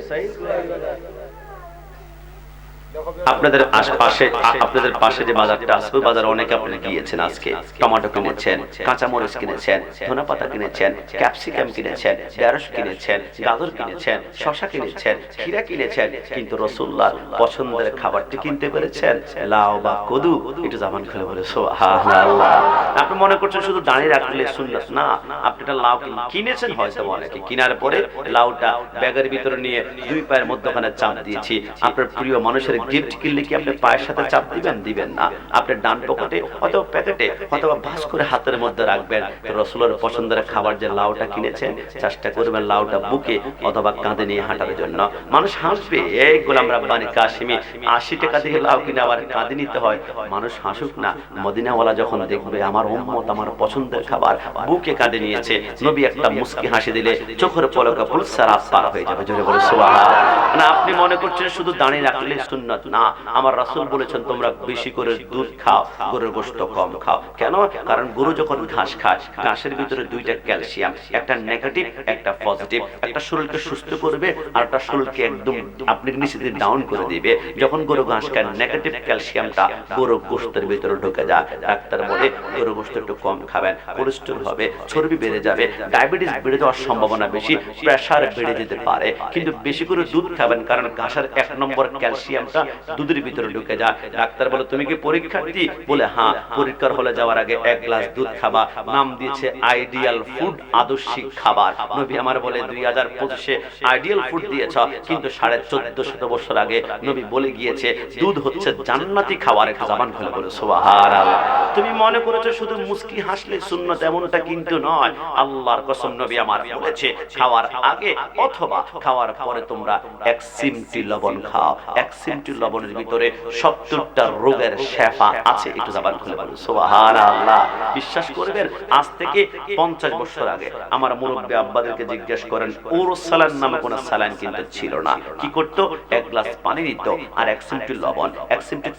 আপনাদের আশেপাশে, আপনাদের পাশে যে বাজারটা আছে, ওই বাজারে অনেকে আপনি গিয়েছেন, আজকে টমেটো কিনেছেন, কাঁচামরিচ কিনেছেন, ধনেপাতা কিনেছেন, ক্যাপসিকাম কিনেছেন, ঢেঁড়স কিনেছেন, গাজর কিনেছেন, শসা কিনেছেন, ক্ষীরা কিনেছেন, কিন্তু রাসূলুল্লাহর পছন্দের খাবারটি কিনতে পেরেছেন? লাউ বা কদু। একটু জামান খুলে বলে সুবহানাল্লাহ। আপনি মনে করছেন শুধু দাঁড়িয়ে রাখলে সুন্নাত না, আপনি একটা লাউ কিনেছেন, হয়তো অনেকে কেনার পরে লাউটা ব্যাগের ভিতরে নিয়ে 2 পায়ের মধ্যখানে চাপ দিয়েছি। আপনার প্রিয় মানুষের গিফট কিনলে কি আপনি পায়ের সাথে চাপ দিবেন? দিবেন না। আপনি ডান পকেটে অথবা প্যাকেটে অথবা ভাঁজ করে হাতের মধ্যে রাখবেন। রাসূলের পছন্দের খাবার যে লাউটা কিনেছেন, চেষ্টা করবেন লাউটা বুকে অথবা কাঁধে নিয়ে হাঁটার জন্য। মানুষ হাসবে, এই গোলাম রাব্বানি কাশিমি 80 টাকা দিয়ে লাউ কিনে আবার কাঁধে নিতে হয়, মানুষ হাসুক না। মদিনাওয়ালা যখন দেখবে আমার উম্মত আমার পছন্দের খাবার বুকে কাঁধে নিয়েছে, নবী একটা মুস্কি হাসি দিলে চোখের পলকে ফুলসারা পার হয়ে যাবে। জোরে বলে সুবহানাল্লাহ। না আপনি মনে করছেন শুধু দাঁড়িয়ে রাখলে সুন্নাত না, আমার রাসূল বলেছেন তোমরা বেশি করে দুধ খাও, গরুর গোশত কম খাও। কেন? কারণ গরু যখন ঘাস খায়, ঘাসের ভিতরে 2টা ক্যালসিয়াম, একটা নেগেটিভ একটা পজিটিভ, একটা শরীরকে সুস্থ করবে আর একটা শরীরকে একদম আপনি নিচে দিয়ে ডাউন করে দিবে। যখন গরু ঘাস খায়, নেগেটিভ ক্যালসিয়ামটা গরু গোশতের ভিতরে ঢুকে যায়। ডাক্তার বলে গরু গোশত একটু কম খাবেন, কোলেস্টেরল হবে, চর্বি বেড়ে যাবে, ডায়াবেটিস বেড়ে যাওয়ার সম্ভাবনা বেশি, প্রেসার বেড়ে যেতে পারে। কিন্তু বেশি করে দুধ খাবেন, কারণ ঘাসের 1 নম্বর ক্যালসিয়ামটা দুধের ভিতরে ঢুকে যায়। ডাক্তার বলে তুমি কি পরীক্ষার্থী? বলে হ্যাঁ, পরীক্ষার হলে যাওয়ার আগে 1 গ্লাস দুধ খাবা। নাম দিয়েছে আইডিয়াল ফুড, আদর্শিক খাবার। নবী আমার বলে 2025-এ আইডিয়াল ফুড দিয়েছ, কিন্তু 1450 বছর আগে নবী বলে গিয়েছে দুধ হচ্ছে জান্নাতি খাবার। এক জামান খুলে বলে সুবহানাল্লাহ। তুমি মনে করেছো শুধু মুস্কি হাসলে সুন্নাত, এমনটা কিন্তু নয়। আল্লাহর কসম নবী আমার বলেছে খাওয়ার আগে অথবা খাওয়ার পরে তোমরা 1 চিমটি লবণ খাও। 1 চিমটি লবণের ভিতরে 70টা রোগের শেফা আছে। একটু জবান খুলে বলুন সুবহানাল্লাহ। বিশ্বাস করবেন, আজ থেকে 50 বছর আগে আমার মুরব্বি আব্বাদেরকে জিজ্ঞেস করেন, ওরসালান নামে কোন সালাইন কিন্তু ছিল না। কি করত? 1 গ্লাস পানি দিত আর 1 চিমটি লবণ, 1 চিমটি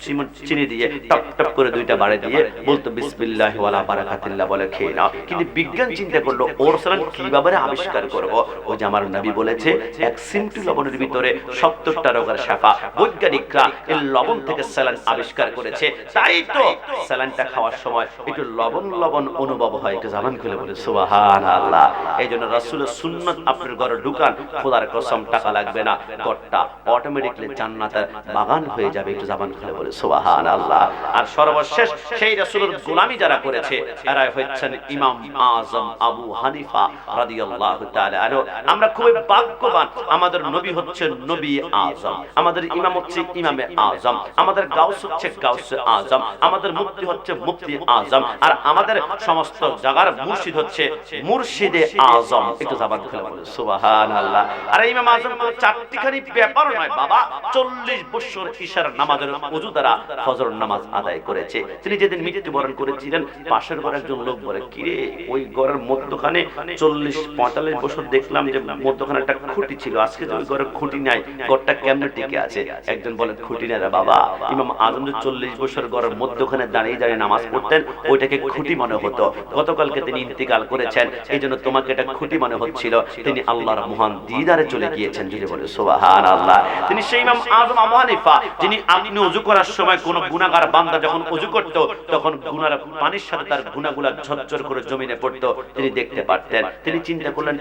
চিনি দিয়ে টপ টপ করে 2টা বাড়ি দিয়ে বলতো বিসমিল্লাহি ওয়ালা বারাকাতিল্লাহ বলে খেয়ে নাও। কিন্তু বিজ্ঞান চিন্তা করলো ওরসালান কিভাবে আবিষ্কার করব? ওই যে আমার নবী বলেছে 1 চিমটি লবণের ভিতরে 70টা রোগের শেফা। বৈজ্ঞানিক বৈজ্ঞানিকরা এই লবণ থেকে স্যালাইন আবিষ্কার করেছে, তাই তো স্যালাইনটা খাওয়ার সময় একটু লবণ লবণ অনুভব হয়। একটু জামান খুলে বলে সুবহানাল্লাহ। এই জন্য রাসূলের সুন্নাত আপনার ঘরে ঢুকান, খোদার কসম টাকা লাগবে না, ঘরটা অটোমেটিকলি জান্নাতের বাগান হয়ে যাবে। একটু জামান খুলে বলে সুবহানাল্লাহ। আর সর্বশেষ সেই রাসূলের গোলামি যারা করেছে এরাই হচ্ছেন ইমাম আযম আবু হানিফা রাদিয়াল্লাহু তাআলা আনহু। আমরা খুবই ভাগ্যবান, আমাদের নবী হচ্ছে নবী আযম, আমাদের ইমাম হচ্ছে ইমামে আযম, আমাদের গাউস হচ্ছে গাউসে আযম, আমাদের মুফতি হচ্ছে মুফতি আযম, আর আমাদের সমস্ত জায়গার মুর্শিদ হচ্ছে মুর্শিদে আযম। একটু জবান খুলে বলে সুবহানাল্লাহ। আর ইমাম আযম তো চারটিখানি ব্যাপার নয় বাবা, 40 বছর ইশার নামাজের ওযু দ্বারা ফজর নামাজ আদায় করেছে। তিনি যেদিন মৃত্যুবরণ করেছিলেন, পাশের ঘরে একজন লোক বলে, কিরে ওই ঘরের মধ্যখানে 40-45 বছর দেখলাম যে মধ্যখানে একটা খুঁটি ছিল, আজকে যে ওই ঘরের খুঁটি নাই, ঘরটা কেমনে টিকে আছে? একজন বলে, খুঁটি নাই রে বাবা, ইমাম আযম যে 40 বছর ঘরের মধ্যখানে দাঁড়িয়ে দাঁড়িয়ে নামাজ পড়তেন, ওইটাকে খুঁটি মনে হতো। গতকালকে তিনি ইন্তিকাল করেছেন, এই জন্য তোমাকে এটা খুঁটি মনে হচ্ছিল। তিনি আল্লাহর মহান দিদারে চলে গিয়েছেন, যদি বলে সুবহানাল্লাহ। তিনি সেই ইমাম আযম আবু হানিফা, যিনি আপনি ওযু করার সময় কোন গুনাহগার বান্দা যখন ওযু করত, তখন গুনার পানির সাথে তার গুনাহগুলো ঝরঝর করে জমিনে পড়তো, তিনি দেখতে পারতেন। তিনি চিন্তা করলেন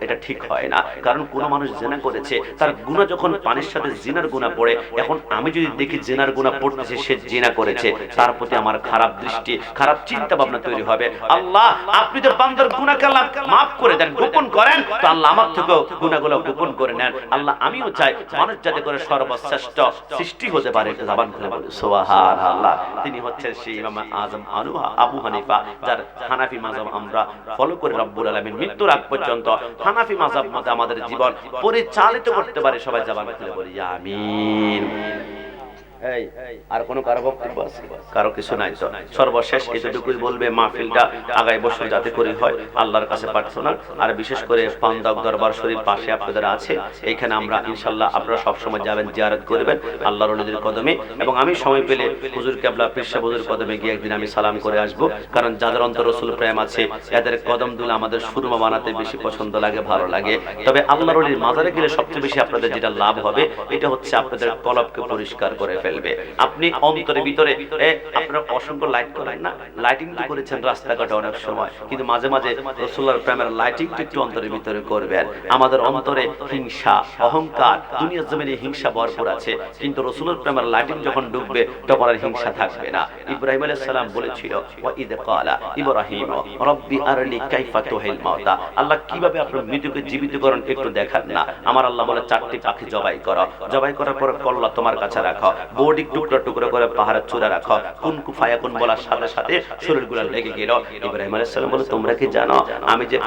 এটা ঠিক হয় না, কারণ কোন মানুষ জিনা করেছে, তার গুনাহ যখন পানির সাথে জিনার গুনাহ পড়ে, এখন আমি যদি দেখি জিনার গুনাহ পড়তেছে, সে জিনা করেছে, তার প্রতি আমার খারাপ দৃষ্টি, খারাপ চিন্তা ভাবনা তৈরি হবে। আল্লাহ, আপনি তো বান্দার গুনাহকে আল্লাহ মাফ করে দেন, গোপন করেন, তো আল্লাহ আমার থেকেও গুনাহগুলো গোপন করে নেন। আল্লাহ, আমিও চাই মানুষ যাতে করে সর্বশ্রেষ্ঠ সৃষ্টি হতে পারে। জবান খুলে বলে সুবহানাল্লাহ। তিনি হচ্ছেন সেই ইমাম আযম আবু হানিফা, যার হানাফি মাযহাব আমরা ফলো করে রব্বুল আলামিন মৃত্যুর আগ পর্যন্ত হানাফি মাযহাব মতে আমাদের জীবন পরিচালিত করতে পারে। সবাই জবান খুলে বলি আমিন। এই আর কোন কারো বক্তব্য আছে? কারো কিছু নাই তো? সর্বশেষ এতটুকুই বলবে, মাহফিলটা আগামী বছর যাতে করে হয় আল্লাহর কাছে প্রার্থনা। আর বিশেষ করে পান্দাক দরবার শরীফ পাশে আপনাদের আছে, এইখানে আমরা ইনশাআল্লাহ আপনারা সব সময় যাবেন, জিয়ারত করবেন আল্লাহর ওলিদের কদমে। এবং আমি সময় পেলে হুজুর কেবলা পীর সাহেব হুজুর কদমে গিয়ে একদিন আমি সালাম করে আসব, কারণ যাদের অন্তর রাসূল প্রেম আছে এদের কদম দুল আমাদের সুরমা বানাতে বেশি পছন্দ লাগে, ভালো লাগে। তবে আল্লাহর ওলির মাজারে গেলে সবচেয়ে বেশি আপনাদের যেটা লাভ হবে, এটা হচ্ছে আপনাদের কলবকে পরিষ্কার করে ফেলবে। আপনি অন্তরের ভিতরে আপনারা অসংখ্য লাইট করেন না, লাইটিং তো করেছেন রাস্তাঘাটে অনেক সময়, কিন্তু মাঝে মাঝে রাসূলুল্লাহর প্রেমের লাইটিং একটু অন্তরের ভিতরে করবেন। আমাদের অন্তরে হিংসা, অহংকার, দুনিয়ার জমিনে হিংসা ভরপুর আছে, কিন্তু রাসূলুল্লাহর প্রেমের লাইটিং যখন ডুববে তখন আর হিংসা থাকবে না। ইব্রাহিম আলাইহিস সালাম বলেছিল, ওয়া ইদ ক্বালা ইব্রাহিম রব্বি আরনি কাইফা তুহিল মাউতা, আল্লাহ কিভাবে আপনার মৃতকে জীবিত করেন একটু দেখান না। আমার আল্লাহ বলে, 4টি পাখি জবাই করো, জবাই করার পর কল্লা তোমার কাছে রাখো, বডি টুকরা টুকরা করে পাহাড়ের চূড়া রাখো, কুন কুফায়াকুন বলার সাথে সাথে শরীরগুলো লেগে গেল। ইব্রাহিম আলাইহিস সালাম বলে, তোমরা কি জানো আমি যে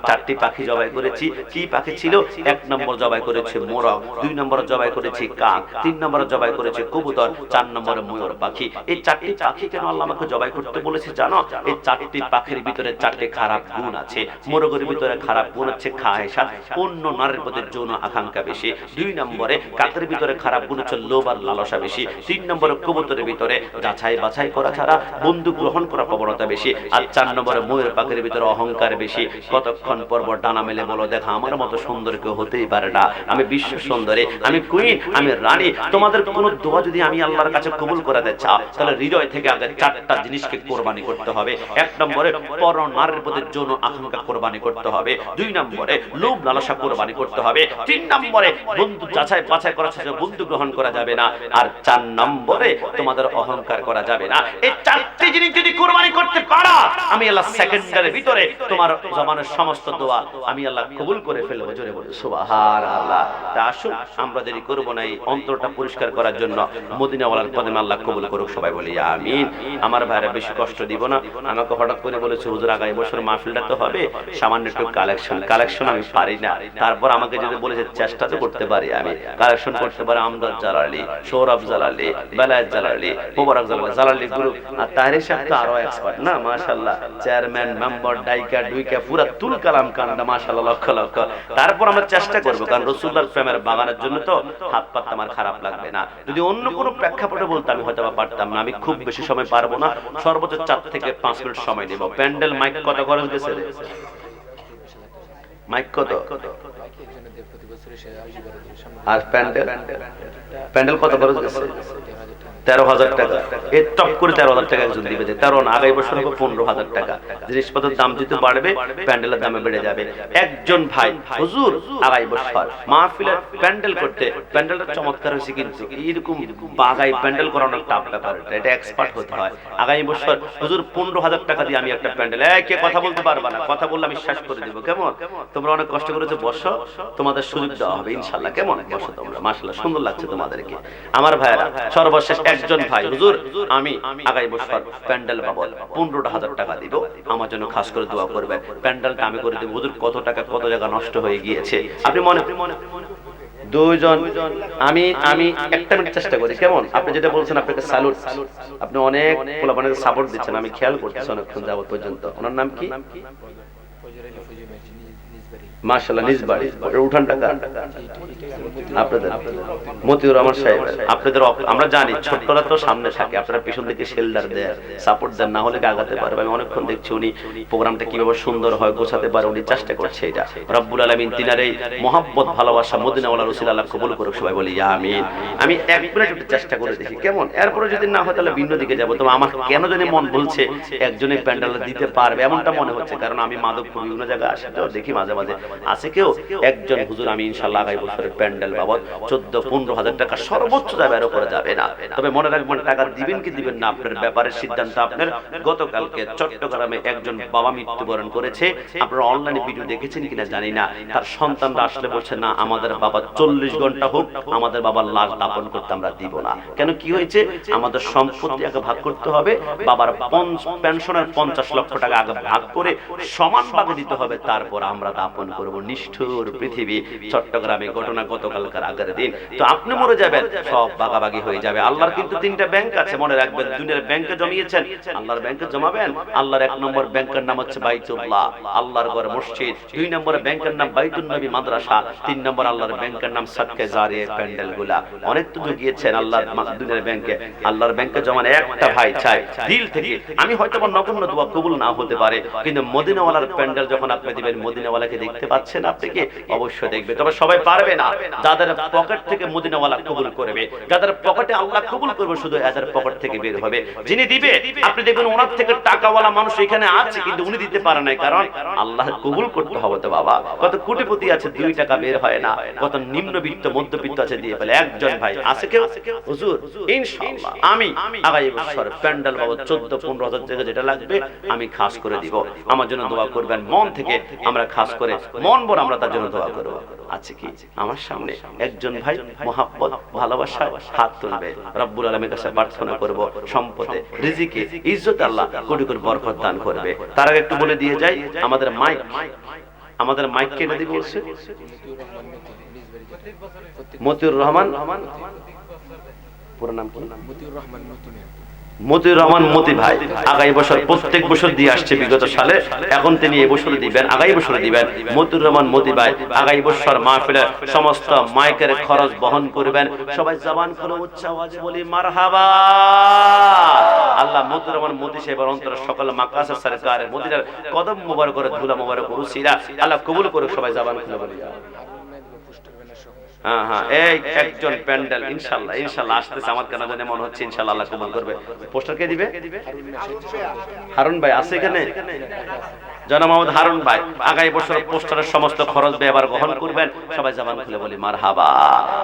4টি পাখি জবাই করেছি? কি পাখি ছিল? 1 নম্বর জবাই করেছে মোরগ, 2 নম্বর জবাই করেছি কাক, 3 নম্বর জবাই করেছে কবুতর, 4 নম্বরে ময়ূর পাখি। এই 4টি পাখি কেন আল্লাহ আমাকে জবাই করতে বলেছে জানো? এই 4টি পাখির ভিতরে 4টি খারাপ গুণ আছে। মোরগের ভিতরে খারাপ গুণ হচ্ছে খায়সা, অন্য নারীর প্রতি যৌন আকাঙ্ক্ষা বেশি। 2 নম্বরে কাকের ভিতরে খারাপ গুণ হচ্ছে লোভ আর লালসা বেশি। 3 নম্বরে কবুতরের ভিতরে যাচাই বাছাই করা ছাড়া বন্ধু গ্রহণ করা প্রবণতা বেশি। আর 4 নম্বরে ময়ূর পাখির ভিতরে অহংকার বেশি। কতক্ষণ পর্ব ডানা মেলে বলো, দেখা আমার মতো সুন্দর কেউ হতেই পারে না, আমি বিশ্ব সুন্দরী, আমি কুইন, আমি রানী। তোমাদের কোনো দোয়া যদি আমি আল্লাহর কাছে কবুল করাতে চাও, তাহলে হৃদয় থেকে আগে 4টা জিনিসকে কোরবানি করতে হবে। 1 নম্বরে পর নারীর প্রতি যৌন আকাঙ্ক্ষা কোরবানি করতে হবে। 2 নম্বরে লোভ লালসা কোরবানি করতে হবে। 3 নম্বরে বন্ধু যাচাই বাছাই করা ছাড়া বন্ধু গ্রহণ করা যাবে না। আর 4 নম্বরে তোমাদের অহংকার করা যাবে না। এই 4টি জিনিস যদি কোরবানি করতে পারো, আমি আল্লাহ সেকেন্ডের ভিতরে তোমার জমানের সমস্ত দোয়া আমি আল্লাহ কবুল করে ফেলবো। জোরে বলে সুবহানাল্লাহ। তা আসুন আমরা দেরি করব না, এই অন্তরটা পরিষ্কার করার জন্য মদিনাওয়ালার কদমে আল্লাহ কবুল করুক। সবাই বলি আমিন। আমার ভাইরা বেশি কষ্ট দিব না। আমাকে হঠাৎ করে বলেছে, হুজুর আগামী বছর মাহফিলটা তো হবে, সামান্য একটু কালেকশন আমি পারি না। তারপর আমাকে যদি বলেছে চেষ্টা তো করতে পারি, আমি কালেকশন করতে পারি। আমদাদ জালালি, সৌরভ জালালি, বেলায়েত জালালি, মোবারক জালালি গ্রুপ। আর তাহরির সাহেব তো আরো এক্সপার্ট না, মাশাআল্লাহ, চেয়ারম্যান, মেম্বার, ডাইকা ডুইকা পুরো তুল কালাম কান্ডা, মাশাআল্লাহ, লক্ষ লক্ষ। তারপর আমরা চেষ্টা করব, কারণ রাসূলুল্লাহর প্রেমের বাগানের জন্য তো হাত পাততে আমার খারাপ লাগবে না। যদি অন্য কোনো প্রেক্ষাপটে বলতে আমি হয়তো পারতাম না। আমি খুব বেশি সময় পারবো না, সর্বোচ্চ 4 থেকে 5 মিনিট সময় নেব। প্যান্ডেল মাইক কত খরচ গেছে রে? মাইক কত? আর প্যান্ডেল প্যান্ডেল কত খরচ গেছে? 13,000 টাকা। এই টপ করে 13,000 টাকা একজন দিবে, 13 না, আগামী বছর হবে 15,000 টাকা। জিনিসপত্রের দাম যেহেতু বাড়বে, প্যান্ডেলের দামে বেড়ে যাবে। একজন ভাই হুজুর আগামী বছর মাহফিলের প্যান্ডেল করতে, প্যান্ডেলটা চমৎকার হয়েছে, কিন্তু এইরকম বাগাই প্যান্ডেল করানো একটা টাফ ব্যাপার, এটা এক্সপার্ট হতে হয়। আগামী বছর হুজুর 15,000 টাকা দিয়ে আমি একটা প্যান্ডেল, কে কথা বলতে পারবা না, কথা বললে আমি শেষ করে দেবো, কেমন? তোমরা অনেক কষ্ট করেছো, বসো, তোমাদের সুযোগ দেওয়া হবে ইনশাল্লাহ, কেমন? বসো তোমরা, মাশাআল্লাহ সুন্দর লাগছে তোমাদেরকে আমার ভাইরা। সর্বশেষ একজন ভাই হুজুর আমি আগামী বছর প্যান্ডেল বাবদ 15,000 টাকা দিব, আমার জন্য খাস করে দোয়া করবেন, প্যান্ডেলটা আমি করে দেব। হুজুর কত টাকা কত জায়গা নষ্ট হয়ে গিয়েছে, আপনি মনে দুইজন, আমি একটা মিনিট চেষ্টা করি, কেমন? আপনি যেটা বলছেন আপনাকে স্যালুট, আপনি অনেক পোলাপানের সাপোর্ট দিচ্ছেন, আমি খেয়াল করতেছি অনেকক্ষণ যাবত পর্যন্ত। ওনার নাম কি? মাশাআল্লাহ, নিজ বাড়ি উঠান টাকা আপনাদের মতিউর রহমান সাহেব, আপনাদের আমরা জানি ছোট্টরা তো সামনে থাকে, আপনারা পিছন থেকে শেল্ডার দেন, সাপোর্ট দেন, না হলে আগাতে পারবে। আমি অনেকক্ষণ দেখছি উনি প্রোগ্রামটা কিভাবে সুন্দর হয় গোছাতে পারে, উনি চেষ্টা করছে। এটা রব্বুল আলামিন তিনার এই মহব্বত ভালোবাসা মদিনাওয়ালার উসিলা আল্লাহ কবুল করুক, সবাই বলি আমিন। আমি এক মিনিট একটু চেষ্টা করে দেখি, কেমন? এরপরে যদি না হয় তাহলে ভিন্ন দিকে যাবো। তবে আমার কেন জানি মন বলছে একজনে প্যান্ডেল দিতে পারবে, এমনটা মনে হচ্ছে, কারণ আমি মাদকপুর বিভিন্ন জায়গায় আসি তো দেখি মাঝে মাঝে আছে কেউ একজন। হুজুর আমি ইনশাআল্লাহ আগামী বছরের প্যান্ডেল বাবদ 14-15,000 টাকা সর্বোচ্চ যাবে, এর উপরে যাবে না। তবে মনে রাখবেন টাকা দিবেন কি দিবেন না আপনার ব্যাপারের সিদ্ধান্ত আপনার। গতকালকে চট্টগ্রামে একজন বাবা মৃত্যুবরণ করেছে, আপনারা অনলাইনে ভিডিও দেখেছেন কিনা জানি না। তার সন্তানরা আসলে বলছে না আমাদের বাবা 40 ঘন্টা হোক আমাদের বাবার লাশ দাফন করতে আমরা দিব না। কেন, কি হয়েছে? আমাদের সম্পত্তি আগে ভাগ করতে হবে, বাবার পেনশনের 50 লক্ষ টাকা আগে ভাগ করে সমান ভাগে দিতে হবে, তারপর আমরা দাফন করব। নিষ্ঠুর পৃথিবী, চট্টগ্রামে ঘটনা গতকালকার আগের দিন। তো আপনি মরে যাবেন, সব ভাগাভাগি হয়ে যাবে। আল্লাহর কিন্তু 3টা ব্যাংক আছে, মনে রাখবেন। দুনিয়ার ব্যাংকে জমিয়েছেন, আল্লাহর ব্যাংকে জমাবেন। আল্লাহর 1 নম্বর ব্যাংকের নাম হচ্ছে বাইতুল্লাহ, আল্লাহর ঘর মসজিদ। 2 নম্বরে ব্যাংকের নাম বাইতুন নবী মাদ্রাসা। 3 নম্বর আল্লাহর ব্যাংকের নাম সাদকা জারিয়া, প্যান্ডেলগুলা। অনেক তো জমিয়েছেন আল্লাহর দুনিয়ার ব্যাংকে। আল্লাহর ব্যাংকে জমানো একটা ভাই চাই দিল থেকে, আমি হয়তো নগণ্য দোয়া কবুল না হতে পারে, কিন্তু মদিনাওয়ালার প্যান্ডেল যখন আপনি দিবেন, মদিনাওয়ালাকে দেখতে পাচ্ছেন আপনি কি? অবশ্যই দেখবে। তবে সবাই পারবে না, যাদের পকেট থেকে মদিনাওয়ালা কবুল করবে, যাদের পকেটে আল্লাহ কবুল করবে, শুধু এদের পকেট থেকে বের হবে। যিনি দিবে আপনি দেখবেন ওনার থেকে টাকাওয়ালা মানুষ এখানে আছে, কিন্তু উনি দিতে পারে না, কারণ আল্লাহ কবুল করতে হবে। তো বাবা কত কোটিপতি আছে 2 টাকা বের হয় না, কত নিম্নবিত্ত মধ্যবিত্ত আছে দিয়ে ফেলে। একজন ভাই আছে কেউ? হুজুর ইনশাআল্লাহ আমি আগামী বছর প্যান্ডেল বাবদ 14-15,000 টাকা যেটা লাগবে আমি খাস করে দিব, আমার জন্য দোয়া করবেন মন থেকে। আমরা খাস করে মন ভরে আমরা তার জন্য দোয়া করব। আছে কি আমার সামনে একজন ভাই মহব্বত ভালোবাসায় হাত তুলবে, রব্বুল আলামিনের কাছে প্রার্থনা করব সম্পদে রিজিকে ইজ্জত আল্লাহ কোটি কোটি বরকত দান করবে। তার আগে একটু বলে দিয়ে যাই, আমাদের মাইক কে নদী বলছে মতিউর রহমান, পুরো নাম কি? মতিউর রহমান মতি ভাই। আগামী বছর প্রত্যেক বছর দিয়ে আসছে বিগত সালে, এখন তিনি এই বছরে দিবেন, আগামী বছরে দিবেন। মতিউর রহমান মতি ভাই আগামী বছর মাহফিলের সমস্ত মাইকের খরচ বহন করবেন। সবাই জবান খুলে উচ্চ আওয়াজে বলি মারহাবা। আল্লাহ মতিউর রহমান মতি সাহেবের অন্তরের সকল মাকাসের সরকারের মদিনার কদম মোবারকের ধুলা মোবারক উসিলা আল্লাহ কবুল করুক। সবাই জবান খুলে বলি এই একজন প্যান্ডেল ইনশাআল্লাহ আসতেছে, আমার কেন জানি মনে হচ্ছে ইনশাআল্লাহ আল্লাহ কবুল করবে। পোস্টার কে দিবে? হারুন ভাই আছে এখানে, জনাব মোহাম্মদ হারুন ভাই। আগামী বছর পোস্টারের সমস্ত খরচ ব্যবহার গ্রহণ করবেন। সবাই জবান খুলে বলি মারহাবা।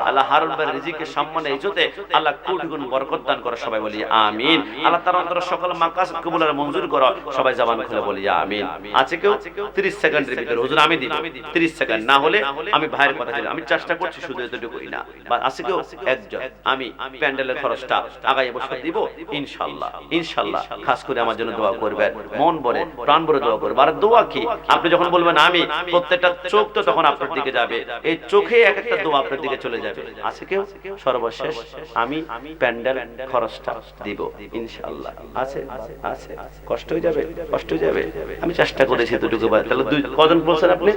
আল্লাহ হারুন ভাই রিজিকের সম্মানে ইজ্জতে আল্লাহ কোটি গুণ বরকত দান করে। সবাই বলি আমিন। আল্লাহ তার অন্তরের সকল মাকাসিদ কবুল আর মঞ্জুর করো। সবাই জবান খুলে বলি আমিন। আছে কেউ? 30 সেকেন্ডের ভিতরে হুজুর আমি দিব, 30 সেকেন্ড না হলে আমি ভাইয়ের কথা দিলাম, আমি চেষ্টা করছি শুধু এতটুকুই না। আছে কেউ? একজন আমি প্যান্ডেলের খরচটা আগামী বছর দিব ইনশাআল্লাহ। খাস করে আমার জন্য দোয়া করবেন, মন ভরে প্রাণ ভরে দোয়া করবেন। আর দোয়া কি, আপনি যখন বলবেন আমি, প্রত্যেকটা চোখ তো তখন আপনার দিকে যাবে, এই চোখে এক একটা দোয়া আপনার দিকে চলে যাবে। আছে কেউ? সর্বশেষ আমি প্যান্ডেল খরচটা দিব ইনশাআল্লাহ। আছে কষ্ট হয়ে যাবে, আমি চেষ্টা করেছি এতটুকু। তাহলে কজন বলছেন আপনি?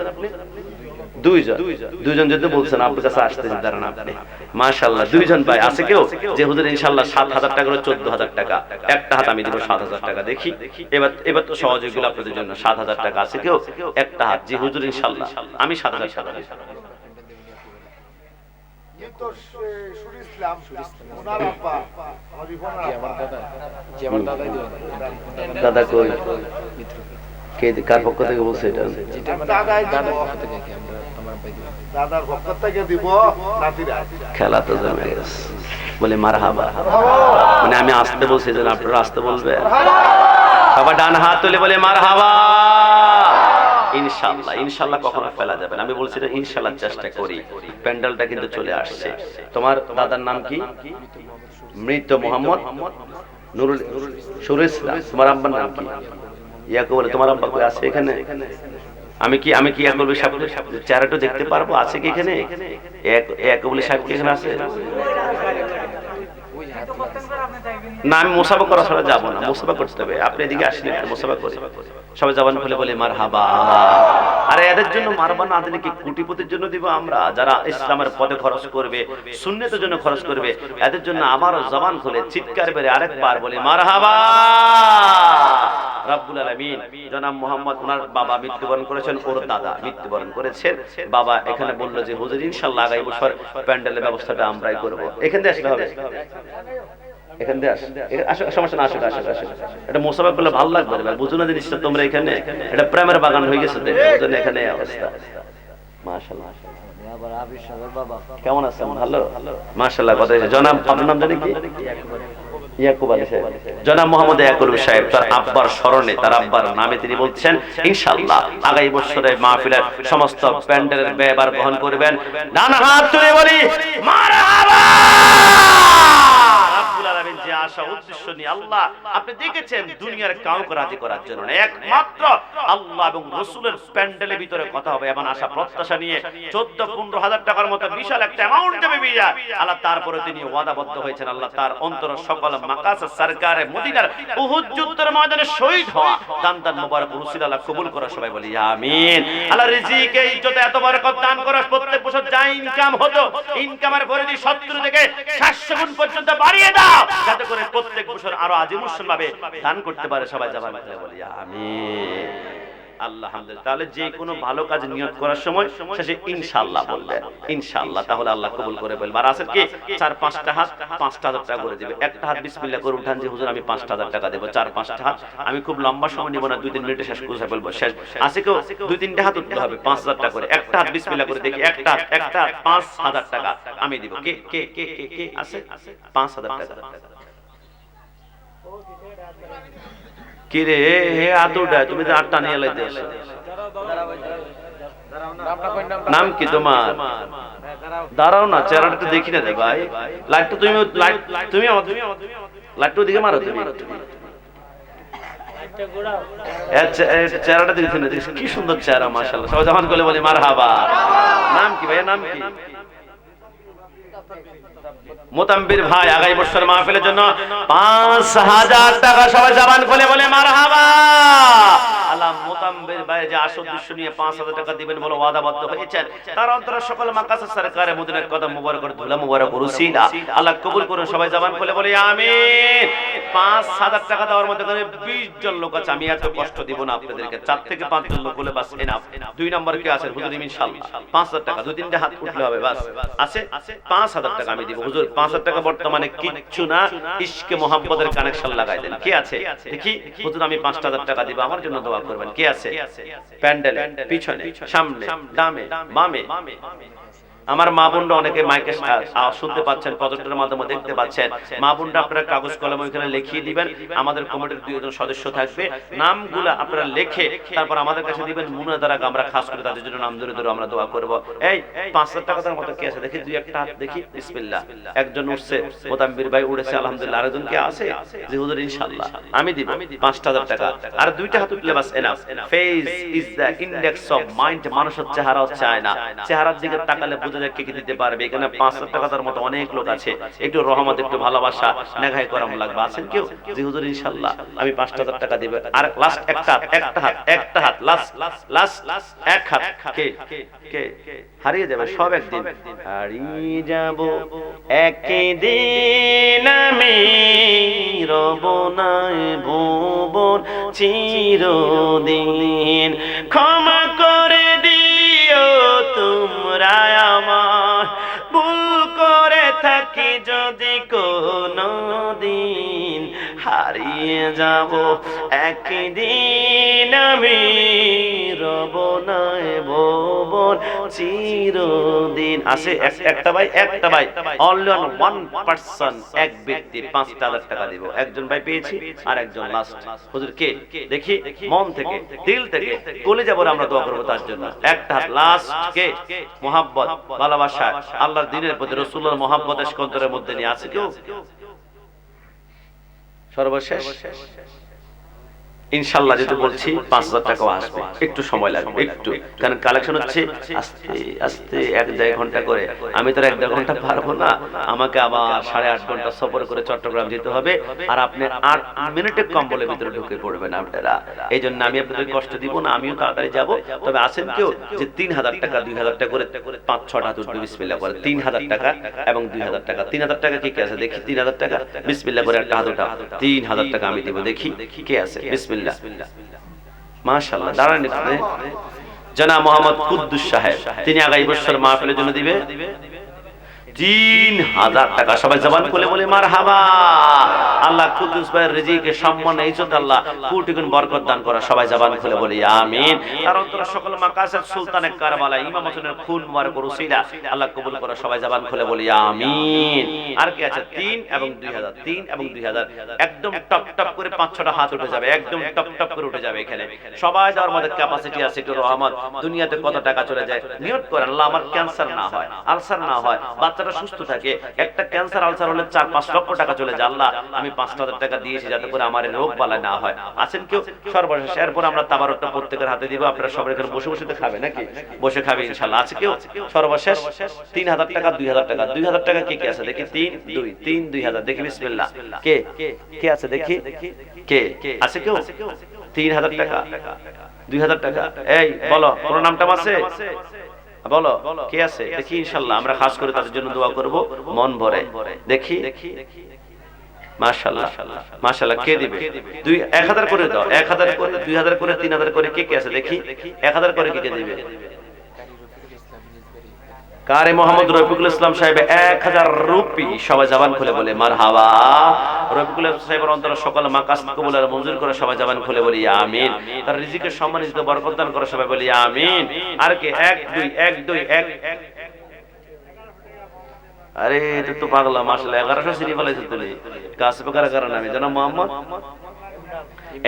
দুইজন যদি বলছেন আপনার কাছে আসতেছেন, দাঁড়ান আপনি। মাশাআল্লাহ, 2 জন ভাই। আছে কেউ যে হুজুর ইনশাআল্লাহ 7,000 টাকা করে 14,000 টাকা, একটা হাত আমি দিব 7,000 টাকা। দেখি এবার তো সহযোগীগুলো আপনাদের জন্য 7,000 টাকা। আছে কেউ? একটা হাত। জি হুজুর ইনশাআল্লাহ আমি 7,000 টাকা দিব। তো সুর ইসলাম ওনার আব্বা আমার রিপনের আব্বা আমার দাদাই দিল দাদা কই কে কার পক্ষ থেকে বলছে এটা যেটা আমার দাদাই দাদার দিব। পক্ষ থেকে কি আমরা আমার ভাই দিল দাদার পক্ষ থেকে দিব নাতিরা খেলা তো জমে গেছে বলে মারহাবা মানে আমি আসতে বলছি যেন আপনারা আসতে বলবে সবাই ডান হাত তুলে বলে মারহাবা ইনশাআল্লাহ ইনশাআল্লাহ কখনো ফেলা যাবে না আমি বলছি না ইনশাআল্লাহ চেষ্টা করি প্যান্ডেলটা কিন্তু চলে আসছে তোমার দাদার নাম কি মৃত মোহাম্মদ নুরুল সুর ইসলাম তোমার আব্বার নাম কি ইয়াকে বলে তোমার আব্বা কই আছে এখানে আমি কি ইয়া করবো সাহেব চেহারাটা দেখতে পারবো আছে কি এখানে এক বলে সাহেব কি এখানে আছে না আমি মুসাফা করা ছাড়া যাবো না মুসাফা করতে হবে আপনি এদিকে আসলে মুসাফা করে সবাই জবান খুলে বলে মারহাবা আরে এদের জন্য মারবা না দিলে কি কোটিপতির জন্য দিব আমরা যারা ইসলামের পথে খরচ করবে সুন্নতের জন্য খরচ করবে এদের জন্য আবারও জবান খুলে চিৎকার করে আরেকবার বলে মারহাবা রব্বুল আলামিন জনাব মোহাম্মদ ওনার বাবা মৃত্যুবরণ করেছেন ওর দাদা মৃত্যুবরণ করেছেন বাবা এখানে বললো যে হুজুর ইনশাআল্লাহ আগামী বছর প্যান্ডেলের ব্যবস্থাটা আমরাই করব এখান থেকে আসলে হবে এখান থেকে আসো সমস্যা না আসো এটা মোসাফা করলে ভালো লাগবে ভাই বুঝো না জিনিসটা তোমরা এখানে এটা প্রেমের বাগান হয়ে গেছে তো এখানে অবস্থা মাশাআল্লাহ কেমন আছেন ভালো মাশাআল্লাহ কথা জনাব আপনার নাম জানি কি ইয়াকুব আলী সাহেব জনাব মোহাম্মদ ইয়াকুব সাহেব তার আব্বার স্মরণে তার আব্বার নামে তিনি বলছেন ইনশাআল্লাহ আগামী বছরে মাহফিলের সমস্ত প্যান্ডেলের ব্যয়ভার বহন করবেন ডান হাত তুলে বলি মারহাবা রব্বুল আলামিন যে আশা উদ্দেশ্য নিয়ে আল্লাহ আপনি দেখেছেন দুনিয়ার কাউকে রাজি করার জন্য না একমাত্র আল্লাহ এবং রাসূলের প্যান্ডেলের ভিতরে কথা হবে এমন আশা প্রত্যাশা নিয়ে 14-15 হাজার টাকার মতো বিশাল একটা অ্যামাউন্ট দেবে বিয়া আল্লাহ তারপরে তিনি ওয়াদাবদ্ধ হয়েছেন আল্লাহ তার অন্তর সকল মাকাস সরকারে মদিনার উহুদ যুদ্ধের ময়দানে শহীদ হওয়া দান মোবারক রসিদ আল্লাহ কবুল করা সবাই বলি আমিন আল্লাহ রিজিকে ইজ্জতে এত বরকত দান করো প্রত্যেক বছর যা ইনকাম হতো ইনকামের পরিধি 70 থেকে 700 গুণ পর্যন্ত বাড়িয়ে দাও যাতে করে প্রত্যেক বছর আরো আজিমুসন ভাবে দান করতে পারে সবাই জবান খুলে বলি আমিন আলহামদুলিল্লাহ তাহলে যে কোনো ভালো কাজ নিয়ত করার সময় শেষে ইনশাআল্লাহ বলবেন ইনশাআল্লাহ তাহলে আল্লাহ কবুল করে বলবেন আর আসেন কি 4-5টা হাত 5000 টাকা করে দিবে একটা হাত বিসমিল্লাহ করে উঠান যে হুজুর আমি 5000 টাকা দেব 4-5টা হাত আমি খুব লম্বা সময় নিব না 2-3 মিনিটে শেষ করে বলবো শেষ আছে কেউ 2-3টা হাত উঠতে হবে 5000 টাকা করে একটা হাত বিসমিল্লাহ করে দেখি একটা 5000 টাকা আমি দিব কে কে কে কে আছে 5000 টাকা কি রে হে আতুডা তুমি তো আটটা নিয়ে লাইতে আসো নাম কি তোমার দাঁড়াও না চেহারাটা একটু দেখি না রে ভাই লাইটটা তুমি লাইটটা দিকে মারো তুমি চেহারাটা দেখি না কি সুন্দর চেহারা মাশাআল্লাহ সবাই যখন বলে বলি মারহাবা নাম কি ভাই নাম কি মোতাম্বির ভাই আগামী বছর মাহফিলের জন্য 5000 টাকা সবাই জবান খুলে বলে মারহাবা আল্লাহ মোতাম্বির ভাই যে আশা উদ্দেশ্য নিয়ে 5000 টাকা দিবেন বলে ওয়াদাবদ্ধ হয়েছেন তার অন্তরে সকল মাকাসের সরকারে মদিনার কদম মুবারকের ধুলা মুবারক রসিলা আল্লাহ কবুল করুন সবাই জবান খুলে বলে আমিন 5000 টাকা দেওয়ার মধ্যে করে 20 জন লোক আছে আমি এত কষ্ট দিব না আপনাদেরকে 4 থেকে 5 জন লোক হলে বাস এনাফ দুই নম্বর কি আছে হুজুর ইনশাআল্লাহ 5000 টাকা 2-3টা হাত উঠলে হবে বাস আছে 5000 টাকা আমি দিব হুজুর 5000 টাকা বর্তমানে কিচ্ছু না ইশকে মোহাম্মদের কানেকশন লাগাই দেন কে আছে দেখি হুজুর আমি 5000 টাকা দিব আমার জন্য দোয়া করবেন কে আছে প্যান্ডেলে পিছনে সামনে ডামে বামে আমার মা বোনরা অনেকে মাইকে শুনতে পাচ্ছেন প্রজেক্টরের মাধ্যমে দেখতে পাচ্ছেন মা বোনরা আপনারা কাগজ কলম ওইখানে লিখিয়ে দিবেন আমাদের কমিটির 2 জন সদস্য থাকবে নামগুলো আপনারা লিখে তারপর আমাদের কাছে দিবেন মুনা দ্বারা আমরা খাস করে তাদের জন্য নাম ধরে ধরে আমরা দোয়া করব এই 5000 টাকার মতো কি আছে দেখি দুই একটা হাত দেখি বিসমিল্লাহ একজন উঠছে মোতাম্বির ভাই উঠেছে আলহামদুলিল্লাহ আরেকজন কি আছে জি হুজুর ইনশাআল্লাহ আমি দিব 5000 টাকা আর দুইটা হাত উঠলে বাস enough face is the index of mind মানুষের চেহারা হচ্ছে আয়না চেহারার দিকে তাকালে কে কি দিতে পারবে এখানে 5000 টাকার মতো অনেক লোক আছে একটু রহমত একটু ভালোবাসা নেগাই করাম লাগবে আছেন কেউ জি হুজুর ইনশাআল্লাহ আমি 5000 টাকা দিব আর লাস্ট একটা হাত লাস্ট এক হাত কে কে হারিয়ে যাবে সব একদিন হারিয়ে যাব একদিন আমি রব না ভুবন চিরদিন ক্ষমা করে দিও তোমরা আমার ভুল কোনদিন হারিয়ে যাব, একদিন আমি রব না ভুবন চিরদিন। আছে একটা ভাই অনলি ওয়ান পারসন, এক ব্যক্তি 5,000 টাকা দিব। একজন ভাই পেয়েছি, আর একজন লাস্ট। হুজুর কে দেখি, মন থেকে দিল থেকে কলিজা ভরে আমরা দোয়া করব তার জন্য। একটা হাত লাস্ট কে, মোহাব্বত ভালোবাসা আল্লাহর দ্বীনের প্রতি, রাসূলুল্লাহর মহব্বতের অন্তরের মধ্যে নিয়ে আছে কেউ? সর্বশেষ ইনশাআল্লাহ যেটা বলছি 5,000 টাকাও আসবে, একটু সময় লাগবে একটু, কারণ কালেকশন হচ্ছে আস্তে আস্তে 1-1.5 ঘন্টা করে। আমি তো 1-1.5 ঘন্টা পারবো না, আমাকে আবার 8.5 ঘন্টা সফর করে চট্টগ্রাম যেতে হবে, আর আপনি 8 মিনিটে কম্বলের ভিতরে ঢুকে পড়বেন আপনারা। এই জন্য আমি আপনাদের কষ্ট দিব না, আমিও তাড়াতাড়ি যাব। তবে আছেন কেউ যে 3,000 টাকা 2,000 টাকা করে 5-6 হাত উঠবে, বিসমিল্লাহ করে 3,000 টাকা এবং 2,000 টাকা। 3,000 টাকা কে কে আছে দেখি? 3,000 টাকা বিসমিল্লাহ করে একটা হাত উঠা। 3,000 টাকা আমি দিব, দেখি কে আছে। বিসমিল্লাহ, মাশাআল্লাহ। দাঁড়ান এখানে জনাব মোহাম্মদ কুদ্দুস সাহেব, তিনি আগামী বছর মাহফিলের জন্য দিবে 3,000 টাকা। সবাই জবান খুলে বলি মারহাবা। আল্লাহ কুদ্দুস ভাইয়ের রিজিকে সম্মান ইজ্জত আল্লাহ কোটি গুণ বরকত দান করা। সবাই জবান খুলে বলি আমিন। তার অন্তর সকল মাকাসিদ সুলতানে কারবালা ইমাম হোসেনের খুন মুবারক ওসিলা আল্লাহ কবুল করা। সবাই জবান খুলে বলি আমিন। আর কি আছে? 3 এবং 2,000, 3 এবং 2,000 একদম টপ টপ করে 5-6টা হাত উঠে যাবে, একদম টপ টপ করে উঠে যাবে। এখানে সবাই যাওয়ার মধ্যে ক্যাপাসিটি আছে। একটু রহমত, দুনিয়াতে কত টাকা চলে যায়। নিয়ত করেন আল্লাহ আমার ক্যান্সার না হয়, আলসার না হয়, বাচ্চাটা সুস্থ থাকে। একটা ক্যান্সার আলসার হলে 4-5 লক্ষ টাকা চলে যায়। আল্লাহ আমি 5,000 টাকা দিয়েছি যাতে করে আমার রোগ বালা না হয়। আছেন কেউ? সর্বশেষ এরপর আমরা তাবারকটা প্রত্যেকের হাতে দিব। আপনারা সবাই এখানে বসে বসে খাবে নাকি? বসে খাবে ইনশাআল্লাহ। আছে কেউ? সর্বশেষ 3,000 টাকা 2,000 টাকা 2,000 টাকা কে কে আছে দেখি? 3 2,000 দেখি বিসমিল্লাহ। কে কে আছে দেখি? কে আছে কেউ? 3,000 টাকা 2,000 টাকা। এই বলো, কোন নামটা আছে? বলো কে আছে দেখি। ইনশাআল্লাহ আমরা খাস করে তাদের জন্য দোয়া করব মন ভরে। দেখি মাশাআল্লাহ মাশাআল্লাহ। কে দিবে? 1,000 করে দাও, 1,000 করে 2,000 করে 3,000 করে কে কে আছে দেখি? 1,000 করে কে কে দিবে? কারি মোহাম্মদ রফিকুল ইসলাম সাহেব 1,000 রুপি। সবাই জবান খুলে বলে মারহাবা। রফিকুল ইসলাম সাহেবের অন্তর সকল মাকাসিদ কবুল আর মঞ্জুর করে। সবাই জবান খুলে বলি আমিন। তার রিজিকের সম্মানিত বরকত দান করে। সবাই বলি আমিন। আর কে? 1 আরে এটা তো পাগলা মাশাআল্লাহ 1100 সিরি ফলাইছে তুমি। গাছ পাকার কারণে আমি জানা মোহাম্মদ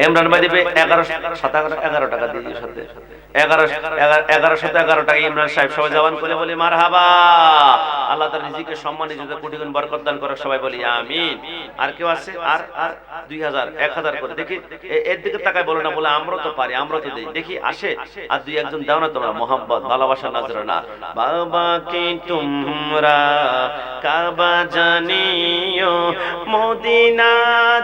ইমরান ভাই দিবে 11 টাকা দিয়ে সাথে 1111 টাকা ইমরান সাহেব। সবাই জবান করে বলি মারহাবা। আল্লাহ তার রিজিকে সম্মান ইজ্জত কোটি গুণ বরকত দান করে। সবাই বলি আমিন। আর কেউ আছে? আর 2,000 1,000 করে দেখি। এর দিকে তাকায় বলো না, বলে আমরা তো পারি, আমরা তো দেই। দেখি আসে। আর 2-1 দাও না তোমরা। মোহাম্মদ ভালোবাসা নজরানা। বাবা কি তোমরা কাবা জানিও, মদিনা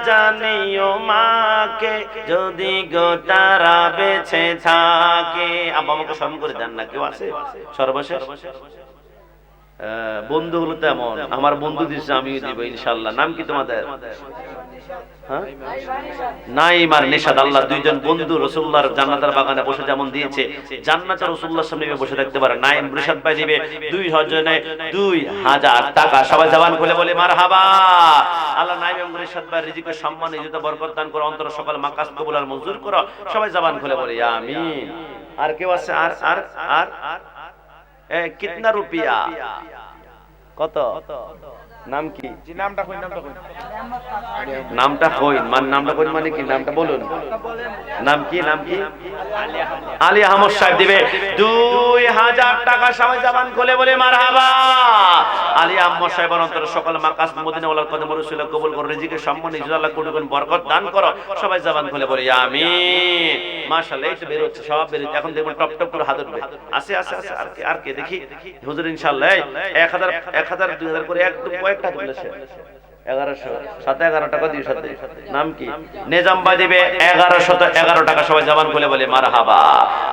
জানিও, মাকে যদি গো তারা বেঁচে থাকে। আব্বা আমাকে স্মরণ করে দেন না। কেউ আছে? সর্বশেষ বন্ধু হলো তেমন, আমার বন্ধু দিচ্ছে আমিও দিব ইনশাআল্লাহ। নাম কি তোমাদের? নাইম আর নিশাদ। আল্লাহ দুইজন বন্ধু রাসূলুল্লাহর জান্নাতের বাগানে বসে যেমন দিয়েছে, জান্নাতে রাসূলুল্লাহর সামনে বসে থাকতে পারে। নাইম নিশাদ ভাই দিবে 2,000 টাকা। সবাই জবান খুলে বলে মারহাবা। আল্লাহ নাইম এবং নিশাদ ভাই রিজিকে সম্মান ইজ্জত বরকত দান করো। অন্তর সকল মাকাসিদ কবুল আর মঞ্জুর করো। সবাই জবান খুলে বলে আমিন। আর কেউ আছে? আর আর আর কিতনা রুপিয়া? কত? নাম কি? নামটা কই? নামটা কই নামটা কই মানে কি? নামটা বলুন। নাম কি? নাম কি? আলী আহমদ সাহেব দিবে 2,000 টাকা। সবাই জবান খুলে বলে মারহাবা। আলী আহমদ সাহেবের অন্তর সকল মাকাসিদ মদিনা ওয়ালার কদম রাসূল কবুল করো। রিজিকের সম্মান ইজ্জত আল্লাহ কোটি গুণ বরকত দান করো। সবাই জবান খুলে বলি আমিন। মাশাআল্লাহ। এই তো বের হচ্ছে, সব বের হচ্ছে। এখন দেখুন টপ টপ করে হাত উঠবে। আছে আছে আছে। আর কে দেখি? হুজুর ইনশাআল্লাহ 1,000 2,000 করে একদম কয়েকটা বলেছে। 1100 সাথে 11 টাকা দিয়ে সাথে। নাম কি? নিজাম ভাই দিবে 1,111 টাকা। সবাই জবান খুলে বলে মারহাবা।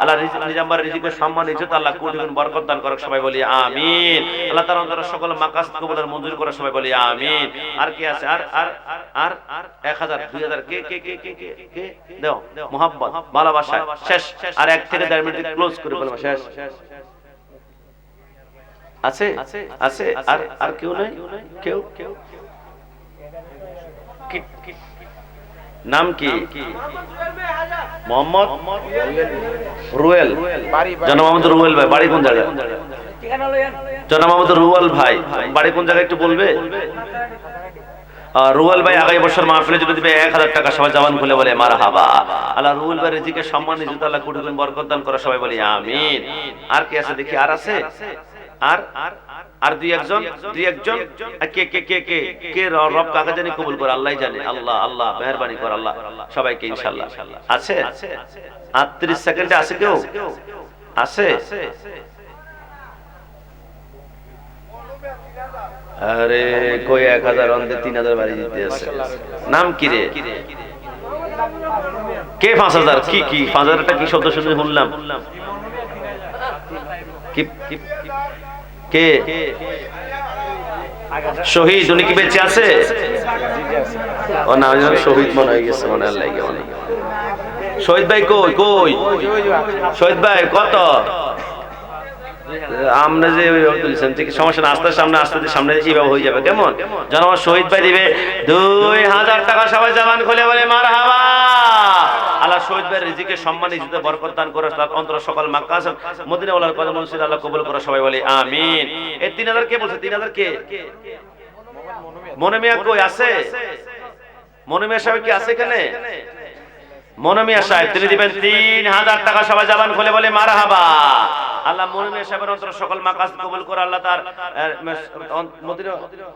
আল্লাহ নিজাম ভাই রিজিকের সম্মান ইজ্জত আল্লাহ কোটি গুণ বরকত দান করুক। সবাই বলি আমিন। আল্লাহ তার অন্তর সকল মাকাসিদ কবুল আর মঞ্জুর করে। সবাই বলি আমিন। আর কি আছে? আর আর আর 1,000 2,000 কে কে কে কে কে দাও। মোহাম্মদ ভালোবাসা শেষ। আর 1 থেকে 1.5 মিনিট ক্লোজ করে বলবো শেষ। আছে আছে। আর আর কেউ নাই? কেউ নাম কি? মোহাম্মদ রুয়েল। জনাব মোহাম্মদ রুয়েল ভাই, বাড়ি কোন জায়গায়? জনাব মোহাম্মদ রুয়েল ভাই, বাড়ি কোন জায়গায় একটু বলবে? রুয়েল ভাই আগামী বছর মাহফিলে যদি দিবে 1000 টাকা, সবাই জবান খুলে বলে মারহাবা। আল্লাহ রুয়েল ভাই রিজিকে সম্মান নিযুত আল্লাহ কোটি গুণ বরকত দান করে, সবাই বলি আমিন। আর কি আছে দেখি, আর আছে? আর দুই একজন কে কে কে কে কে রব কাকে জানি কবুল করে আল্লাহই জানে। আল্লাহ আল্লাহ মেহেরবানি করে আল্লাহ সবাইকে ইনশাআল্লাহ। আছে 38 সেকেন্ডে আছে কেউ? আছে? আরে কই 1000 অন্ধে 3000 বাড়ি দিতে আছে। নাম কি রে? কে 5000? কি 5000টা কি শব্দ শুনে শুনলাম? কি কে শহীদ? উনি কি বেঁচে আছে? ও না, শহীদ মনে হয়ে গেছে, মনে হয় লাগে মনে। শহীদ ভাই কই কই? শহীদ ভাই কত? আমরা যে তুলছেন ঠিক সমস্যা না, আস্তে সামনে আস্তে সামনে এইভাবে হয়ে যাবে। কেমন যেন আমার শহীদ ভাই দিবে 2000 টাকা, সবাই জবান খুলে বলে মারহাবা। আল্লাহ শহীদ ভাইয়ের রিজিকে সম্মান ইজ্জতে বরকত দান করে, তার অন্তর সকল মাকাসদ মদিনা ওয়ালার কদম মুর্শিদ আল্লাহ কবুল করে, সবাই বলি আমিন। এই 3000 কে বলছে? 3000 কে? মনে মিয়া কই আছে? মনে মিয়া সাহেব কি আছে এখানে? মনে মিয়া সাহেব তিনি দিবেন 3000 টাকা, সবাই জবান খুলে বলে মারহাবা। আল্লাহ মনে মিয়া সাহেবের অন্তর সকল মাকাসদ কবুল করে, আল্লাহ তার মদিনা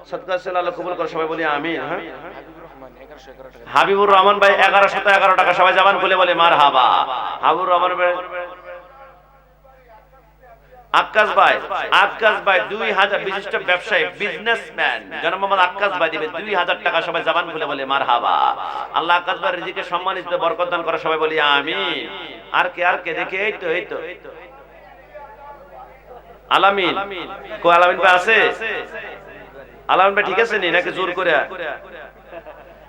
সদকা সাল্লাল্লাহু আল্লাহ কবুল করে, সবাই বলি আমিন। হ্যাঁ, হাবিবুর রহমান ভাই 1111 টাকা, সবাই জবান খুলে বলে মারহাবা। হাবিবুর রহমান ভাই। আক্কাস ভাই 2000 বিশিষ্ট ব্যবসায়ী বিজনেসম্যান জনাব মোহাম্মদ আক্কাস ভাই দিবে 2000 টাকা, সবাই জবান খুলে বলে মারহাবা। আল্লাহ আক্কাস ভাইয়ের রিজিকে সম্মানিত বরকত দান করে, সবাই বলি আমিন। আর কে দেখি? এই তো আলামিন কই? আলামিন ভাই আছে? আলামিন ভাই ঠিক আছে নি নাকি জোর করে?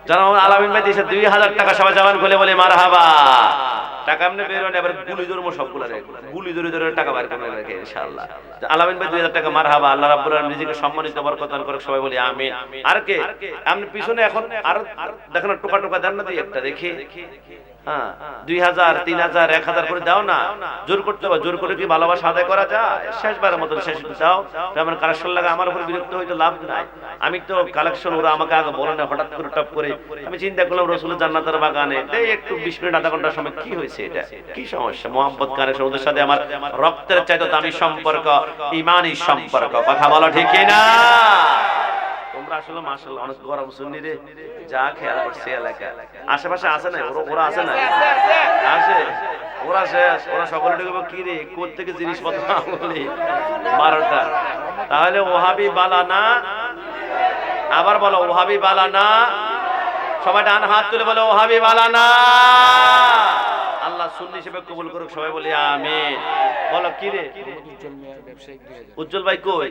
জনাব আলামিন ভাই দিয়েছে 2000 টাকা, সবাই জবান খুলে বলে মারহাবা। টাকা এমনি বের হয় না, এবার গুলি ধরবো সবগুলা রে, গুলি ধরে টাকা বের করে রেখে ইনশাআল্লাহ। আলামিন ভাই 2000 টাকা মারহাবা। আল্লাহ রাব্বুল আলামিন রিজিকে সম্মানিত বরকত দান করে, সবাই বলি আমিন। আর কে? আপনি পিছনে এখন আর দেখেন টোকা দেন না, দুই একটা দেখি। হ্যাঁ 2000 3000 1000 করে দাও না, জোর করতে হবে। জোর করে কি ভালোবাসা আদায় করা যায়? শেষবারের মতো শেষ দাও। আমার কালেকশন লাগা, আমার উপর বিরক্ত হইতে লাভ নাই। আমি তো কালেকশন ওরা আমাকে আগে বলে না, হঠাৎ করে টপ করে আমি চিন্তা করলাম রাসূলের জান্নাতের বাগানে এই একটু 20 মিনিট আধা ঘন্টার সময় কি হয়েছে, এটা কি সমস্যা? মোহাম্মদ কানেকশন, ওদের সাথে আমার রক্তের চাইতে দামি সম্পর্ক, ঈমানি সম্পর্ক। কথা বলো ঠিক কি না? তোমরা আসলে মাশাআল্লাহ অনেক গরম শুননি রে, যা খেয়াল করছে এলাকা আশেপাশে আছে না? ওরা আছে না? আছে ওরা শেষ। ওরা সকলে ঢুকবে কি রে, কোথা থেকে জিনিসপত্র বলি 12টা। তাহলে ওহাবি বালা না? আবার বলো ওহাবি বালা না। সবাই ডান হাত তুলে বলো ওহাবি বালা না। আল্লাহ সুন্নি হিসেবে কবুল করুক, সবাই বলি আমিন। বলো কি রে? উজ্জ্বল ভাই কই?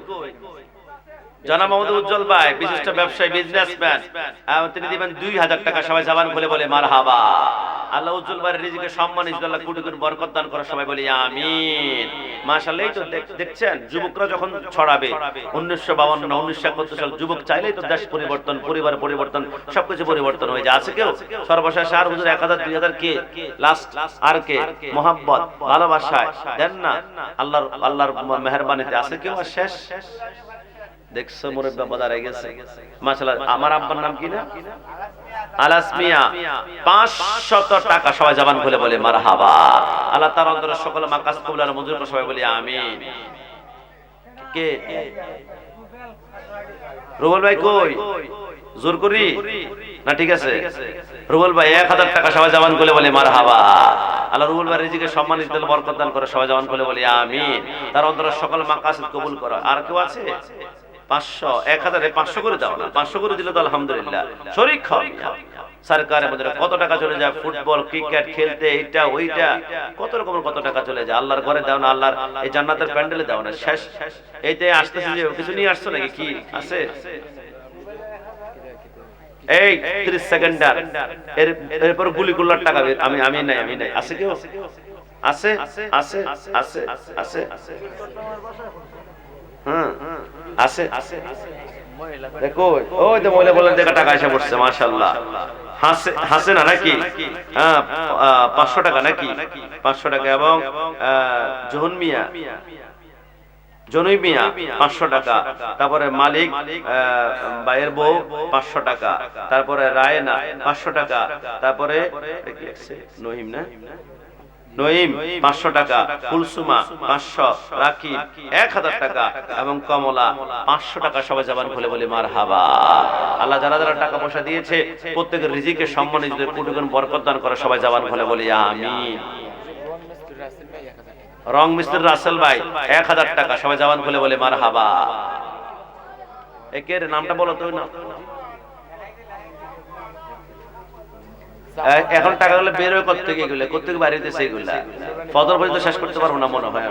জনাব মোহাম্মদ উজ্জ্বল ভাই বিশিষ্ট ব্যবসায়ী বিজনেসম্যান, তিনি দিবেন 2000 টাকা, সবাই জবান খুলে বলে মারহাবা। আল্লাহ উজ্জ্বল ভাইয়ের রিজিকে সম্মান ইজ্জত আল্লাহ কোটি কোটি বরকত দান করে, সবাই বলি আমিন। মাশাআল্লাহ। এই তো দেখছেন যুবকরা যখন ছড়াবে 1952 1971 সাল, যুবক চাইলেই তো দেশ পরিবর্তন, পরিবার পরিবর্তন, সবকিছু পরিবর্তন হয়ে যায়। আছে কেউ? সর্বশেষ আর হুজুর 1000 2000 কে লাস্ট? আর কে? মোহাব্বত ভালোবাসায় দেন না আল্লাহর মেহেরবানিতে। আছে কেউ আর শেষ? দেখছো মুরব্বি বাজার হয়ে গেছে মাশাআল্লাহ। আমার আব্বার নাম কি না? আলাসমিয়া 500 টাকা, সবাই জবান খুলে বলে মারহাবা। আল্লাহ তার অন্তরের সকল মাকাস কবুল আর মঞ্জুর করে, সবাই বলি আমিন। কে? রুবেল ভাই কই? জোর করি না? ঠিক আছে রুবেল ভাই 1000 টাকা, সবাই জবান খুলে বলে মারহাবা। আল্লাহ রুবেল ভাই রিজিকে সম্মানিত বরকত দান করে, সবাই জবান খুলে বলি আমিন। তার অন্তরের সকল মাকাসিদ কবুল করো। আর কেউ আছে? 500 1000 500 করে দাও না? 500 করে দিলে তো আলহামদুলিল্লাহ। শরীক খাও সরকারের মধ্যে কত টাকা চলে যায় ফুটবল ক্রিকেট খেলতে, এইটা ওইটা কত রকমের কত টাকা চলে যায়। আল্লাহর ঘরে দাও না, আল্লাহর এই জান্নাতের প্যান্ডেলে দাও না। শেষ এইতে আসতেছে যে কিছু নিয়ে আসছো নাকি? কি আছে? এই 30 সেকেন্ড এরপর গুলি করলার টাকা আমি নাই আছে কেউ? আছে আছে আছে আছে হ্যাঁ আছে। দেখো ওই তো মহিলা বললেন দেখা টাকা এসে পড়ছে মাশাআল্লাহ। হাসে না নাকি? হ্যাঁ, 500 টাকা নাকি? 500 টাকা। এবং জনই মিয়া 500 টাকা। তারপরে মালিক ভাইয়ের বউ 500 টাকা। তারপরে রায়না 500 টাকা। তারপরে নহিম না নহিম 500 টাকা, কুলসুমা 500, রাকিব 1000 টাকা এবং কমলা 500 টাকা। সবাই জবান খুলে বলি মারহাবা। আল্লাহ যারা যারা টাকা পয়সা দিয়েছে প্রত্যেকের রিজিকে সম্মানিত কোটি গুণ বরকত দান করে। সবাই জবান খুলে বলি আমিন। রং মিস্ত্রি রাসেল ভাই 1000 টাকা। সবাই জবান খুলে বলি মারহাবা। একের নামটা বলো তো না। এখন টাকাগুলো বের হয়ে করতে গিয়ে গেলে কোথেকে বাড়িতেছে এগুলা ফজর পর্যন্ত শেষ করতে পারবো না মনে হয়।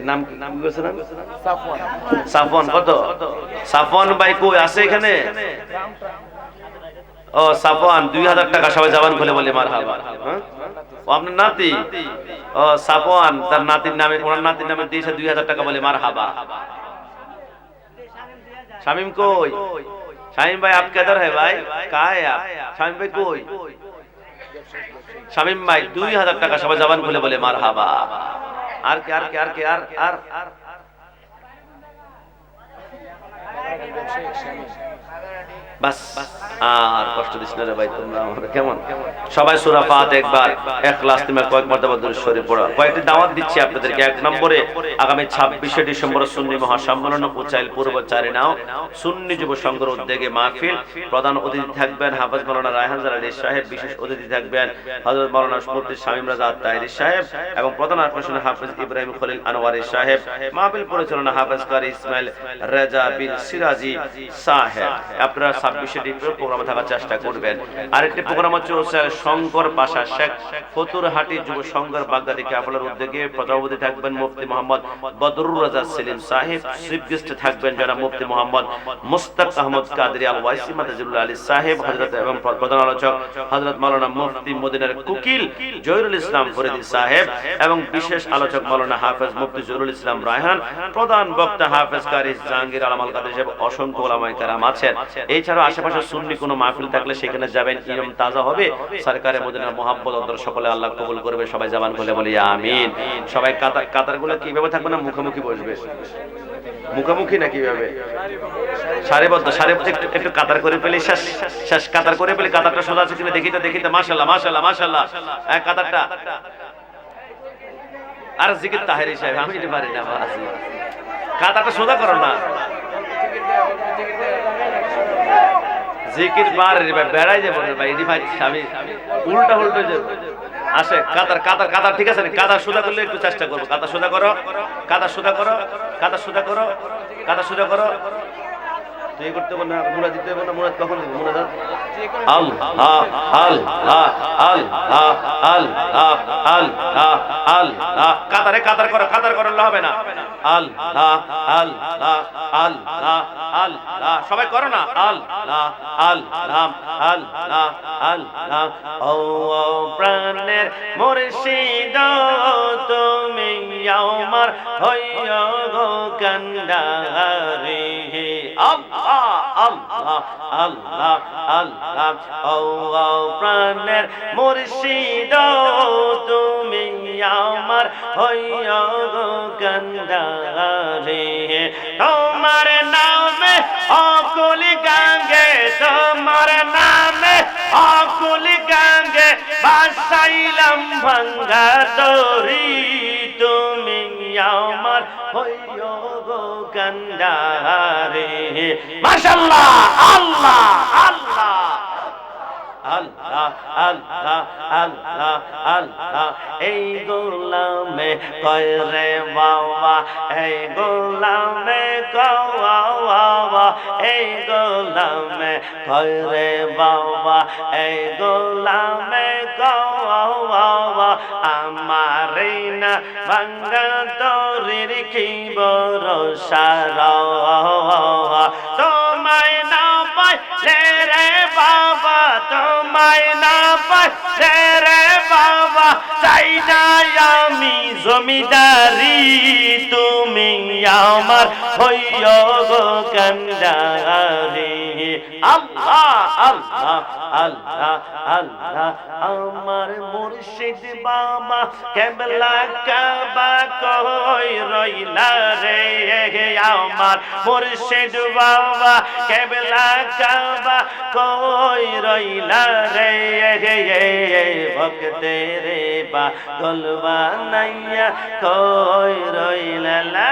নাম নাম বলছিলাম সাফওয়ান। কত সাফওয়ান ভাই কই আছে এখানে? ও সাফওয়ান 2000 টাকা। সবাই জবান খুলে বলি মারহাবা। ও আপনার নাতি? ও সাফওয়ান তার নাতির নামে, ওনার নাতির নামে দিয়েছে 2000 টাকা। বলে মারহাবা। শামিম কই? শামিম ভাই আপ কিধর है भाई? कहाँ है आप? শামিম ভাই কই? শামিম ভাই 2000 টাকা। সবাই জবান খুলে বলে মারহাবা। আর কি আর কি আর কি আর আর বাস। আর কষ্ট দিস না রে ভাই তোমরা আমার। কেমন সবাই সূরা ফাতিহা একবার, ইখলাস তুমি কয়েক মারতবা দরুদ শরীফ পড়ো। কয়েকটি দাওয়াত দিচ্ছি আপনাদেরকে। এক নম্বরে আগামী 26শে ডিসেম্বর সুন্নি মহাসম্মেলন উচাইল পূর্ব চারিনাও সুন্নি যুব সংঘের উদ্যোগে মাহফিল। প্রধান অতিথি থাকবেন হাফেজ মাওলানা রায়হান আলী সাহেব। বিশেষ অতিথি থাকবেন হযরত মাওলানা মুফতি শামীম রাজা আত-তাহেরি সাহেব এবং প্রধান আকর্ষণ হাফেজ ইব্রাহিম খলিল আনোয়ারি সাহেব। মাহফিল পরিচালনা হাফেজ কারি ইসমাইল রেজা বিন সিরাজি সাহেব। আপনারা 26শে ডিসেম্বর প্রোগ্রামে থাকার চেষ্টা করবেন। আরেকটি প্রোগ্রাম হচ্ছে শঙ্কর পাশা শেখ ফতুরহাটি যুব সংঘের বাগদাদি ক্যাফেলের উদ্যোগে প্রধান অতিথি থাকবেন মুফতি মোহাম্মদ বদরুর রাজা সেলিম সাহেব। চিফ গেস্ট থাকবেন জনাব মুফতি মোহাম্মদ মুস্তাক আহমদ কাদরি আল ওয়াইসি মাদাজিউল্লাহ আলী সাহেব হযরত এবং প্রধান আলোচক হযরত মাওলানা মুফতি মদিনার কুকিল জহিরুল ইসলাম ফরিদি সাহেব এবং বিশেষ আলোচক মাওলানা হাফেজ মুফতি জহিরুল ইসলাম রায়হান। প্রধান বক্তা হাফেজ কারি জাহাঙ্গীর আলম আল কাদের সাহেব। অসংখ্য উলামায়ে কেরাম আছেন। এছাড়াও আশেপাশে সুন্নি কোনো মাহফিল থাকলে সেখানে যাবেন, ইলম তাজা হবে। সরকারে মদিনার মুহাব্বত অন্তর সকলে আল্লাহ কবুল করবে। সবাই জবান খুলে বলি আমিন। সবাই কাতারগুলো কিভাবে থাকবে না মুখোমুখি বসবে? মুখোমুখি না কিভাবে? সারিবদ্ধ। একটু কাতার করে পেলে শেষ কাতার করে পেলে কাতারটা সোজা আছে কিনা দেখিতে দেখিতে। মাশাআল্লাহ মাশাআল্লাহ মাশাআল্লাহ। কাতারটা আর জিকির তাহেরি সাহেব আমি এটা পারি না। কাতারটা সোজা করো না। জিকির বারে বেড়াই যাবো ভাই। এডি ভাই আমি উল্টা উল্টো যাব। আসে কাতার কাতার কাতার ঠিক আছে? কাতার সোজা করলে একটু চেষ্টা করবো। কাতার সোজা করো, কাতার সোজা করো, কাতার সোজা করো, কাতার সোজা করো। তুই করতে বল না, মুড়া দিতে বল না। মুড়া কখন দিব? মুড়া দাও। আল্লাহ আল্লাহ আল্লাহ আল্লাহ আল্লাহ আল্লাহ। কাতারে কাতার করো, কাতার করলে হবে না। আল্লাহ আল্লাহ আল্লাহ আল্লাহ। সবাই করো না। আল্লাহ আল্লাহ আল্লাহ আল্লাহ। ও প্রাণের মুর্শিদ তুমি আমার হইও গো কান্ডারি। আল্লাহ আল্লাহ আল্লাহ আল্লাহ। ও প্রাণের মুর্শিদ তুমি আমার হইও গো কান্ডারি। তোমার নামে অকুল গঙ্গে, তোমার নামে অকুল গঙ্গে বাসাইলাম ভাঙ্গা তরি। তুমি আমার হইও গো কান্ডারি। মাশাআল্লাহ আল্লাহ আল্লাহ আল্লাহ আল্লাহ আল্লাহ আল্লাহ। এই গোলামে কয় রে বাবা, এই গোলামে কওয়া, এই গোলামে কয় রে বাবা, এই গোলামে কওয়া। আমার না ভাঙ্গা তরির কি ভরসা, তোমায় না পাইলে রে বাবা, তোমায় না পাইলে রে বাবা চাই না আমি জমিদারি তুমি আমার হইও গো কান্ডারি আল্লাহ আল্লাহ আল্লাহ আল্লাহ আমার মুর্শিদ বাবা কেবলা কাবা কই রইলা রে আমার মুর্শিদ বাবা কেবলা কাবা কই রইলা রে ভক্তের পাগল বানাইয়া কই রইলা।